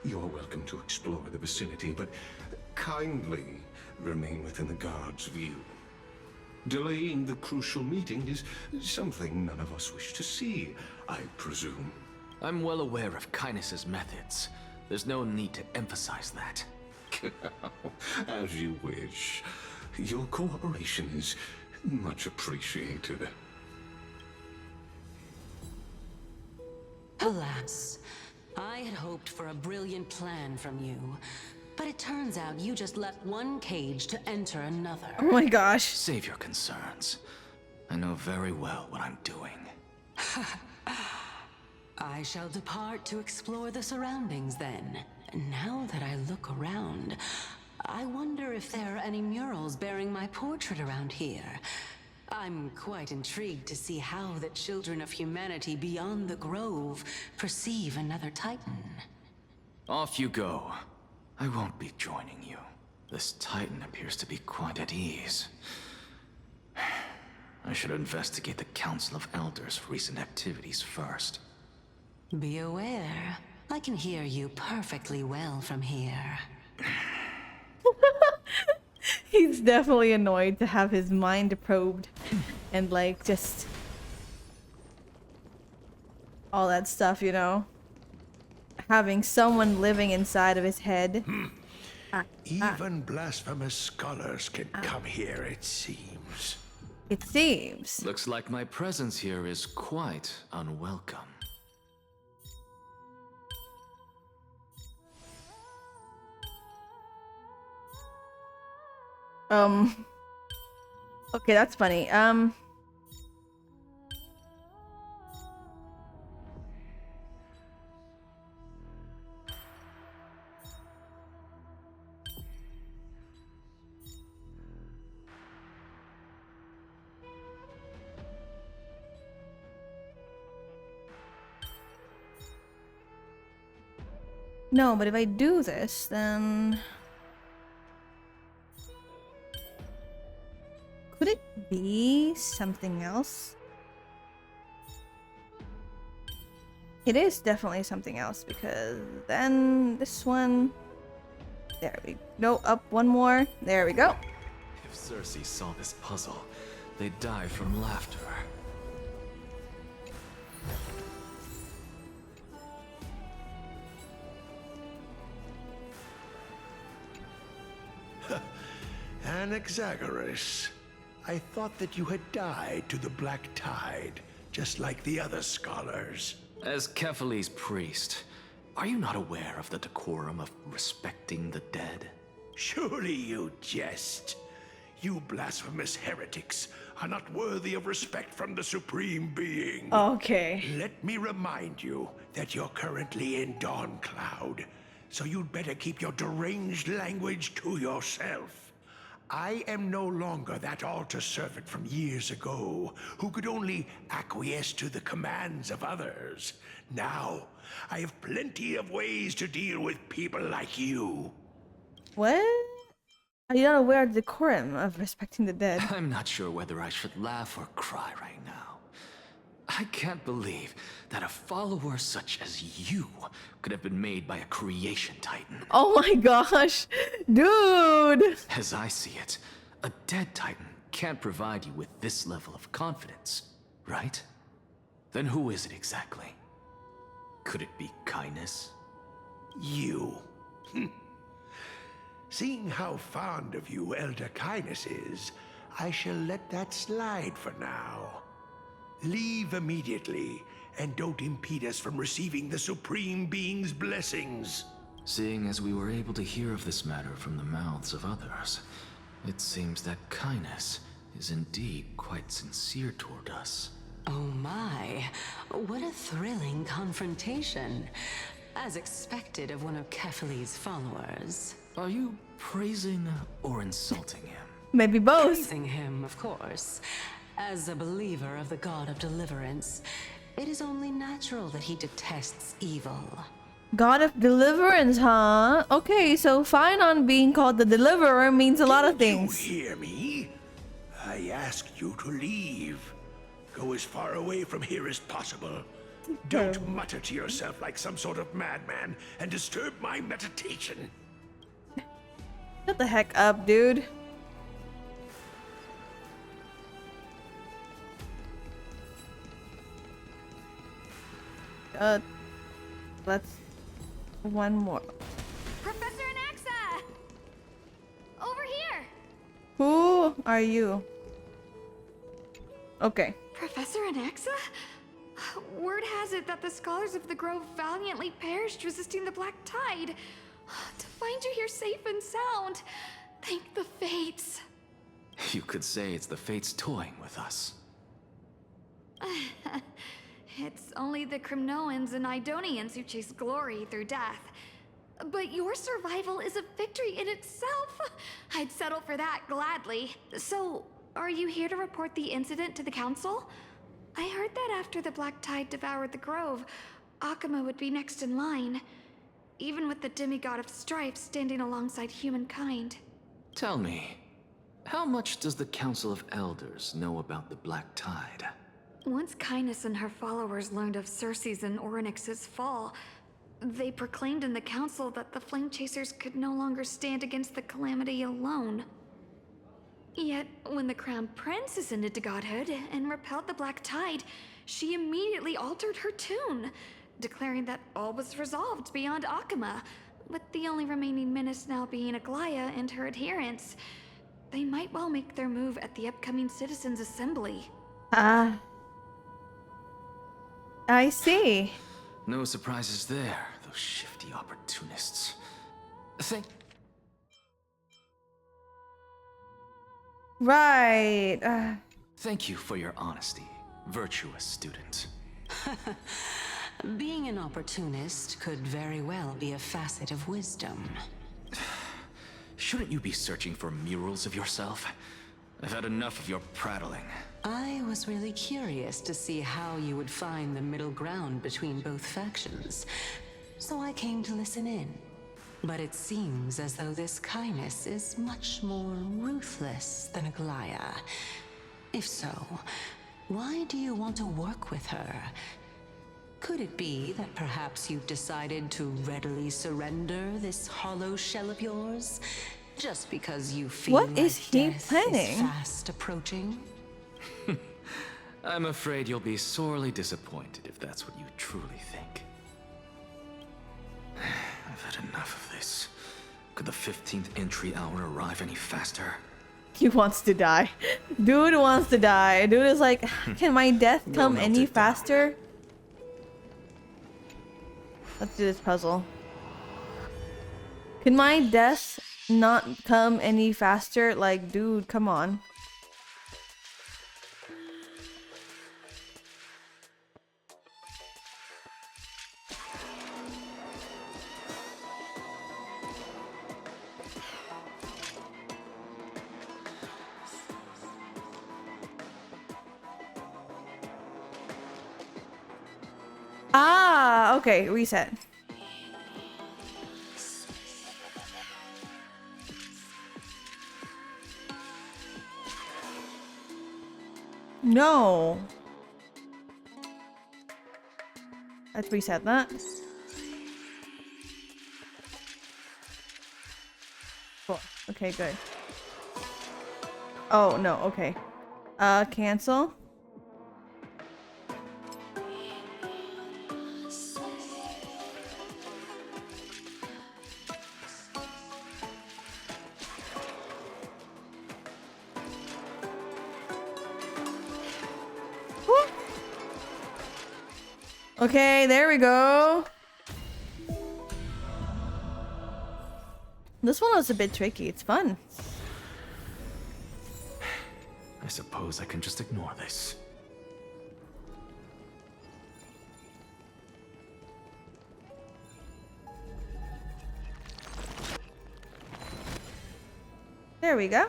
S11: you're welcome to explore the vicinity, but kindly remain within the guard's view. Delaying the crucial meeting is something none of us wish to see, I presume.
S4: I'm well aware of Kindness's methods. There's no need to emphasize that.
S11: As you wish. Your cooperation is much appreciated.
S10: Alas, I had hoped for a brilliant plan from you, but it turns out you just left one cage to enter another.
S1: Oh my gosh.
S4: Save your concerns. I know very well what I'm doing.
S10: I shall depart to explore the surroundings then. Now that I look around, I wonder if there are any murals bearing my portrait around here. I'm quite intrigued to see how the children of humanity beyond the grove perceive another Titan.
S4: Off you go. I won't be joining you. This Titan appears to be quite at ease. I should investigate the Council of Elders' recent activities first.
S10: Be aware, I can hear you perfectly well from here.
S1: He's definitely annoyed to have his mind probed and like just all that stuff, you know? Having someone living inside of his head.
S12: Even blasphemous scholars can come here, it seems.
S1: It seems.
S4: Looks like my presence here is quite unwelcome.
S1: Okay, that's funny. No, but if I do this, then Could it be something else? It is definitely something else because then this one. There we go. Up one more. There we go.
S4: If Cersei saw this puzzle, they'd die from laughter.
S12: Anaxagoras, I thought that you had died to the Black Tide, just like the other scholars.
S4: As Kefali's priest, are you not aware of the decorum of respecting the dead?
S12: Surely you jest. You blasphemous heretics are not worthy of respect from the Supreme Being.
S1: Okay.
S12: Let me remind you that you're currently in Dawn Cloud, so you'd better keep your deranged language to yourself. I am no longer that altar servant from years ago, who could only acquiesce to the commands of others. Now, I have plenty of ways to deal with people like you.
S1: What? Are you not aware of the decorum of respecting the dead?
S4: I'm not sure whether I should laugh or cry right now. I can't believe that a follower such as you could have been made by a creation titan.
S1: Oh my gosh, dude!
S4: As I see it, a dead titan can't provide you with this level of confidence, right? Then who is it exactly? Could it be kindness?
S12: You. Seeing how fond of you Elder Kindness is, I shall let that slide for now. Leave immediately, and don't impede us from receiving the Supreme Being's blessings.
S4: Seeing as we were able to hear of this matter from the mouths of others, it seems that kindness is indeed quite sincere toward us.
S10: Oh my, what a thrilling confrontation. As expected of one of Kefali's followers.
S4: Are you praising or insulting him?
S1: Maybe both.
S10: Praising him, of course. As a believer of the God of Deliverance, it is only natural that he detests evil.
S1: God of Deliverance, huh? Okay, so fine on being called the Deliverer means a lot of things.
S12: You hear me? I asked you to leave. Go as far away from here as possible. Don't mutter to yourself like some sort of madman and disturb my meditation.
S1: Shut the heck up, dude. Let's one more.
S5: Professor Anaxa! Over here!
S1: Who are you? Okay.
S5: Professor Anaxa? Word has it that the scholars of the Grove valiantly perished resisting the Black Tide. To find you here safe and sound, thank the fates.
S4: You could say it's the fates toying with us.
S5: It's only the Crimnoans and Idonians who chase glory through death. But your survival is a victory in itself. I'd settle for that gladly. So, are you here to report the incident to the council? I heard that after the Black Tide devoured the Grove, Akuma would be next in line. Even with the demigod of strife standing alongside humankind.
S4: Tell me, how much does the Council of Elders know about the Black Tide?
S5: Once Kindness and her followers learned of Cersei's and Orynyx's fall, they proclaimed in the council that the Flame Chasers could no longer stand against the calamity alone. Yet, when the Crown Prince ascended to godhood and repelled the Black Tide, she immediately altered her tune, declaring that all was resolved beyond Akuma, with the only remaining menace now being Aglaya and her adherents. They might well make their move at the upcoming Citizens' Assembly.
S1: I see.
S4: No surprises there, those shifty opportunists.
S1: Right.
S4: Thank you for your honesty, virtuous student.
S10: Being an opportunist could very well be a facet of wisdom.
S4: Shouldn't you be searching for murals of yourself? I've had enough of your prattling.
S10: I was really curious to see how you would find the middle ground between both factions, so I came to listen in. But it seems as though this kindness is much more ruthless than Aglaya. If so, why do you want to work with her? Could it be that perhaps you've decided to readily surrender this hollow shell of yours? Just because you feel
S1: What
S10: like
S1: is he
S10: death
S1: planning?
S10: is fast approaching?
S4: I'm afraid you'll be sorely disappointed if that's what you truly think. I've had enough of this. Could the 15th entry hour arrive any faster?
S1: He wants to die. Dude wants to die. Dude is like, can my death come
S4: melt
S1: any
S4: it down.
S1: faster? Let's do this puzzle. Can my death not come any faster? Like, dude, come on. Ah, okay, reset. No. Let's reset that. Cool. Okay, good. Oh, no, okay. Cancel. Okay, there we go. This one was a bit tricky. It's fun.
S4: I suppose I can just ignore this.
S1: There we go.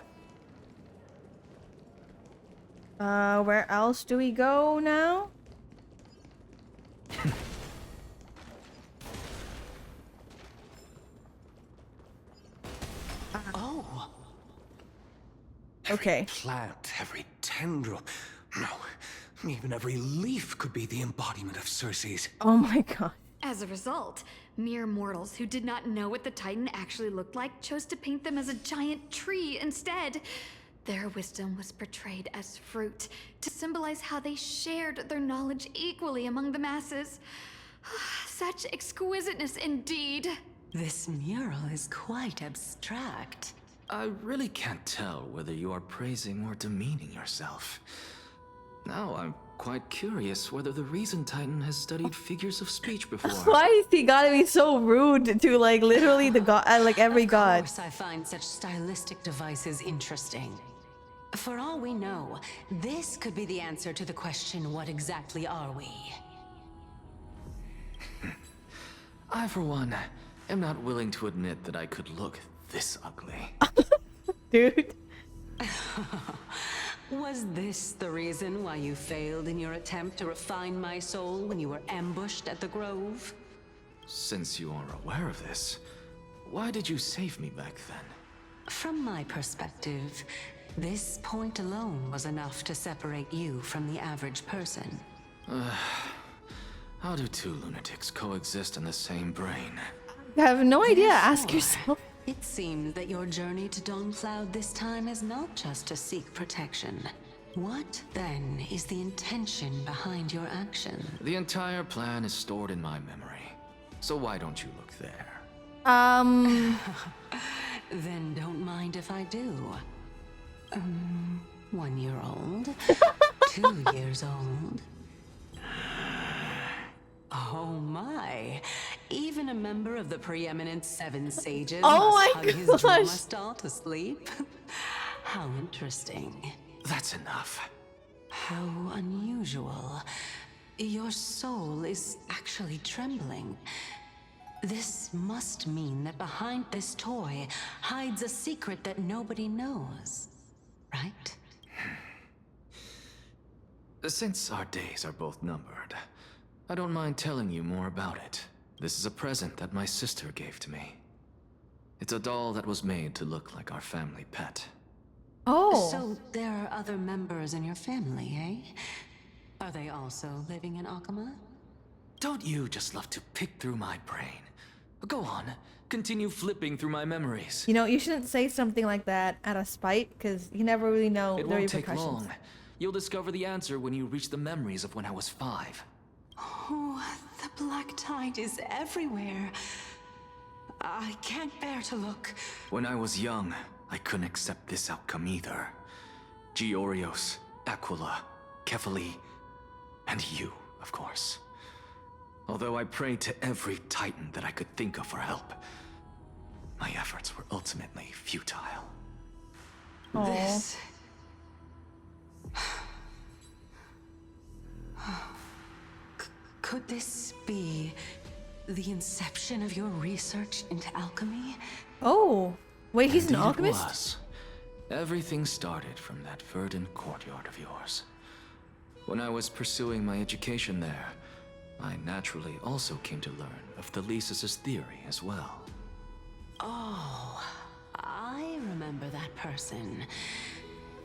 S1: Where else do we go now?
S7: Oh!
S1: Okay.
S7: Plant, every tendril. No, even every leaf could be the embodiment of Circe's.
S1: Oh my god.
S5: As a result, mere mortals who did not know what the Titan actually looked like chose to paint them as a giant tree instead. Their wisdom was portrayed as fruit, to symbolize how they shared their knowledge equally among the masses. Such exquisiteness indeed.
S10: This mural is quite abstract.
S4: I really can't tell whether you are praising or demeaning yourself. Now I'm quite curious whether the Reason Titan has studied figures of speech before.
S1: Why is he gotta be so rude to like literally the god, like every god?
S10: Of course, I find such stylistic devices interesting. For all we know, this could be the answer to the question, what exactly are we?
S4: I, for one, am not willing to admit that I could look this ugly.
S1: Dude.
S10: Was this the reason why you failed in your attempt to refine my soul when you were ambushed at the Grove?
S4: Since you are aware of this, why did you save me back then?
S10: From my perspective, this point alone was enough to separate you from the average person.
S4: How do two lunatics coexist in the same brain?
S1: I have no idea. Ask
S10: Therefore,
S1: yourself.
S10: It seems that your journey to Dawn-Cloud this time is not just to seek protection. What, then, is the intention behind your action?
S4: The entire plan is stored in my memory. So why don't you look there?
S10: Then don't mind if I do. 1 year old? 2 years old? Oh my! Even a member of the preeminent Seven Sages
S1: Oh
S10: must
S1: my
S10: hug his drama
S1: gosh.
S10: stall to sleep. How interesting.
S4: That's enough.
S10: How unusual. Your soul is actually trembling. This must mean that behind this toy hides a secret that nobody knows, right?
S4: Since our days are both numbered, I don't mind telling you more about it. This is a present that my sister gave to me. It's a doll that was made to look like our family pet.
S1: Oh.
S10: So there are other members in your family, eh? Are they also living in Akama?
S4: Don't you just love to pick through my brain? Go on, continue flipping through my memories.
S1: You know, you shouldn't say something like that out of spite, because you never really know
S4: It
S1: the
S4: won't take
S1: repercussions.
S4: long. You'll discover the answer when you reach the memories of when I was 5.
S10: Oh, the black tide is everywhere. I can't bear to look.
S4: When I was young, I couldn't accept this outcome either. Georios, Aquila, Kefali, and you, of course. Although I prayed to every titan that I could think of for help, my efforts were ultimately futile.
S10: This... Could this be the inception of your research into alchemy?
S1: Oh, wait, he's an
S4: Indeed it
S1: alchemist?
S4: was. Everything started from that verdant courtyard of yours. When I was pursuing my education there, I naturally also came to learn of Thalesis' theory as well.
S10: Oh, I remember that person.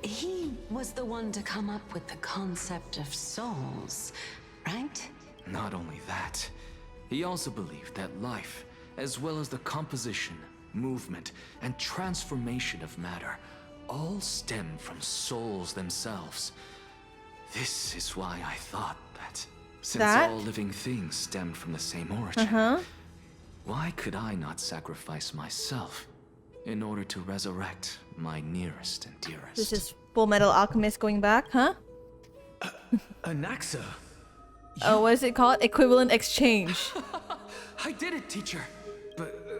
S10: He was the one to come up with the concept of souls, right?
S4: Not only that, he also believed that life, as well as the composition, movement, and transformation of matter, all stem from souls themselves. This is why I thought that, since all living things stemmed from the same origin, why could I not sacrifice myself in order to resurrect my nearest and dearest?
S1: This is Full Metal Alchemist going back, huh?
S13: Anaxa.
S1: Oh, what is it called? Equivalent exchange.
S4: I did it, teacher!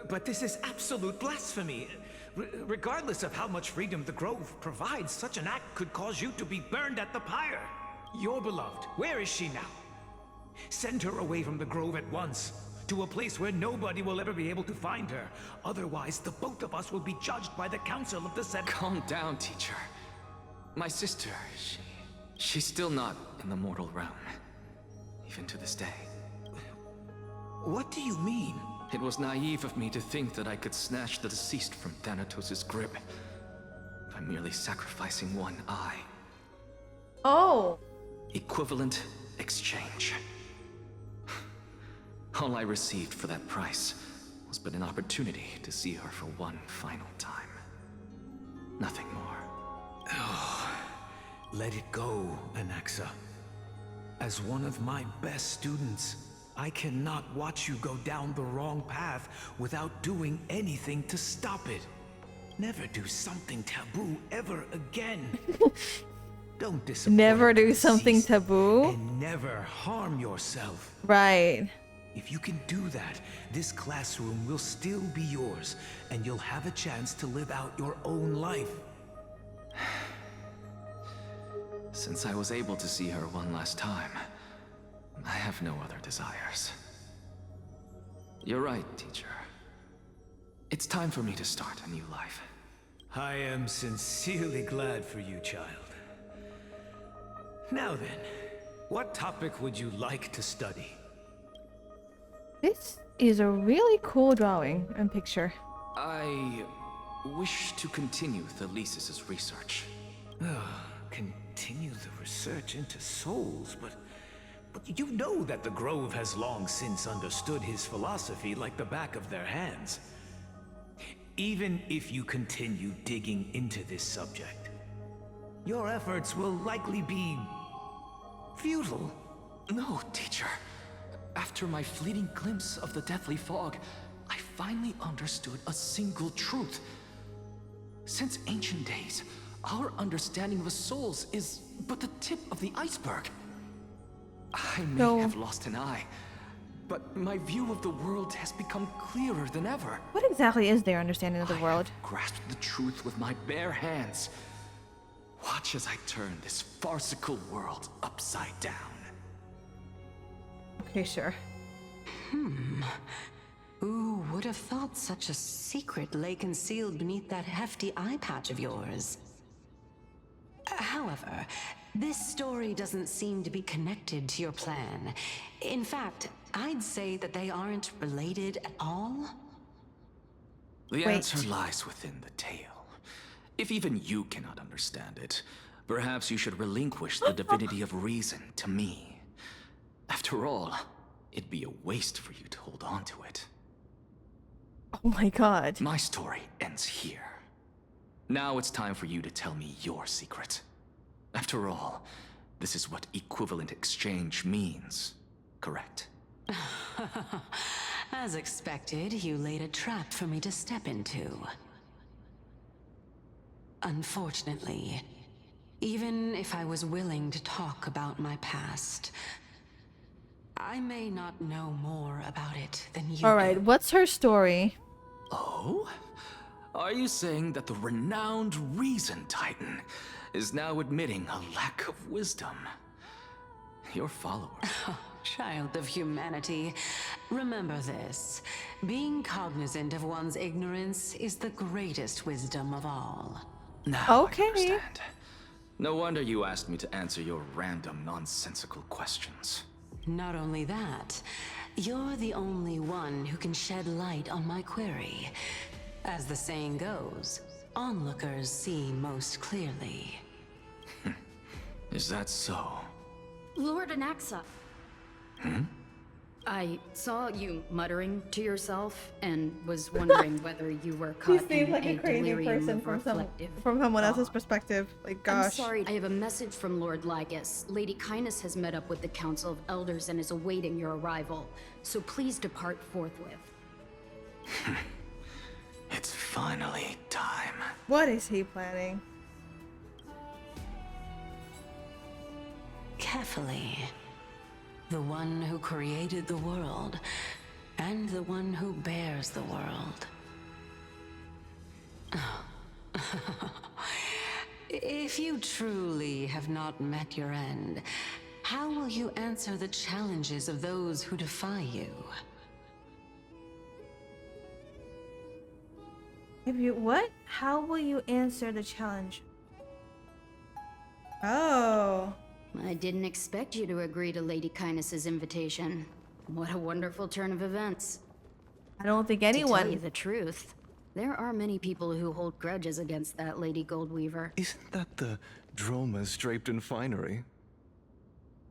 S13: But this is absolute blasphemy. Regardless of how much freedom the Grove provides, such an act could cause you to be burned at the pyre. Your beloved, where is she now? Send her away from the Grove at once, to a place where nobody will ever be able to find her. Otherwise, the both of us will be judged by the Council of the Seven.
S4: Calm down, teacher. My sister, she's still not in the mortal realm. Even to this day.
S13: What do you mean?
S4: It was naive of me to think that I could snatch the deceased from Thanatos' grip by merely sacrificing one eye.
S1: Oh.
S4: Equivalent exchange. All I received for that price was but an opportunity to see her for one final time. Nothing more.
S13: Oh, let it go, Anaxa. As one of my best students, I cannot watch you go down the wrong path without doing anything to stop it. Never do something taboo ever again. Don't disappoint.
S1: Never do something taboo?
S13: And never harm yourself.
S1: Right.
S13: If you can do that, this classroom will still be yours, and you'll have a chance to live out your own life.
S4: Since I was able to see her one last time, I have no other desires. You're right, teacher. It's time for me to start a new life.
S13: I am sincerely glad for you, child. Now then, what topic would you like to study?
S1: This is a really cool drawing and picture.
S4: I wish to continue Thalesis' research.
S13: Continue the research into souls, but you know that the Grove has long since understood his philosophy like the back of their hands. Even if you continue digging into this subject, your efforts will likely be futile.
S4: No, teacher. After my fleeting glimpse of the deathly fog, I finally understood a single truth. Since ancient days, our understanding of the souls is but the tip of the iceberg. I may have lost an eye, but my view of the world has become clearer than ever.
S1: What exactly is their understanding of the world?
S4: I grasped the truth with my bare hands. Watch as I turn this farcical world upside down.
S1: Okay, sure.
S10: Who would have thought such a secret lay concealed beneath that hefty eye patch of yours? However, this story doesn't seem to be connected to your plan. In fact, I'd say that they aren't related at all.
S4: The
S1: Wait.
S4: answer lies within the tale. If even you cannot understand it, perhaps you should relinquish the divinity of reason to me. After all, it'd be a waste for you to hold on to it.
S1: Oh my god.
S4: My story ends here. Now it's time for you to tell me your secret. After all, this is what equivalent exchange means, correct?
S10: As expected, you laid a trap for me to step into. Unfortunately, even if I was willing to talk about my past, I may not know more about it than you
S1: Alright,
S10: do.
S1: what's her story?
S4: Oh? Are you saying that the renowned Reason Titan is now admitting a lack of wisdom? Your followers.
S10: Child of humanity, remember this. Being cognizant of one's ignorance is the greatest wisdom of all.
S4: Now
S1: Okay.
S4: I understand. No wonder you asked me to answer your random, nonsensical questions.
S10: Not only that, you're the only one who can shed light on my query. As the saying goes, onlookers see most clearly.
S4: Is that so?
S14: Lord Anaxa. I saw you muttering to yourself and was wondering whether you were
S1: He
S14: caught
S1: seems
S14: in
S1: like a crazy
S14: delirium
S1: person
S14: of
S1: from
S14: reflective
S1: someone else's
S14: thought.
S1: perspective. Like,
S14: I'm
S1: gosh.
S14: sorry, I have a message from Lord Lygus. Lady Kindness has met up with the Council of Elders and is awaiting your arrival. So please depart forthwith.
S4: It's finally time.
S1: What is he planning?
S10: Carefully. The one who created the world, and the one who bears the world. If you truly have not met your end, how will you answer the challenges of those who defy you?
S1: If you what? How will you answer the challenge? Oh.
S14: I didn't expect you to agree to Lady Kindness's invitation. What a wonderful turn of events.
S1: I don't think
S14: To tell you
S1: anyone.
S14: the truth, there are many people who hold grudges against that Lady Goldweaver.
S15: Isn't that the dromas draped in finery?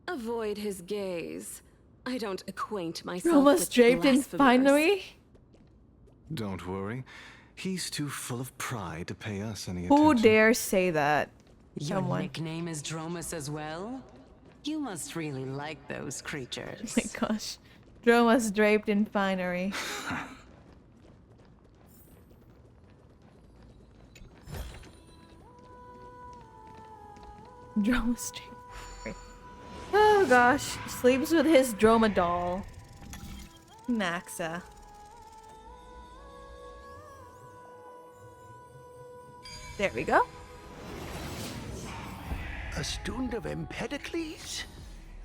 S16: Avoid his gaze. I don't acquaint myself
S1: Roma's
S16: with
S1: draped in
S16: blasphemers.
S1: finery?
S15: Don't worry. He's too full of pride to pay us any
S1: Who
S15: attention.
S1: dares say that?
S10: Your
S1: Someone.
S10: nickname is Dromus as well? You must really like those creatures.
S1: Oh my gosh. Droma's draped in finery. Droma's draped in finery. Oh gosh. Sleeps with his Droma doll. Naxa. There we go.
S12: A student of Empedocles?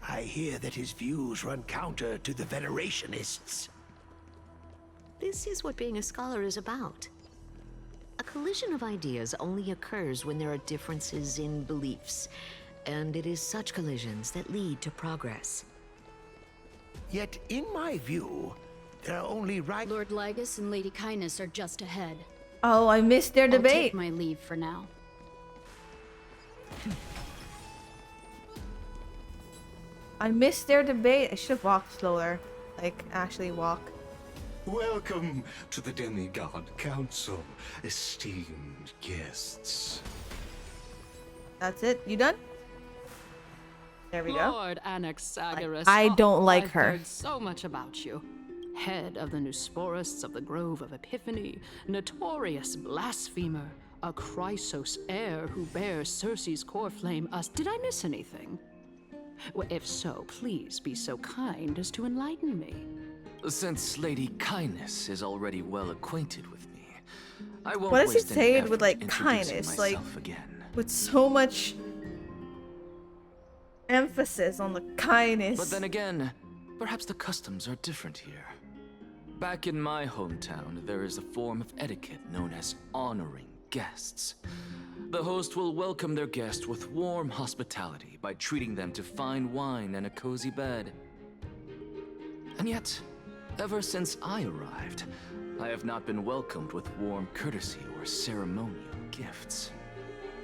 S12: I hear that his views run counter to the Venerationists.
S17: This is what being a scholar is about. A collision of ideas only occurs when there are differences in beliefs, and it is such collisions that lead to progress.
S12: Yet, in my view, there are only right.
S14: Lord Lygus and Lady Kindness are just ahead.
S1: Oh, I missed their
S14: I'll
S1: debate.
S14: take my leave for now.
S1: I missed their debate. I should have walked slower. Like, actually walk.
S11: Welcome to the Demigod Council, esteemed guests.
S1: That's it? You done? There we go.
S18: Lord Anaxagoras.
S1: I don't like
S18: I've
S1: her.
S18: heard so much about you. Head of the Newsporists of the Grove of Epiphany, notorious blasphemer, a Chrysos heir who bears Circe's core flame. Did I miss anything? Well, if so, please be so kind as to enlighten me.
S4: Since Lady Kindness is already well acquainted with me, I won't
S1: What does he
S4: waste any
S1: say it
S4: effort
S1: with, like,
S4: introducing
S1: kindness? Like,
S4: myself again.
S1: with so much emphasis on the kindness.
S4: But then again, perhaps the customs are different here. Back in my hometown, there is a form of etiquette known as honoring guests. The host will welcome their guest with warm hospitality by treating them to fine wine and a cozy bed. And yet, ever since I arrived, I have not been welcomed with warm courtesy or ceremonial gifts.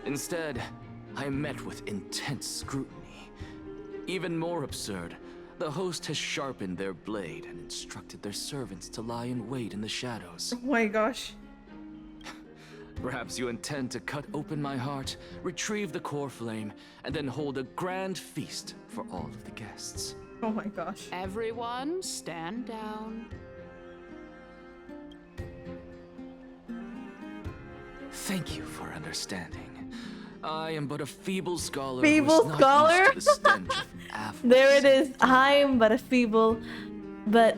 S4: Instead, I am met with intense scrutiny. Even more absurd, the host has sharpened their blade and instructed their servants to lie in wait in the shadows.
S1: Oh my gosh.
S4: Perhaps you intend to cut open my heart, retrieve the core flame, and then hold a grand feast for all of the guests.
S1: Oh my gosh.
S18: Everyone, stand down.
S4: Thank you for understanding. I am but a feeble scholar.
S1: Feeble
S4: who is not
S1: scholar?
S4: used to the stench of Amphoreus.
S1: There it is.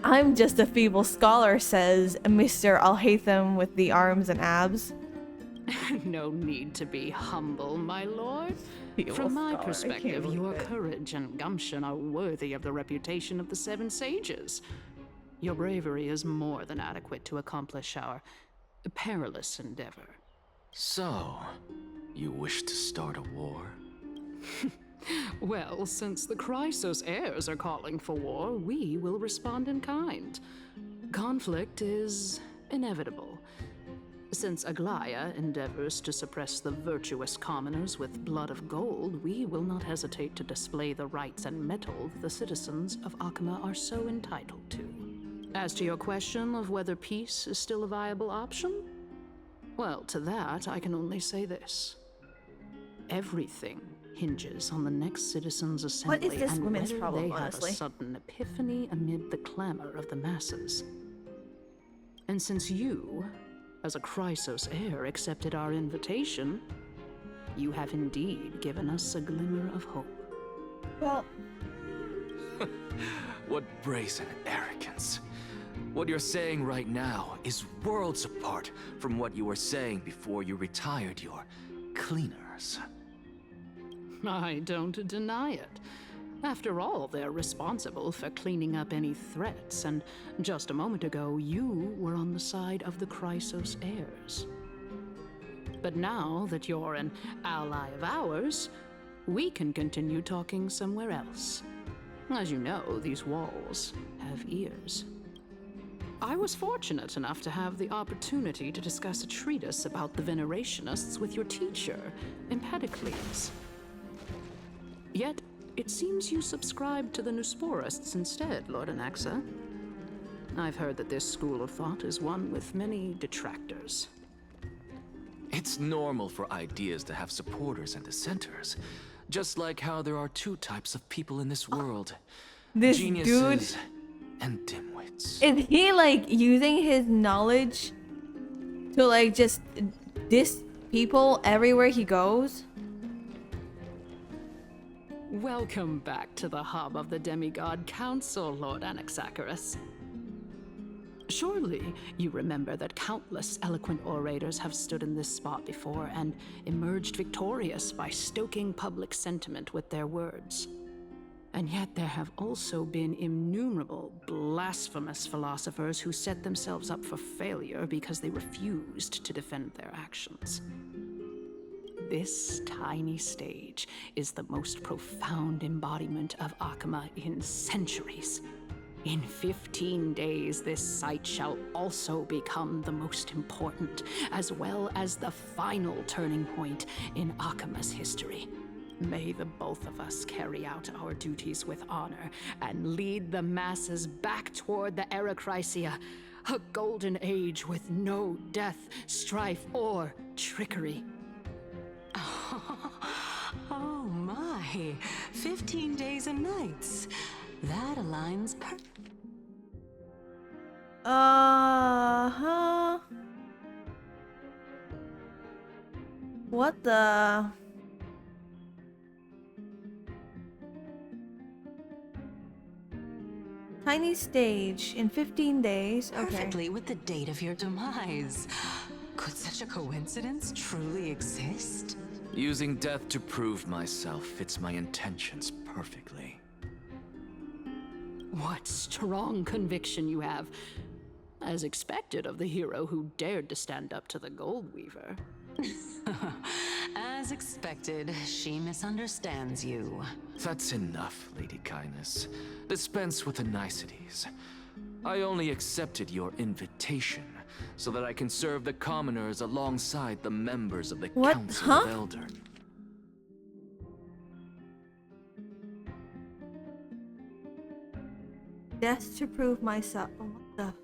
S1: I'm just a feeble scholar, says Mr. Alhaitham with the arms and abs.
S18: No need to be humble, my lord.
S1: Feeble
S18: From my
S1: scholar, I
S18: perspective,
S1: can't
S18: your
S1: believe it.
S18: courage and gumption are worthy of the reputation of the Seven Sages. Your bravery is more than adequate to accomplish our perilous endeavor.
S4: So, you wish to start a war?
S18: Well, since the Chrysos heirs are calling for war, we will respond in kind. Conflict is inevitable. Since Aglaya endeavors to suppress the virtuous commoners with blood of gold, we will not hesitate to display the rights and mettle the citizens of Akama are so entitled to. As to your question of whether peace is still a viable option, well, to that I can only say this. Everything hinges on the next citizens' assembly
S1: What is this
S18: and
S1: woman's
S18: whether
S1: problem,
S18: they have
S1: honestly?
S18: a sudden epiphany amid the clamor of the masses. And since you, as a Chrysos heir, accepted our invitation, you have indeed given us a glimmer of hope.
S1: Well,
S4: What brazen arrogance. What you're saying right now is worlds apart from what you were saying before you retired your cleaners.
S18: I don't deny it. After all, they're responsible for cleaning up any threats, and just a moment ago, you were on the side of the Chrysos heirs. But now that you're an ally of ours, we can continue talking somewhere else. As you know, these walls have ears. I was fortunate enough to have the opportunity to discuss a treatise about the Venerationists with your teacher, Empedocles. Yet, it seems you subscribe to the Nusporists instead, Lord Anaxa. I've heard that this school of thought is one with many detractors.
S4: It's normal for ideas to have supporters and dissenters, just like how there are two types of people in this world.
S1: This
S4: Geniuses
S1: dude-
S4: and dimwits.
S1: is he like using his knowledge to like just diss people everywhere he goes?
S18: Welcome back to the hub of the Demigod Council, Lord Anaxagoras. Surely you remember that countless eloquent orators have stood in this spot before and emerged victorious by stoking public sentiment with their words. And yet there have also been innumerable blasphemous philosophers who set themselves up for failure because they refused to defend their actions. This tiny stage is the most profound embodiment of Akama in centuries. In 15 days, this site shall also become the most important, as well as the final turning point in Akama's history. May the both of us carry out our duties with honor and lead the masses back toward the Erechrysia, a golden age with no death, strife, or trickery.
S10: Oh my, 15 days and nights. That aligns perfectly.
S1: Uh-huh. What the? Tiny stage in 15 days. Okay.
S10: Perfectly with the date of your demise. Could such a coincidence truly exist?
S4: Using death to prove myself fits my intentions perfectly.
S18: What strong conviction you have, as expected of the hero who dared to stand up to the Gold Weaver.
S10: As expected, she misunderstands you.
S4: That's enough, Lady Kindness. Dispense with the niceties. I only accepted your invitation so that I can serve the commoners alongside the members of the
S1: What?
S4: Council
S1: Huh?
S4: of Elders.
S1: Just to prove myself. Oh, what the?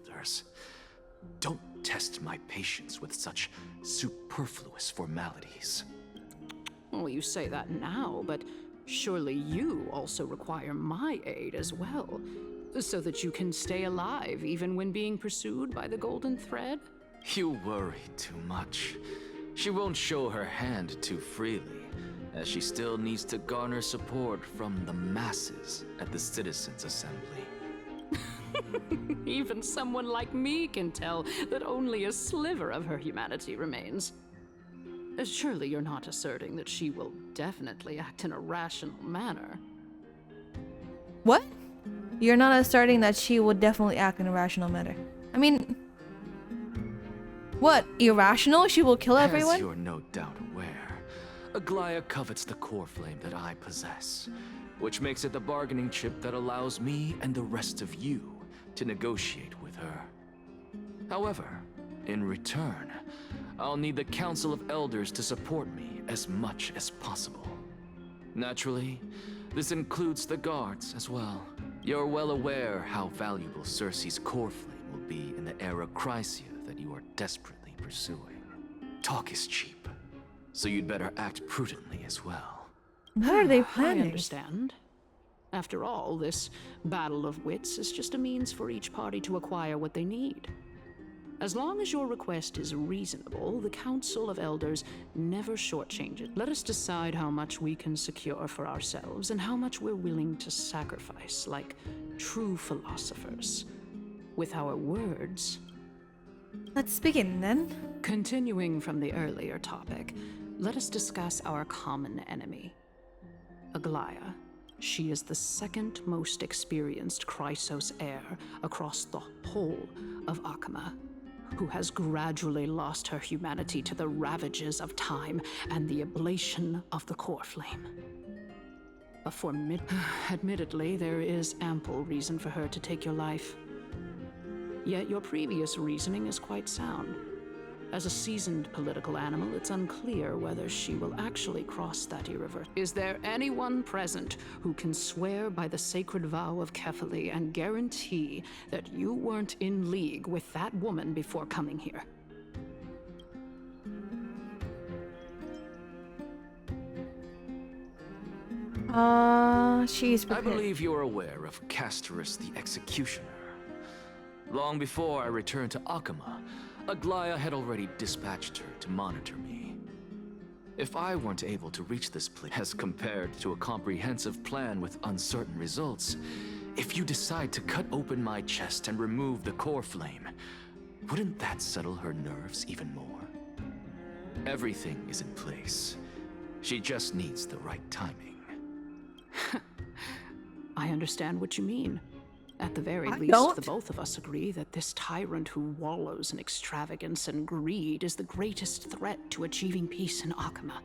S4: Don't test my patience with such superfluous formalities.
S18: Well, you say that now, but surely you also require my aid as well, so that you can stay alive even when being pursued by the Golden Thread?
S4: You worry too much. She won't show her hand too freely, as she still needs to garner support from the masses at the Citizens' Assembly.
S18: Even someone like me can tell that only a sliver of her humanity remains. Surely you're not asserting that she will definitely act in a rational manner.
S1: What? You're not asserting that she would definitely act in a rational manner. I mean, what? Irrational? She will kill everyone?
S4: As you're no doubt aware, Aglaya covets the core flame that I possess, which makes it the bargaining chip that allows me and the rest of you to negotiate with her. However, in return, I'll need the Council of Elders to support me as much as possible. Naturally, this includes the guards as well. You're well aware how valuable Cersei's core flame will be in the era Chrysia that you are desperately pursuing. Talk is cheap, so you'd better act prudently as well.
S1: What are they
S18: I
S1: planning?
S18: understand. After all, this battle of wits is just a means for each party to acquire what they need. As long as your request is reasonable, the Council of Elders never shortchange it. Let us decide how much we can secure for ourselves and how much we're willing to sacrifice, like true philosophers. With our words.
S1: Let's begin then.
S18: Continuing from the earlier topic, let us discuss our common enemy, Aglaya. She is the second most experienced Chrysos heir across the whole of Akama, who has gradually lost her humanity to the ravages of time and the ablation of the core flame. Admittedly, there is ample reason for her to take your life. Yet your previous reasoning is quite sound. As a seasoned political animal, it's unclear whether she will actually cross that irreversible. Is there anyone present who can swear by the sacred vow of Kefali and guarantee that you weren't in league with that woman before coming here?
S1: She's
S4: I
S1: prepared.
S4: believe you're aware of Castorus the Executioner. Long before I returned to Akama, Aglaya had already dispatched her to monitor me. If I weren't able to reach this place, as compared to a comprehensive plan with uncertain results, if you decide to cut open my chest and remove the core flame, wouldn't that settle her nerves even more? Everything is in place. She just needs the right timing.
S18: I understand what you mean. At the very
S1: I
S18: least,
S1: don't.
S18: the both of us agree that this tyrant who wallows in extravagance and greed is the greatest threat to achieving peace in Akama.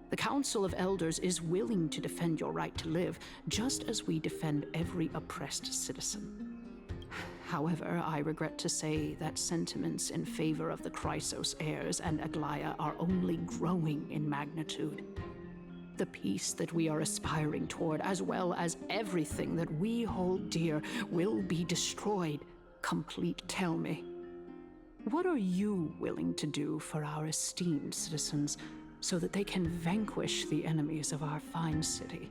S18: The Council of Elders is willing to defend your right to live, just as we defend every oppressed citizen. However, I regret to say that sentiments in favor of the Chrysos heirs and Aglaya are only growing in magnitude. The peace that we are aspiring toward, as well as everything that we hold dear, will be destroyed. Complete. Tell me, what are you willing to do for our esteemed citizens so that they can vanquish the enemies of our fine city?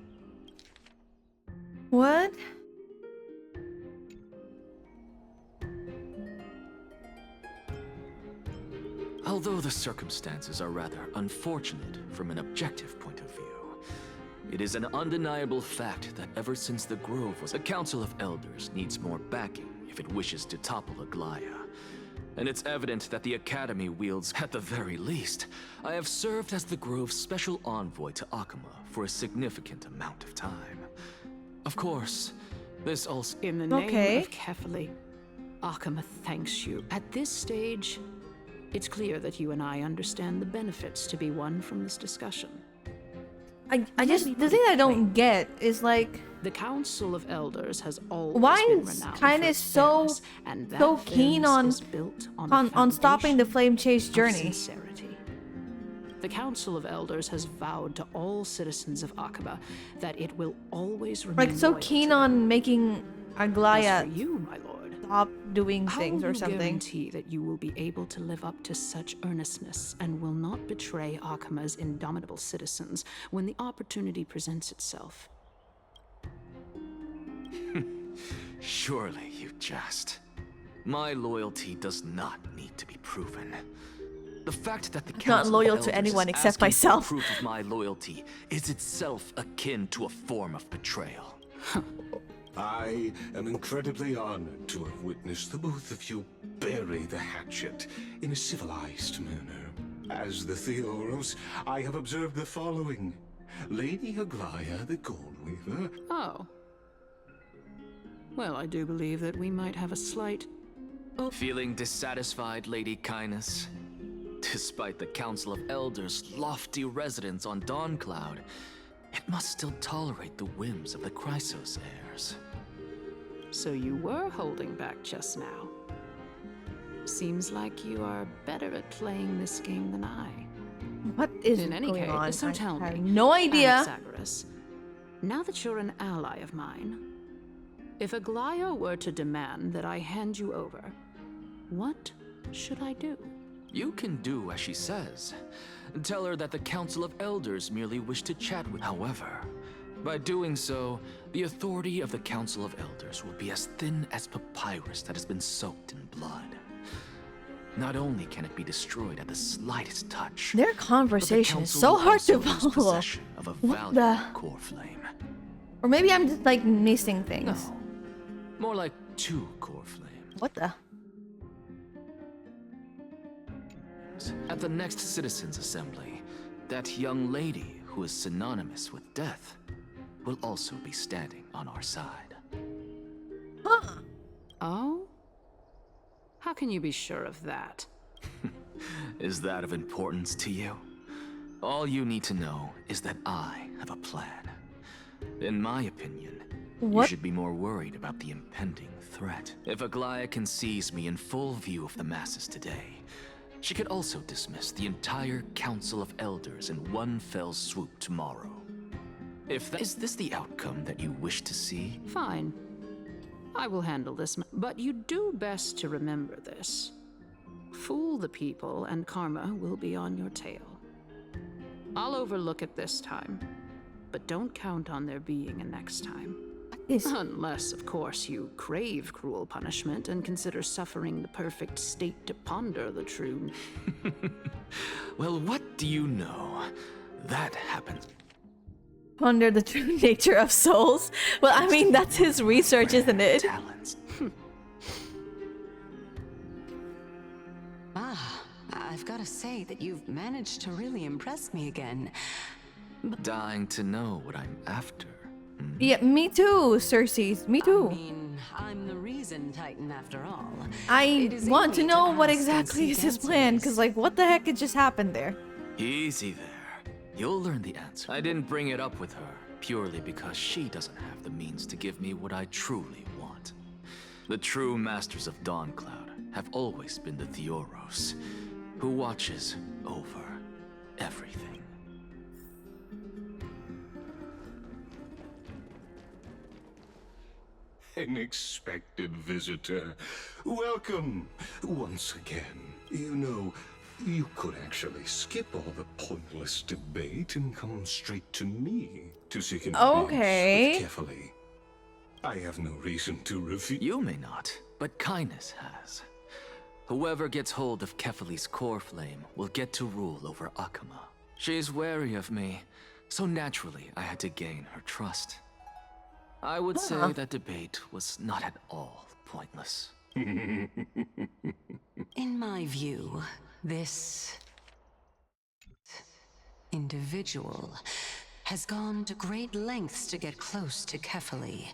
S1: What?
S4: Although the circumstances are rather unfortunate from an objective point of view, it is an undeniable fact that ever since the Grove was, the Council of Elders needs more backing if it wishes to topple Aglaya. And it's evident that the Academy wields, at the very least, I have served as the Grove's special envoy to Akama for a significant amount of time. Of course, this also—
S18: In the name of Kefali, Akama thanks you. At this stage, it's clear that you and I understand the benefits to be won from this discussion.
S1: I just the thing I don't get is like
S18: the Council of Elders has always
S1: why
S18: been
S1: is
S18: renowned
S1: Kindness
S18: for its
S1: so
S18: fairness, and that
S1: so keen
S18: fairness
S1: on
S18: is built on
S1: stopping the flame chase
S18: of
S1: journey?
S18: sincerity. The Council of Elders has vowed to all citizens of Akaba that it will always remain
S1: Like so
S18: loyal
S1: keen
S18: to them.
S1: on making Aglaya
S18: As for you, my lord,
S1: stop doing
S18: how
S1: things
S18: will
S1: or
S18: you
S1: something.
S18: guarantee that you will be able to live up to such earnestness and will not betray Akama's indomitable citizens when the opportunity presents itself?
S4: Surely you jest. My loyalty does not need to be proven. The fact that the
S1: I'm not
S4: Council
S1: loyal
S4: of
S1: to
S4: Elders
S1: anyone
S4: is
S1: except
S4: asking for
S1: myself.
S4: proof of my loyalty is itself akin to a form of betrayal.
S11: I am incredibly honored to have witnessed the both of you bury the hatchet in a civilized manner. As the Theoros, I have observed the following. Lady Aglaya, the Goldweaver.
S18: Oh. Well, I do believe that we might have a slight...
S4: Feeling dissatisfied, Lady Kindness? Despite the Council of Elders' lofty residence on Dawncloud, it must still tolerate the whims of the Chrysos heirs.
S18: So you were holding back just now. Seems like you are better at playing this game than I.
S1: What is
S18: In any
S1: going
S18: case,
S1: on?
S18: so tell
S1: I have
S18: me,
S1: no idea.
S18: Anaxagoras, now that you're an ally of mine, if Aglaya were to demand that I hand you over, what should I do?
S4: You can do as she says. Tell her that the Council of Elders merely wish to chat with. However, by doing so, the authority of the Council of Elders will be as thin as papyrus that has been soaked in blood. Not only can it be destroyed at the slightest touch,
S1: Their conversation is so hard to follow.
S4: Of a
S1: What
S4: valuable
S1: the?
S4: core flame.
S1: Or maybe I'm just like missing things.
S4: No. More like 2 core flames.
S1: What the?
S4: At the next Citizens' Assembly, that young lady who is synonymous with death will also be standing on our side.
S1: Huh.
S18: Oh? How can you be sure of that?
S4: Is that of importance to you? All you need to know is that I have a plan. In my opinion, you should be more worried about the impending threat. If Aglaya can seize me in full view of the masses today, she could also dismiss the entire Council of Elders in one fell swoop tomorrow. Is this the outcome that you wish to see?
S18: Fine. I will handle this, but you do best to remember this. Fool the people and karma will be on your tail. I'll overlook it this time, but don't count on there being a next time. Unless, of course, you crave cruel punishment and consider suffering the perfect state to ponder the true...
S4: Well, what do you know? That happens.
S1: Ponder the true nature of souls? Well, I mean, that's his research, isn't it?
S10: I've got to say that you've managed to really impress me again.
S4: Dying to know what I'm after.
S1: Yeah, me too, Cersei. Me too.
S10: I mean, I'm the reason Titan after all.
S1: I want to know what
S10: ask and
S1: exactly is
S10: seek
S1: his plan, because, like, what the heck had just happened there?
S4: Easy there. You'll learn the answer. I didn't bring it up with her, purely because she doesn't have the means to give me what I truly want. The true masters of Dawncloud have always been the Theoros, who watches over everything.
S11: An expected visitor. Welcome once again. You know, you could actually skip all the pointless debate and come straight to me to seek an
S1: Okay.
S11: audience with Kefali. I have no reason to refuse.
S4: You may not, but Kindness has. Whoever gets hold of Kefali's core flame will get to rule over Akama. She's wary of me, so naturally I had to gain her trust. I would say that debate was not at all pointless.
S10: In my view, this individual has gone to great lengths to get close to Kefali.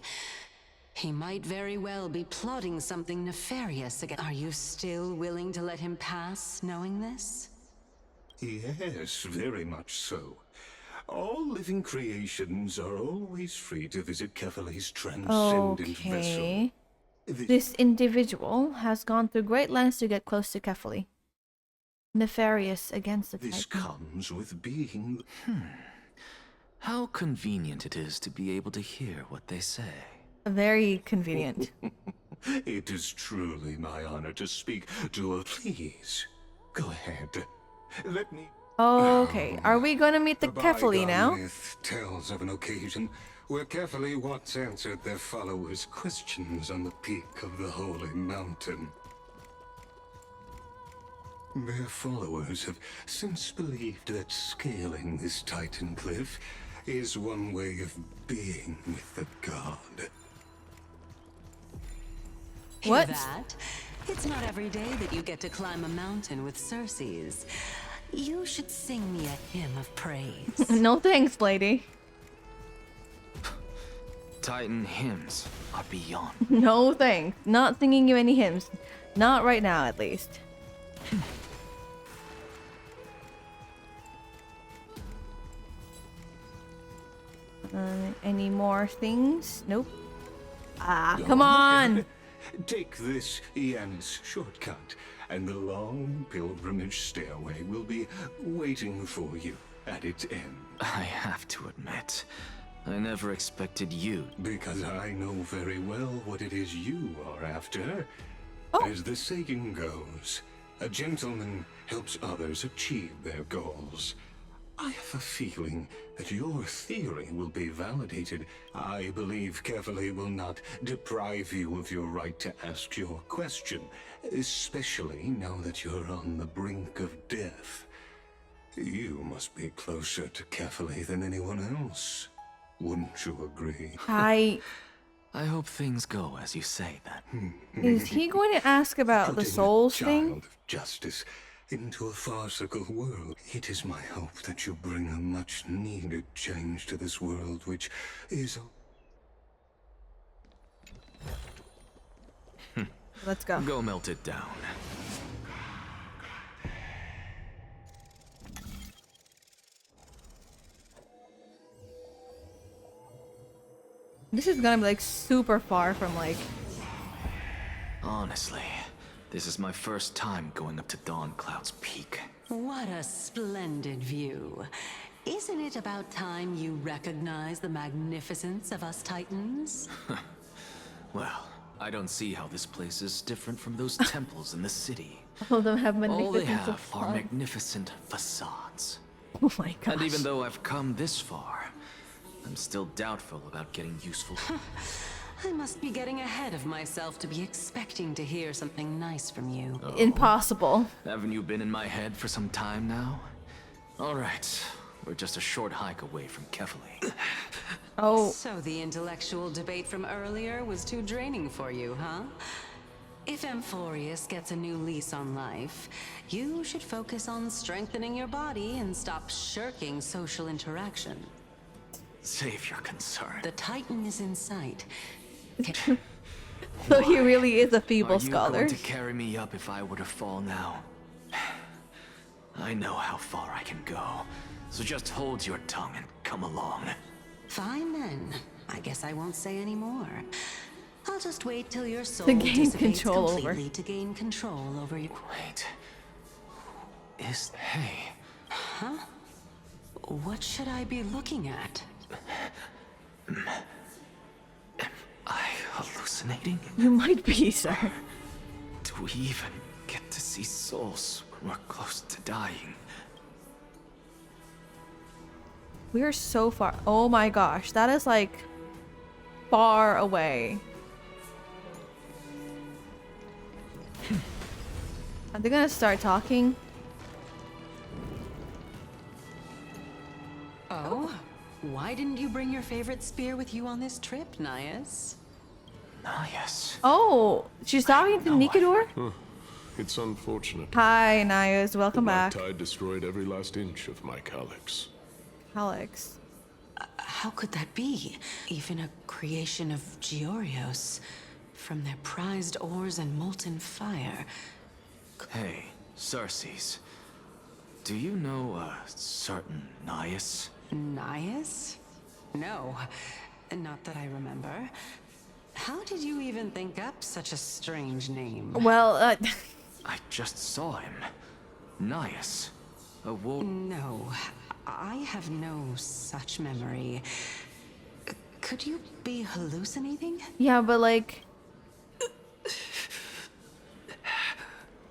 S10: He might very well be plotting something nefarious again. Are you still willing to let him pass, knowing this?
S11: Yes, very much so. All living creations are always free to visit Kefali's transcendent vessel.
S1: Okay. This individual has gone through great lengths to get close to Kefali. Nefarious against the
S11: This
S1: Titan.
S11: comes with being...
S4: How convenient it is to be able to hear what they say.
S1: Very convenient.
S11: It is truly my honor to speak to a... Please, go ahead. Let me...
S1: Okay, are we gonna meet the Kefali now?
S11: Myth tells of an occasion where Kefali once answered their followers' questions on the peak of the holy mountain. Their followers have since believed that scaling this Titan cliff is one way of being with the god.
S10: Hear that? It's not every day that you get to climb a mountain with Circes. You should sing me a hymn of praise.
S1: No thanks, lady.
S4: Titan hymns are beyond.
S1: No thanks. Not singing you any hymns. Not right now, at least. Any more things? Nope. Ah, come on!
S11: Take this Yan's shortcut, and the long pilgrimage stairway will be waiting for you at its end.
S4: I have to admit, I never expected you.
S11: Because I know very well what it is you are after. As the saying goes, a gentleman helps others achieve their goals. I have a feeling that your theory will be validated. I believe Kefali will not deprive you of your right to ask your question, especially now that you're on the brink of death. You must be closer to Kefali than anyone else. Wouldn't you agree?
S4: I hope things go as you say then.
S1: Is he going to ask about the souls thing?
S11: Child of justice into a farcical world. It is my hope that you bring a much-needed change to this world, which is...
S1: Let's go.
S4: Go melt it down.
S1: This is gonna be like super far from like...
S4: Honestly, this is my first time going up to Dawn Cloud's peak.
S10: What a splendid view. Isn't it about time you recognize the magnificence of us Titans?
S4: Well, I don't see how this place is different from those temples in the city.
S1: All of them have
S4: All they
S1: magnificent
S4: have are
S1: facades.
S4: magnificent facades.
S1: Oh my gosh.
S4: And even though I've come this far, I'm still doubtful about getting useful.
S10: I must be getting ahead of myself to be expecting to hear something nice from you.
S4: Oh.
S1: Impossible.
S4: Haven't you been in my head for some time now? All right, we're just a short hike away from Kefali.
S1: Oh.
S10: So the intellectual debate from earlier was too draining for you, huh? If Amphoreus gets a new lease on life, you should focus on strengthening your body and stop shirking social interaction.
S4: Save your concern.
S10: The Titan is in sight.
S1: So he really is a feeble
S4: Are you
S1: scholar.
S4: going to carry me up if I were to fall now? I know how far I can go, so just hold your tongue and come along.
S10: Fine then. I guess I won't say any more. I'll just wait till your soul
S1: gain
S10: dissipates
S1: control over.
S10: completely to gain control over you.
S4: Wait. Hey.
S10: Huh? What should I be looking at?
S4: Am I hallucinating?
S1: You might be, sir.
S4: Do we even get to see souls when we're close to dying?
S1: We are so far. Oh my gosh, that is like far away. Are they gonna start talking?
S10: Oh? Why didn't you bring your favorite spear with you on this trip, Nias?
S4: Nias?
S1: Oh, she's talking to Nikador?
S19: Huh. It's unfortunate.
S1: Hi, Nias. Welcome
S19: The
S1: back.
S19: black tide destroyed every last inch of my calyx.
S1: Alex.
S10: How could that be? Even a creation of Georios. From their prized ores and molten fire.
S4: Hey, Circes. Do you know a certain Nias?
S10: Nias? No, not that I remember. How did you even think up such a strange name?
S1: Well,
S4: I just saw him. Nias. A war.
S10: No, I have no such memory. Could you be hallucinating?
S1: yeah, but like,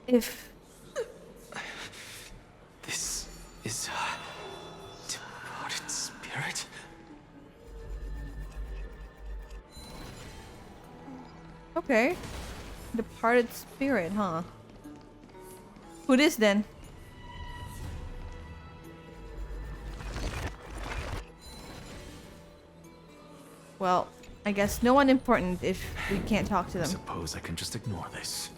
S1: if
S4: This is a departed spirit?
S1: okay, departed spirit, huh? Who this then? Well, I guess no one important if we can't talk to
S4: I
S1: them.
S4: suppose I can just ignore this.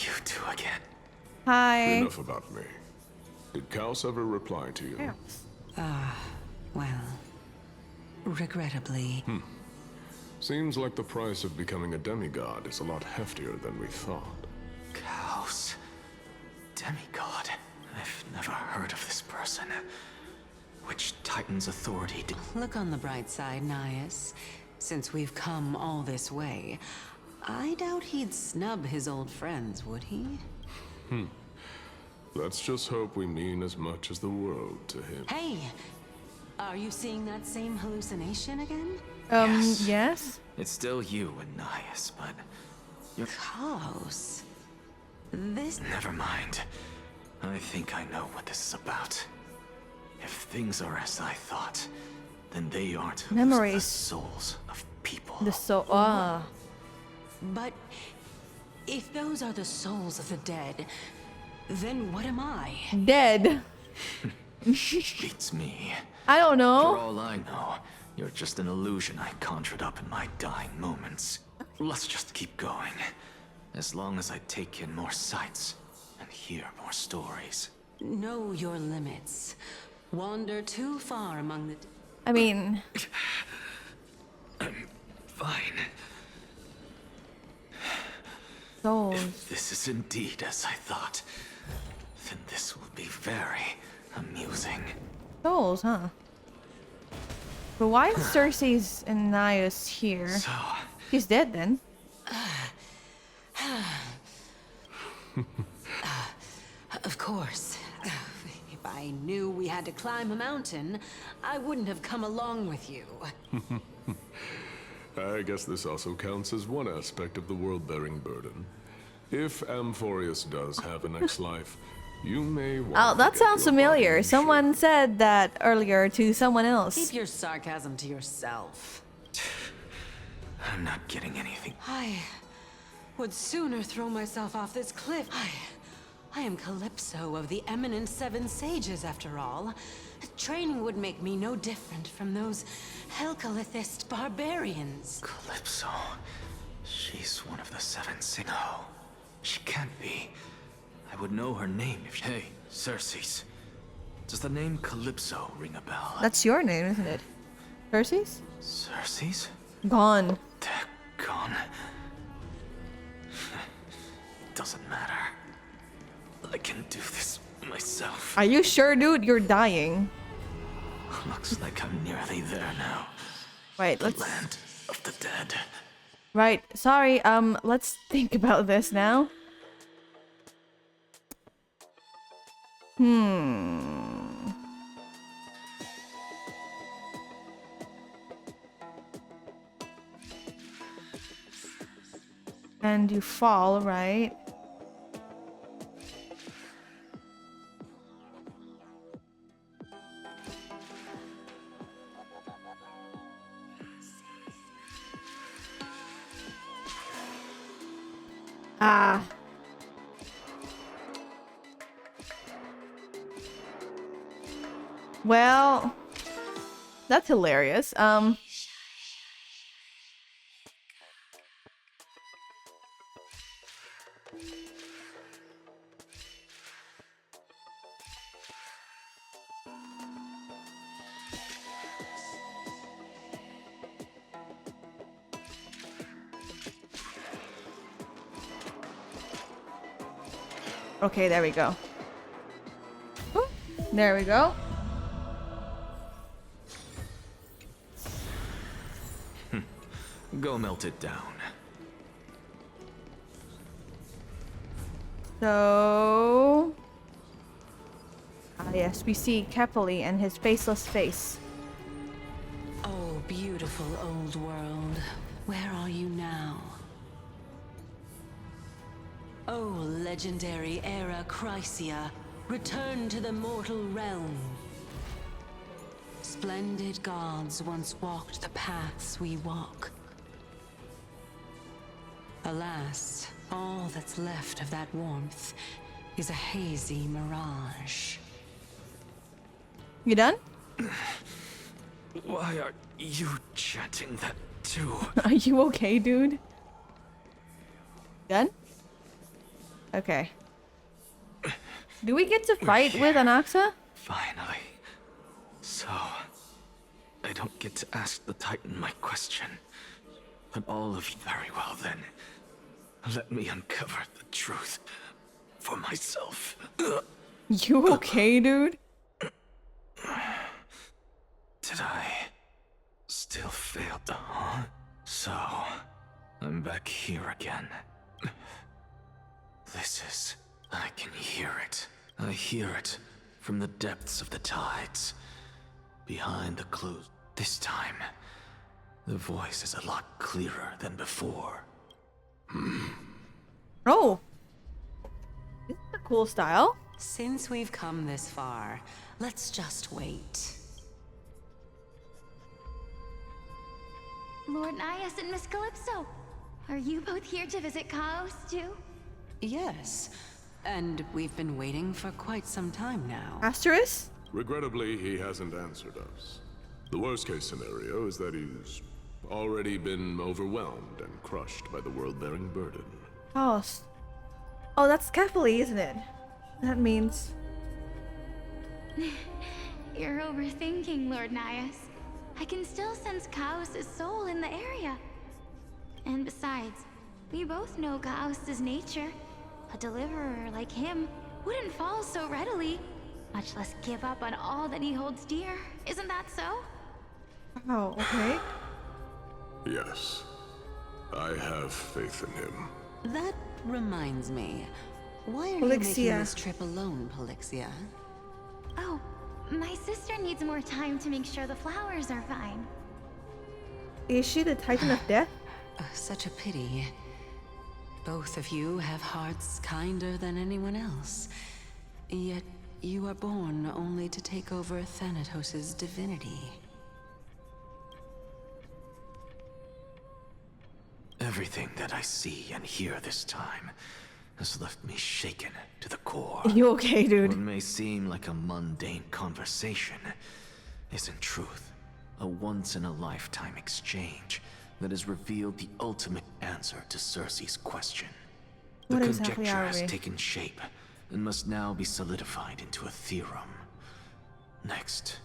S4: You two again.
S1: Hi.
S19: Enough about me. Did Kaos ever reply to you?
S10: Well, regrettably.
S19: Seems like the price of becoming a demigod is a lot heftier than we thought.
S4: Chaos. Demigod. I've never heard of this person. Which Titan's authority did.
S10: Look on the bright side, Nias. Since we've come all this way, I doubt he'd snub his old friends, would he?
S19: Let's just hope we mean as much as the world to him.
S10: Hey! Are you seeing that same hallucination again?
S1: Yes?
S4: It's still you and Nias, but you're
S10: Kaos. This.
S4: Never mind. I think I know what this is about. If things are as I thought, then they aren't the
S1: Memories.
S4: souls of people.
S1: The soul.
S10: But if those are the souls of the dead, then what am I?
S1: Dead.
S4: Beats me.
S1: I don't
S4: For
S1: know.
S4: all I know, you're just an illusion I conjured up in my dying moments. Let's just keep going. As long as I take in more sights and hear more stories.
S10: Know your limits. Wander too far among the.
S1: I mean,
S4: Fine.
S1: souls.
S4: If this is indeed as I thought, then this will be very amusing.
S1: Souls, huh? But why is Cersei's and Nias here?
S4: So,
S1: He's dead then.
S10: Of course. If I knew we had to climb a mountain, I wouldn't have come along with you.
S19: I guess this also counts as one aspect of the world-bearing burden. If Amphoreus does have a next life, you may want
S1: Oh,
S19: to
S1: that
S19: get
S1: sounds
S19: your body
S1: familiar.
S19: in shape.
S1: Someone said that earlier to someone else.
S10: Keep your sarcasm to yourself.
S4: I'm not getting anything.
S10: I would sooner throw myself off this cliff. I am Calypso of the Eminent Seven Sages, after all. Training would make me no different from those Helcalithist barbarians.
S4: Calypso. She's one of the seven. No, she can't be. I would know her name if. Hey, Cersei's. Does the name Calypso ring a bell?
S1: That's your name, isn't it? Cersei's?
S4: Cersei's?
S1: Gone.
S4: They're gone. Doesn't matter. I can do this myself.
S1: Are you sure, dude? You're dying.
S4: Looks like I'm nearly there now.
S1: Right,
S4: The
S1: let's.
S4: land of the dead.
S1: Right, sorry. Let's think about this now. And you fall, right? Ah. Well, that's hilarious. Okay, there we go. Ooh, there we go.
S4: Go melt it down.
S1: So... Ah, yes, we see Kefali and his faceless face.
S10: Oh, beautiful old world. Where are you now? Oh, legendary era Chrysia, return to the mortal realm. Splendid gods once walked the paths we walk. Alas, all that's left of that warmth is a hazy mirage.
S1: You done?
S4: Why are you chanting that too?
S1: Are you okay, dude? Done? Okay. Do we get to fight with Anaxa?
S4: Finally. So, I don't get to ask the Titan my question. But all of you very well then. Let me uncover the truth for myself.
S1: You okay, dude?
S4: Did I still fail to, huh? So, I'm back here again. I can hear it. I hear it from the depths of the tides. Behind the clues. This time, the voice is a lot clearer than before.
S1: Oh. This is a cool style.
S10: Since we've come this far, let's just wait.
S6: Lord Nias and Miss Calypso, are you both here to visit Chaos too?
S10: Yes, and we've been waiting for quite some time now.
S1: Asterisk?
S19: Regrettably, he hasn't answered us. The worst-case scenario is that he's already been overwhelmed and crushed by the world-bearing burden.
S1: Oh, that's Kefali, isn't it? That means...
S6: You're overthinking, Lord Nias. I can still sense Chaos' soul in the area. And besides, we both know Chaos' nature. A deliverer like him wouldn't fall so readily, much less give up on all that he holds dear. Isn't that so?
S1: Oh, okay.
S19: Yes. I have faith in him.
S10: That reminds me. Why are you
S1: Polixia.
S10: making this trip alone, Polixia?
S6: Oh, my sister needs more time to make sure the flowers are fine.
S1: Is she the Titan of Death?
S10: Such a pity. Both of you have hearts kinder than anyone else. Yet you are born only to take over Thanatos' divinity.
S4: Everything that I see and hear this time has left me shaken to the core.
S1: You okay, dude?
S4: What may seem like a mundane conversation is in truth a once-in-a-lifetime exchange that has revealed the ultimate answer to Cersei's question.
S1: What
S4: The
S1: exactly
S4: conjecture
S1: are
S4: has
S1: we?
S4: taken shape and must now be solidified into a theorem. Next,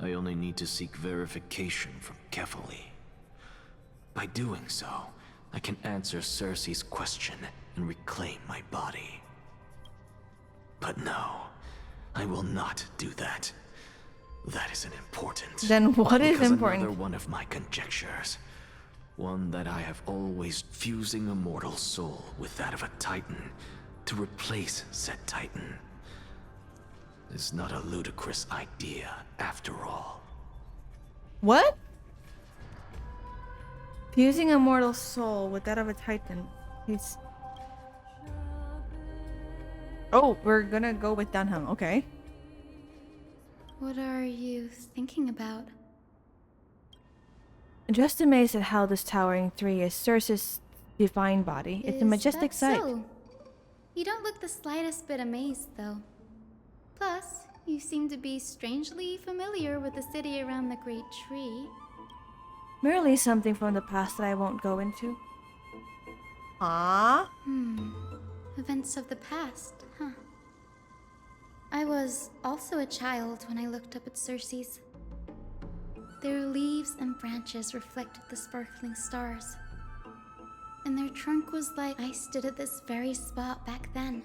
S4: I only need to seek verification from Kefali. By doing so, I can answer Cersei's question and reclaim my body. But no, I will not do that. That isn't important.
S1: Then what is
S4: Because
S1: important?
S4: another one of my conjectures, one that I have always fusing a mortal soul with that of a Titan to replace said Titan, is not a ludicrous idea after all.
S1: What? Fusing a mortal soul with that of a Titan. He's... Oh, we're gonna go with Dunham, okay.
S6: What are you thinking about?
S1: Just amazed at how this towering tree is Cersei's divine body. It's a majestic
S6: Is that
S1: sight.
S6: so? You don't look the slightest bit amazed, though. Plus, you seem to be strangely familiar with the city around the Great Tree.
S1: Merely something from the past that I won't go into. Ah.
S6: Events of the past, huh? I was also a child when I looked up at Cersei's. Their leaves and branches reflected the sparkling stars. And their trunk was like I stood at this very spot back then.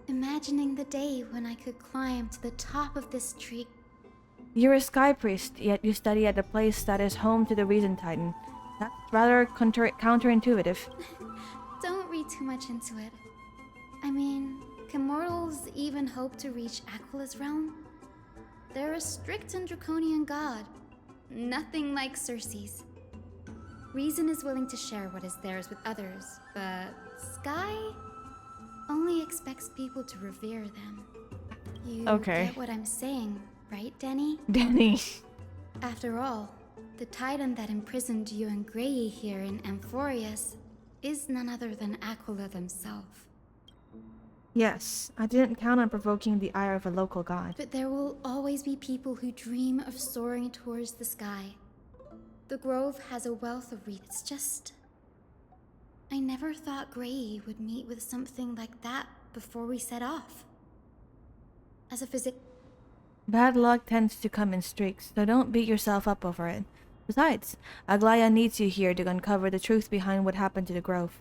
S6: Imagining the day when I could climb to the top of this tree.
S1: You're a sky priest, yet you study at a place that is home to the Reason Titan. That's rather counterintuitive.
S6: Don't read too much into it. I mean, can mortals even hope to reach Aquila's realm? They're a strict and draconian god. Nothing like Circe's. Reason is willing to share what is theirs with others, but Sky only expects people to revere them. You get what I'm saying, right, Denny?
S1: Denny.
S6: After all, the titan that imprisoned you and Grey here in Amphoreus is none other than Aquila themselves.
S1: Yes, I didn't count on provoking the ire of a local god.
S6: But there will always be people who dream of soaring towards the sky. The Grove has a wealth of reasons. It's just... I never thought Grey would meet with something like that before we set off. As a
S1: Bad luck tends to come in streaks, so don't beat yourself up over it. Besides, Aglaya needs you here to uncover the truth behind what happened to the Grove.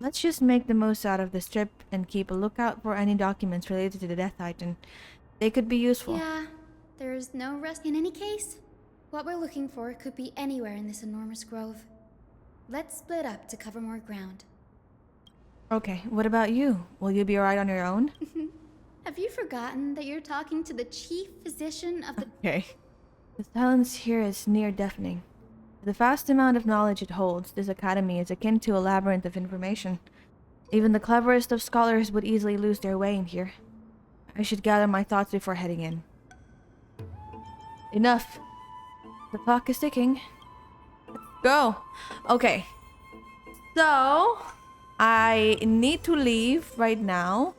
S1: Let's just make the most out of this trip and keep a lookout for any documents related to the Death Titan. They could be useful.
S6: Yeah, there's no rest. In any case, what we're looking for could be anywhere in this enormous grove. Let's split up to cover more ground.
S1: Okay, what about you? Will you be alright on your own?
S6: Have you forgotten that you're talking to the chief physician of the...
S1: Okay. The silence here is near deafening. The vast amount of knowledge it holds, this academy is akin to a labyrinth of information. Even the cleverest of scholars would easily lose their way in here. I should gather my thoughts before heading in. Enough. The clock is ticking. Let's go. Okay. So, I need to leave right now.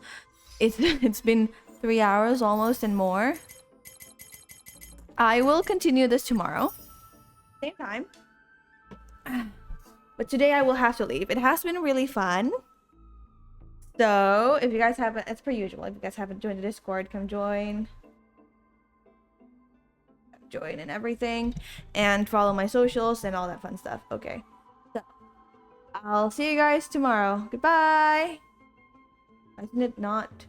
S1: It's been 3 hours almost and more. I will continue this tomorrow. Same time. But today I will have to leave. It has been really fun. So, if you guys haven't, as per usual, if you guys haven't joined the Discord, come join. Join and everything. And follow my socials and all that fun stuff. Okay. So, I'll see you guys tomorrow. Goodbye. Isn't it not?